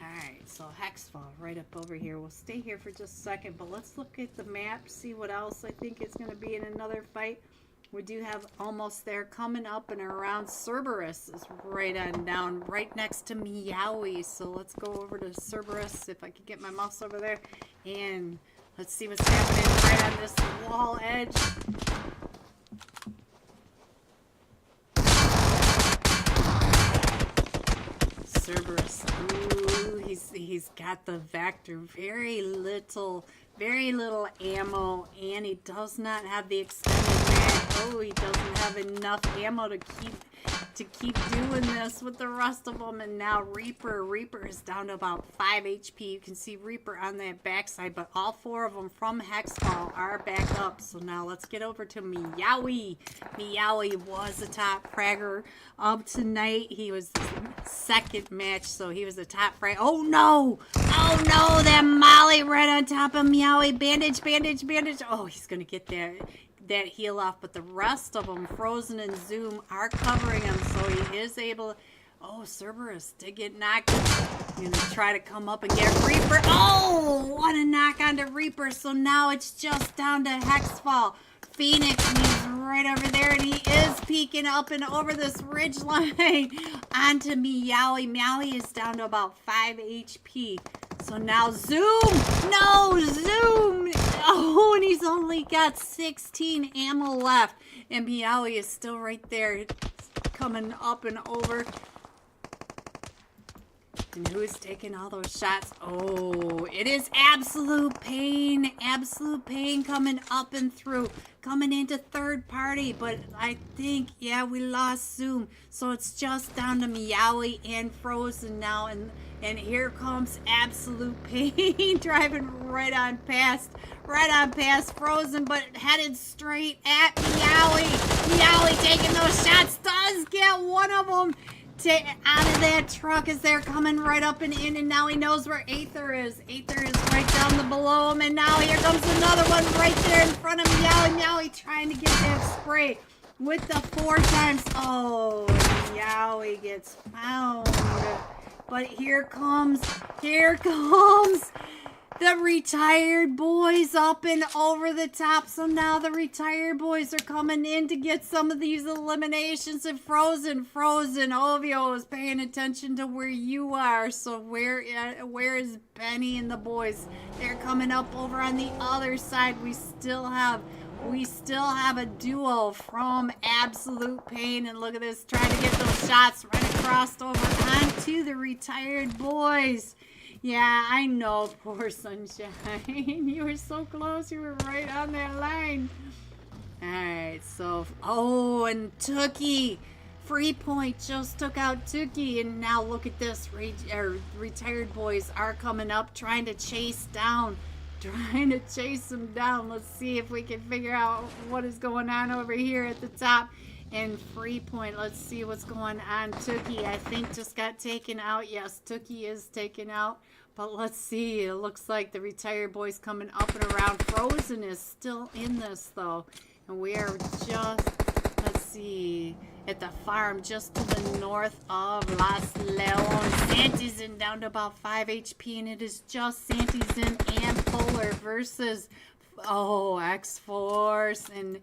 Alright, so Hexfall right up over here. We'll stay here for just a second, but let's look at the map, see what else I think is going to be in another fight. We do have almost there coming up and around. Cerberus is right on down, right next to Meowie. So let's go over to Cerberus, if I could get my mouse over there. And let's see what's happening right on this wall edge. Cerberus. Ooh, he's got the Vector. Very little ammo, and he does not have the extended mag. Oh, he doesn't have enough ammo to keep doing this with the rest of them. And now Reaper is down to about 5 HP. You can see Reaper on that backside, but all 4 of them from Hexfall are back up. So now let's get over to Meowie. Meowie was the top fragger of tonight. He was the second match, so he was the top frag. Oh no, that Molly right on top of Meowie. Bandage. Oh, he's gonna get that heal off, but the rest of them, Frozen and Zoom, are covering him, so he is able. Oh, Cerberus did get knocked. He's gonna try to come up and get Reaper. Oh, what a knock onto Reaper. So now it's just down to Hexfall. Phoenix, and he's right over there, and he is peeking up and over this ridge line onto Meowie. Meowie is down to about 5 HP. So now Zoom! No, Zoom! Oh, and he's only got 16 ammo left. And Meowie is still right there, coming up and over. And who's taking all those shots? Oh, it is Absolute Pain. Absolute Pain coming up and through. Coming into third party. But I think, yeah, we lost Zoom. So it's just down to Meowie and Frozen now. And here comes Absolute Pain driving right on past Frozen, but headed straight at Meowie. Meowie taking those shots, does get one of them out of that truck as they're coming right up and in, and now he knows where Aether is. Aether is right down below him, and now here comes another one right there in front of Meowie. Meowie trying to get that spray with the 4 times. Oh, Meowie gets found. But here comes the Retired Boys up and over the top. So now the Retired Boys are coming in to get some of these eliminations. And Frozen, Ovio is paying attention to where you are. So where is Benny and the boys? They're coming up over on the other side. We still have a duo from Absolute Pain, and look at this, trying to get those shots right across over onto the Retired Boys. Yeah, I know, poor Sunshine. You were so close, you were right on that line. Alright, so, oh, and Tookie. Free Point just took out Tookie, and now look at this, Retired Boys are coming up, trying to chase him down. Let's see if we can figure out what is going on over here at the top. And Free Point, let's see what's going on. Tookie, I think, just got taken out. Yes, Tookie is taken out. But let's see. It looks like the Retired Boys coming up and around. Frozen is still in this, though. And we are just, let's see, at the farm just to the north of Las Leones. Santizin down to about 5 HP, and it is just Santizin and Polar versus, oh, X-Force, and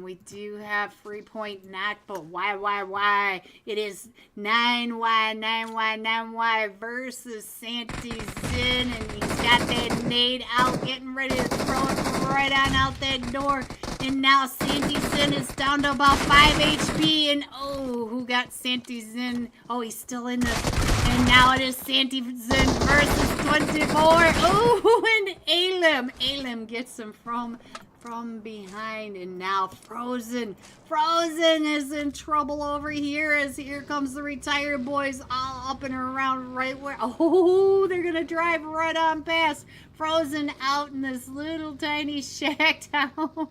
we do have Free Point not, but why? It is 9Y versus Santizin, and he's got that nade out, getting ready to throw it right on out that door. And now Santizin is down to about 5 HP. And oh, who got Santizin? Oh, he's still in this. And now it is Santizin versus 24. Oh, and Alim gets him from behind. And now Frozen is in trouble over here, as here comes the Retired Boys all up and around right where, oh, they're gonna drive right on past. Frozen out in this little tiny shack town.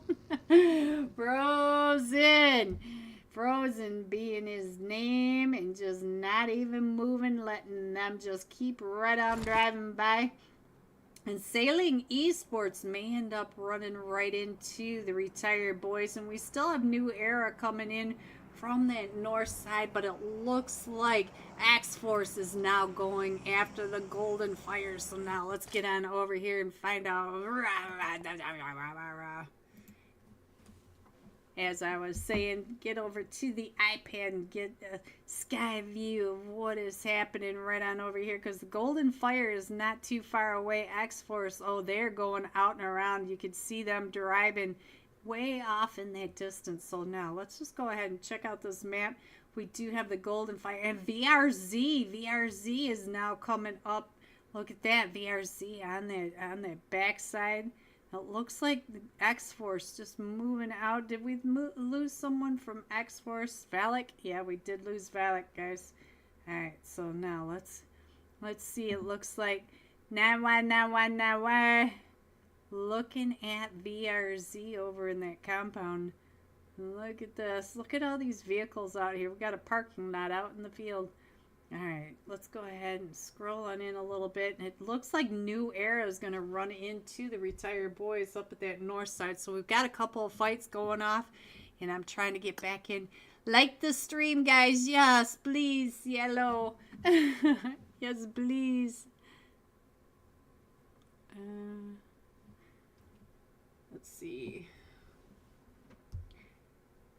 Frozen being his name and just not even moving, letting them just keep right on driving by. And Sailing Esports may end up running right into the Retired Boys. And we still have New Era coming in from that north side, but it looks like X-Force is now going after the Golden Fire. So now let's get on over here and find out. As I was saying, get over to the iPad and get a sky view of what is happening right on over here, because the Golden Fire is not too far away. X-Force, oh, they're going out and around. You can see them driving way off in that distance. So now let's just go ahead and check out this map. We do have the Golden Fire and VRZ is now coming up. Look at that, VRZ on the backside. It looks like the X-Force just moving out. Did we lose someone from X-Force? Valak? Yeah, we did lose Valak, guys. Alright, so now let's see. It looks like now looking at VRZ over in that compound. Look at this. Look at all these vehicles out here. We got a parking lot out in the field. Alright, let's go ahead and scroll on in a little bit. And it looks like New Era is going to run into the Retired Boys up at that north side. So we've got a couple of fights going off. And I'm trying to get back in. Like the stream, guys. Yes, please. Yellow. Yes, please. Let's see.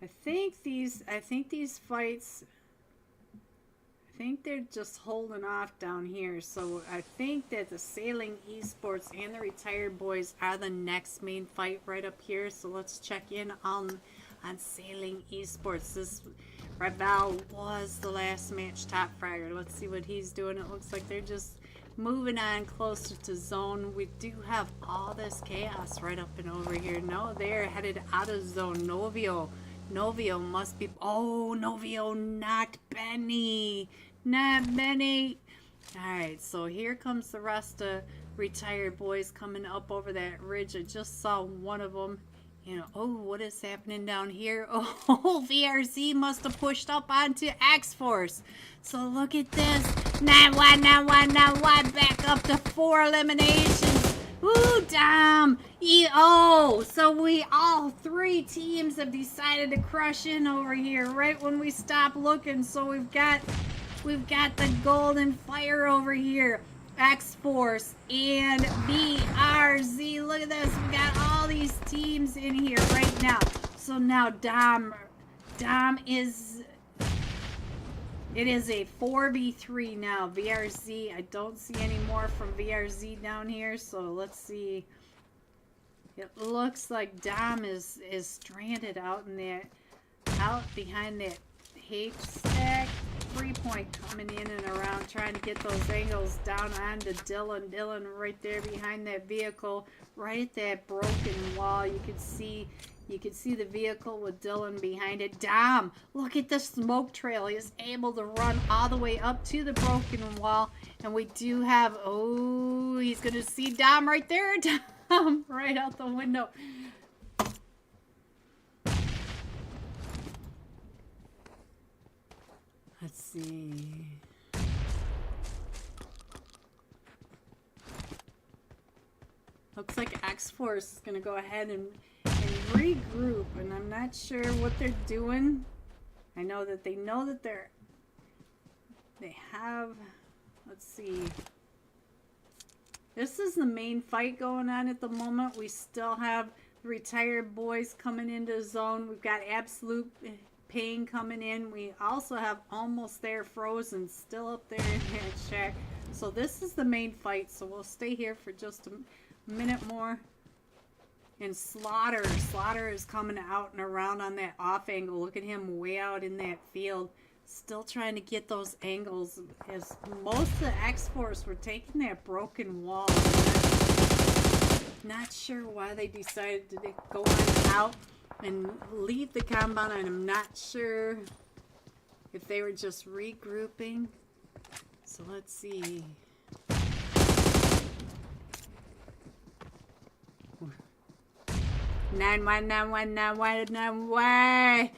I think these fights, I think they're just holding off down here. So I think that the Sailing Esports and the Retired Boys are the next main fight right up here. So let's check in on Sailing Esports. This Raval was the last match top fragger. Let's see what he's doing. It looks like they're just moving on closer to zone. We do have all this chaos right up and over here. No, they're headed out of zone. Novio must be... Oh, Novio, not Benny. Not Benny. Alright, so here comes the rest of Retired Boys coming up over that ridge. I just saw one of them. You know, oh, what is happening down here? Oh, VRZ must have pushed up onto X-Force. So look at this. Now what? Back up to 4 eliminations. Ooh, damn. Oh, so we all 3 teams have decided to crush in over here right when we stop looking. So we've got the Golden Fire over here, X-Force and VRZ. Look at this. We got all these teams in here right now. So now Dom is... It is a 4v3 now. VRZ, I don't see any more from VRZ down here, so let's see. It looks like Dom is stranded out behind that haystack. 3-point coming in and around, trying to get those angles down onto Dylan. Dylan right there behind that vehicle, right at that broken wall. You could see the vehicle with Dylan behind it. Dom, look at the smoke trail. He is able to run all the way up to the broken wall. And we do have, oh, he's going to see Dom right there. Dom right out the window. Let's see. Looks like X-Force is going to go ahead and regroup, and I'm not sure what they're doing. I know that they have, let's see. This is the main fight going on at the moment. We still have Retired Boys coming into zone. We've got Absolute Pain coming in. We also have Almost There Frozen still up there in that shack. So this is the main fight, so we'll stay here for just a minute more. And Slaughter is coming out and around on that off angle. Look at him way out in that field, still trying to get those angles, as most of the X-Force were taking that broken wall. Not sure why they decided to go on out and leave the compound, and I'm not sure if they were just regrouping. So let's see. Nine, 285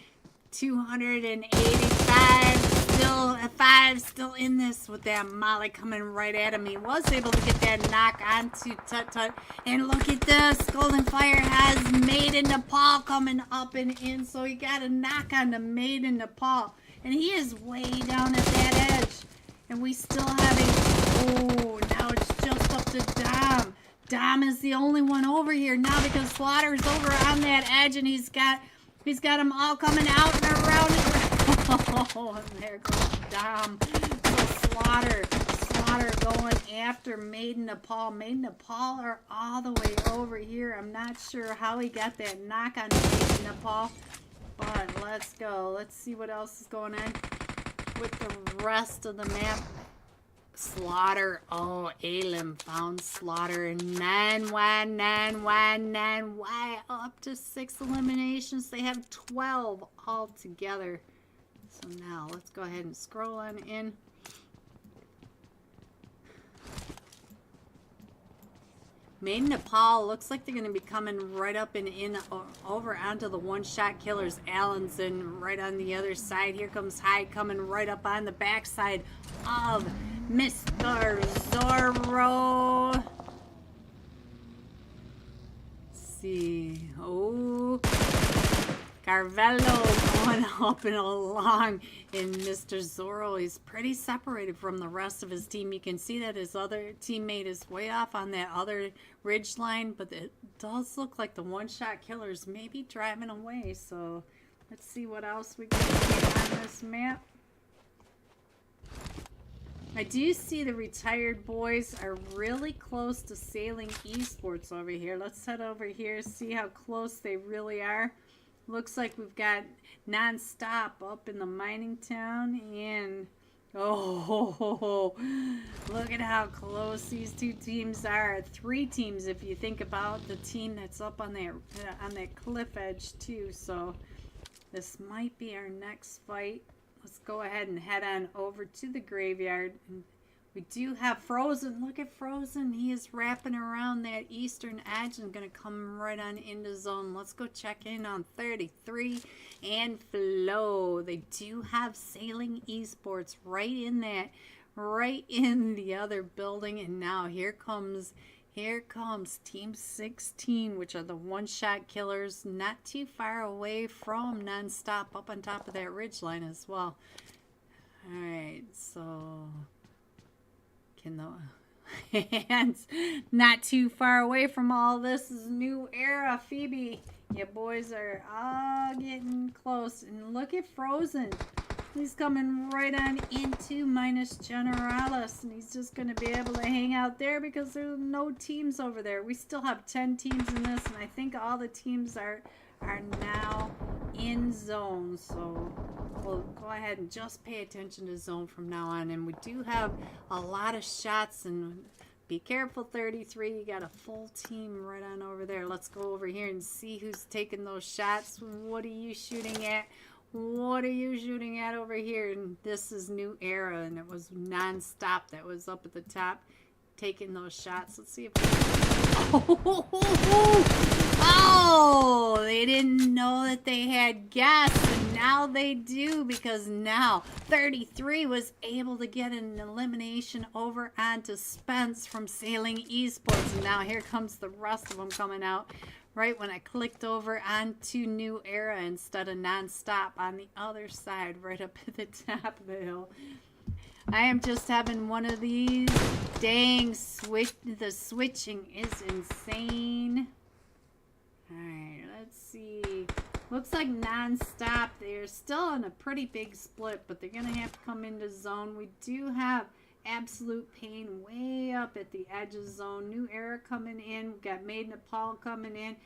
still in this with that Molly coming right at him. He was able to get that knock onto Tut Tut. And look at this. Golden Fire has Made in Nepal coming up and in. So he got a knock on the Made in Nepal. And he is way down at that edge. And we still have a... Oh, now it's just up to Dom. Dom is the only one over here now because Slaughter is over on that edge. And he's got them all coming out and around. Oh, and there goes Dom. So Slaughter going after Made in Nepal. Made in Nepal are all the way over here. I'm not sure how he got that knock on Made in Nepal. But let's go. Let's see what else is going on with the rest of the map. Slaughter. Oh, Alim found Slaughter. 9-1, 9-1, 9-1. Up to 6 eliminations. They have 12 altogether. So now let's go ahead and scroll on in. Made in Nepal looks like they're going to be coming right up and in over onto the one-shot killers. Allen's in right on the other side. Here comes Hyde coming right up on the backside of Mr. Zorro. Let's see. Oh, Carvello going up and along. And Mr. Zorro is pretty separated from the rest of his team. You can see that his other teammate is way off on that other ridge line, but it does look like the one-shot killers may be driving away. So let's see what else we can see on this map. I do see the retired boys are really close to Sailing Esports over here. Let's head over here, see how close they really are. Looks like we've got Non-Stop up in the mining town, and oh, look at how close these two teams are. 3 teams if you think about the team that's up on that cliff edge too. So this might be our next fight. Let's go ahead and head on over to the graveyard. And we do have Frozen. Look at Frozen. He is wrapping around that eastern edge and going to come right on into zone. Let's go check in on 33 and Flo. They do have Sailing Esports right in the other building. And now here comes Team 16, which are the one-shot killers, not too far away from Non-Stop, up on top of that ridge line as well. All right, so can the hands not too far away from all this is New Era. Phoebe, you boys are all getting close. And look at Frozen. He's coming right on into minus Generalis, and he's just going to be able to hang out there because there's no teams over there. We still have 10 teams in this, and I think all the teams are now in zone. So we'll go ahead and just pay attention to zone from now on. And we do have a lot of shots, and be careful, 33. You got a full team right on over there. Let's go over here and see who's taking those shots. What are you shooting at? What are you shooting at over here? And this is New Era, and it was Non-Stop that was up at the top taking those shots. Let's see if oh, they didn't know that they had gas, and now they do, because now 33 was able to get an elimination over onto Spence from Sailing Esports. And now here comes the rest of them coming out. Right when I clicked over onto New Era instead of Non-Stop on the other side, right up at the top of the hill. I am just having one of these. Dang, the switching is insane. Alright, let's see. Looks like Non-Stop. They're still in a pretty big split, but they're going to have to come into zone. We do have Absolute Pain way up at the edge of zone. New Era coming in. We've got Made in Nepal coming in.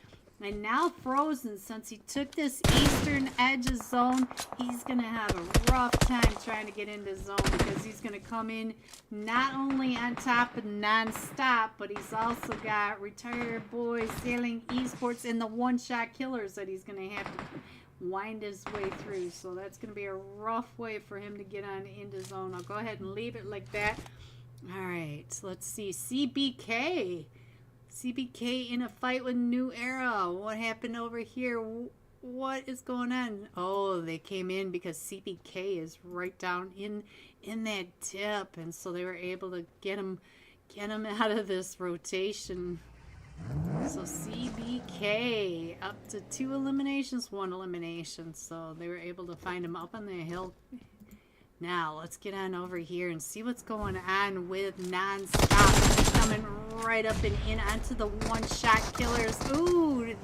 And now Frozen, since he took this eastern edge of zone, he's going to have a rough time trying to get into zone, because he's going to come in not only on top of Non-Stop, but he's also got Retired Boys, Sailing Esports, and the one-shot killers that he's going to have to wind his way through. So that's going to be a rough way for him to get on into zone. I'll go ahead and leave it like that. All right, let's see. CBK in a fight with New Era. What happened over here? What is going on? Oh, they came in because CBK is right down in that dip, and so they were able to get him out of this rotation. So CBK up to 2 eliminations, 1 elimination. So they were able to find him up on the hill. Now let's get on over here and see what's going on with Nonstop. He's coming right up and in onto the one-shot killers. Ooh,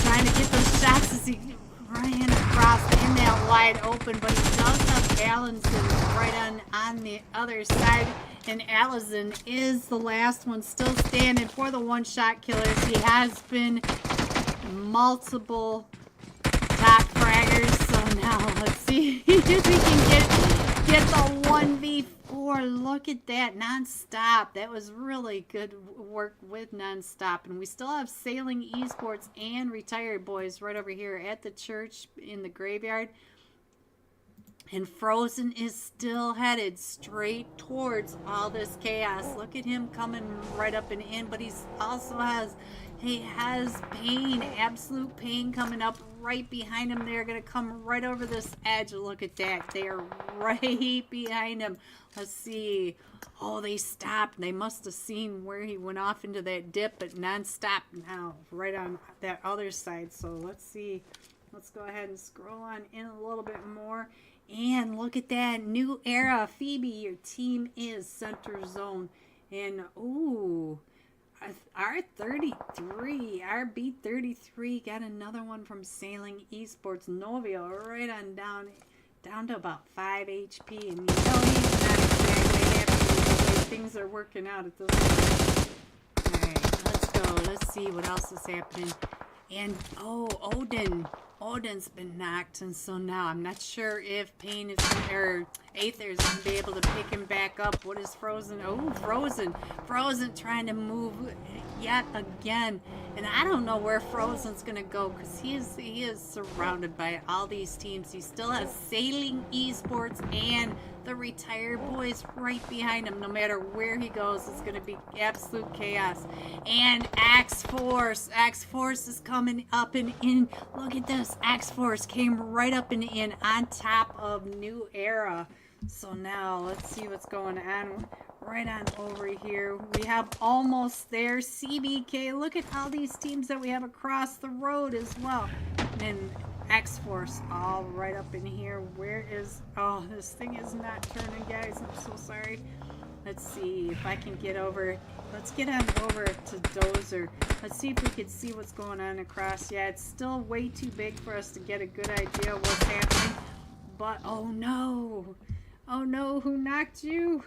trying to get those shots as he ran across in that wide open, but he does have Allison right on the other side. And Allison is the last one still standing for the one-shot killers. He has been multiple top fraggers. So now let's see if we can get the 1v4. Look at that. Nonstop. That was really good work with Nonstop. And we still have Sailing Esports and Retired Boys right over here at the church in the graveyard. And Frozen is still headed straight towards all this chaos. Look at him coming right up and in, but he has pain, absolute pain coming up right behind him. They're going to come right over this edge. Look at that. They are right behind him. Let's see. Oh, they stopped. They must have seen where he went off into that dip, but Nonstop now, right on that other side. So let's see. Let's go ahead and scroll on in a little bit more. And look at that. New era. Phoebe, your team is center zone. And, ooh, R33, RB33 got another one from Sailing Esports. Novio right on down to about 5 HP. And you know he's not exactly happy with the way things are working out at this point. Alright, let's go. Let's see what else is happening. And, oh, Odin's been knocked, and so now I'm not sure if Pain is or Aether is going to be able to pick him back up. What is Frozen? Oh, Frozen trying to move yet again, and I don't know where Frozen's going to go because he is surrounded by all these teams. He still has Sailing Esports and the Retired Boys right behind him. No matter where he goes, it's going to be absolute chaos. And X-Force is coming up and in. Look at this. X-Force came right up and in on top of New Era. So now let's see what's going on. Right on over here. We have almost there. CBK. Look at all these teams that we have across the road as well. And X-Force all right up in here. Where is... Oh, this thing is not turning, guys. I'm so sorry. Let's see if I can get over... Let's get on over to Dozer. Let's see if we can see what's going on across. Yeah, it's still way too big for us to get a good idea of what's happening. But, oh no. Oh no, who knocked you?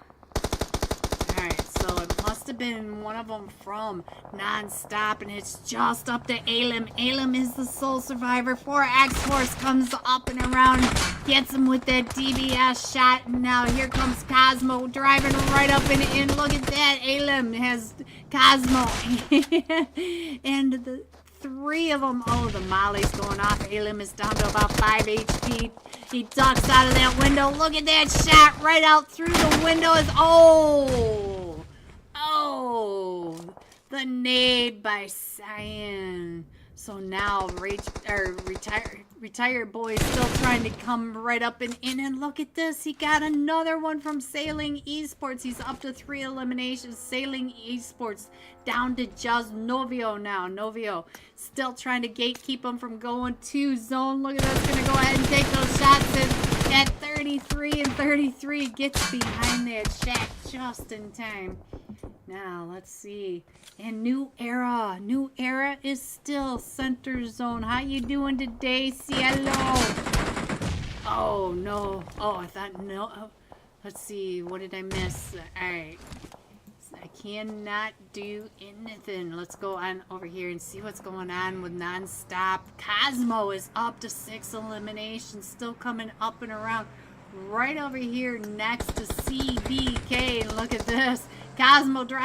Alright, so it must have been one of them from Nonstop, and it's just up to Alim. Alim is the sole survivor. 4X-Force comes up and around, gets him with that DBS shot, and now here comes Cosmo driving right up and in. Look at that, Alim has Cosmo, and the 3 of them. Oh, the molly's going off. Alim is down to about 5 HP. He ducks out of that window. Look at that shot right out through the window. Oh, the nade by Cyan. So now retired boy still trying to come right up and in. And look at this. He got another one from Sailing Esports. He's up to 3 eliminations. Sailing Esports down to just Novio now. Novio still trying to gatekeep him from going to zone. Look at this. Going to go ahead and take those shots in at 33 and 33. Gets behind that shack just in time. Now, let's see. And New Era. New Era is still center zone. How you doing today, Cielo? Oh, no. Oh, I thought no. Oh, let's see. What did I miss? All right. I cannot do anything. Let's go on over here and see what's going on with Nonstop. Cosmo is up to 6 eliminations. Still coming up and around. Right over here next to CBK. Look at this. Cosmo driving.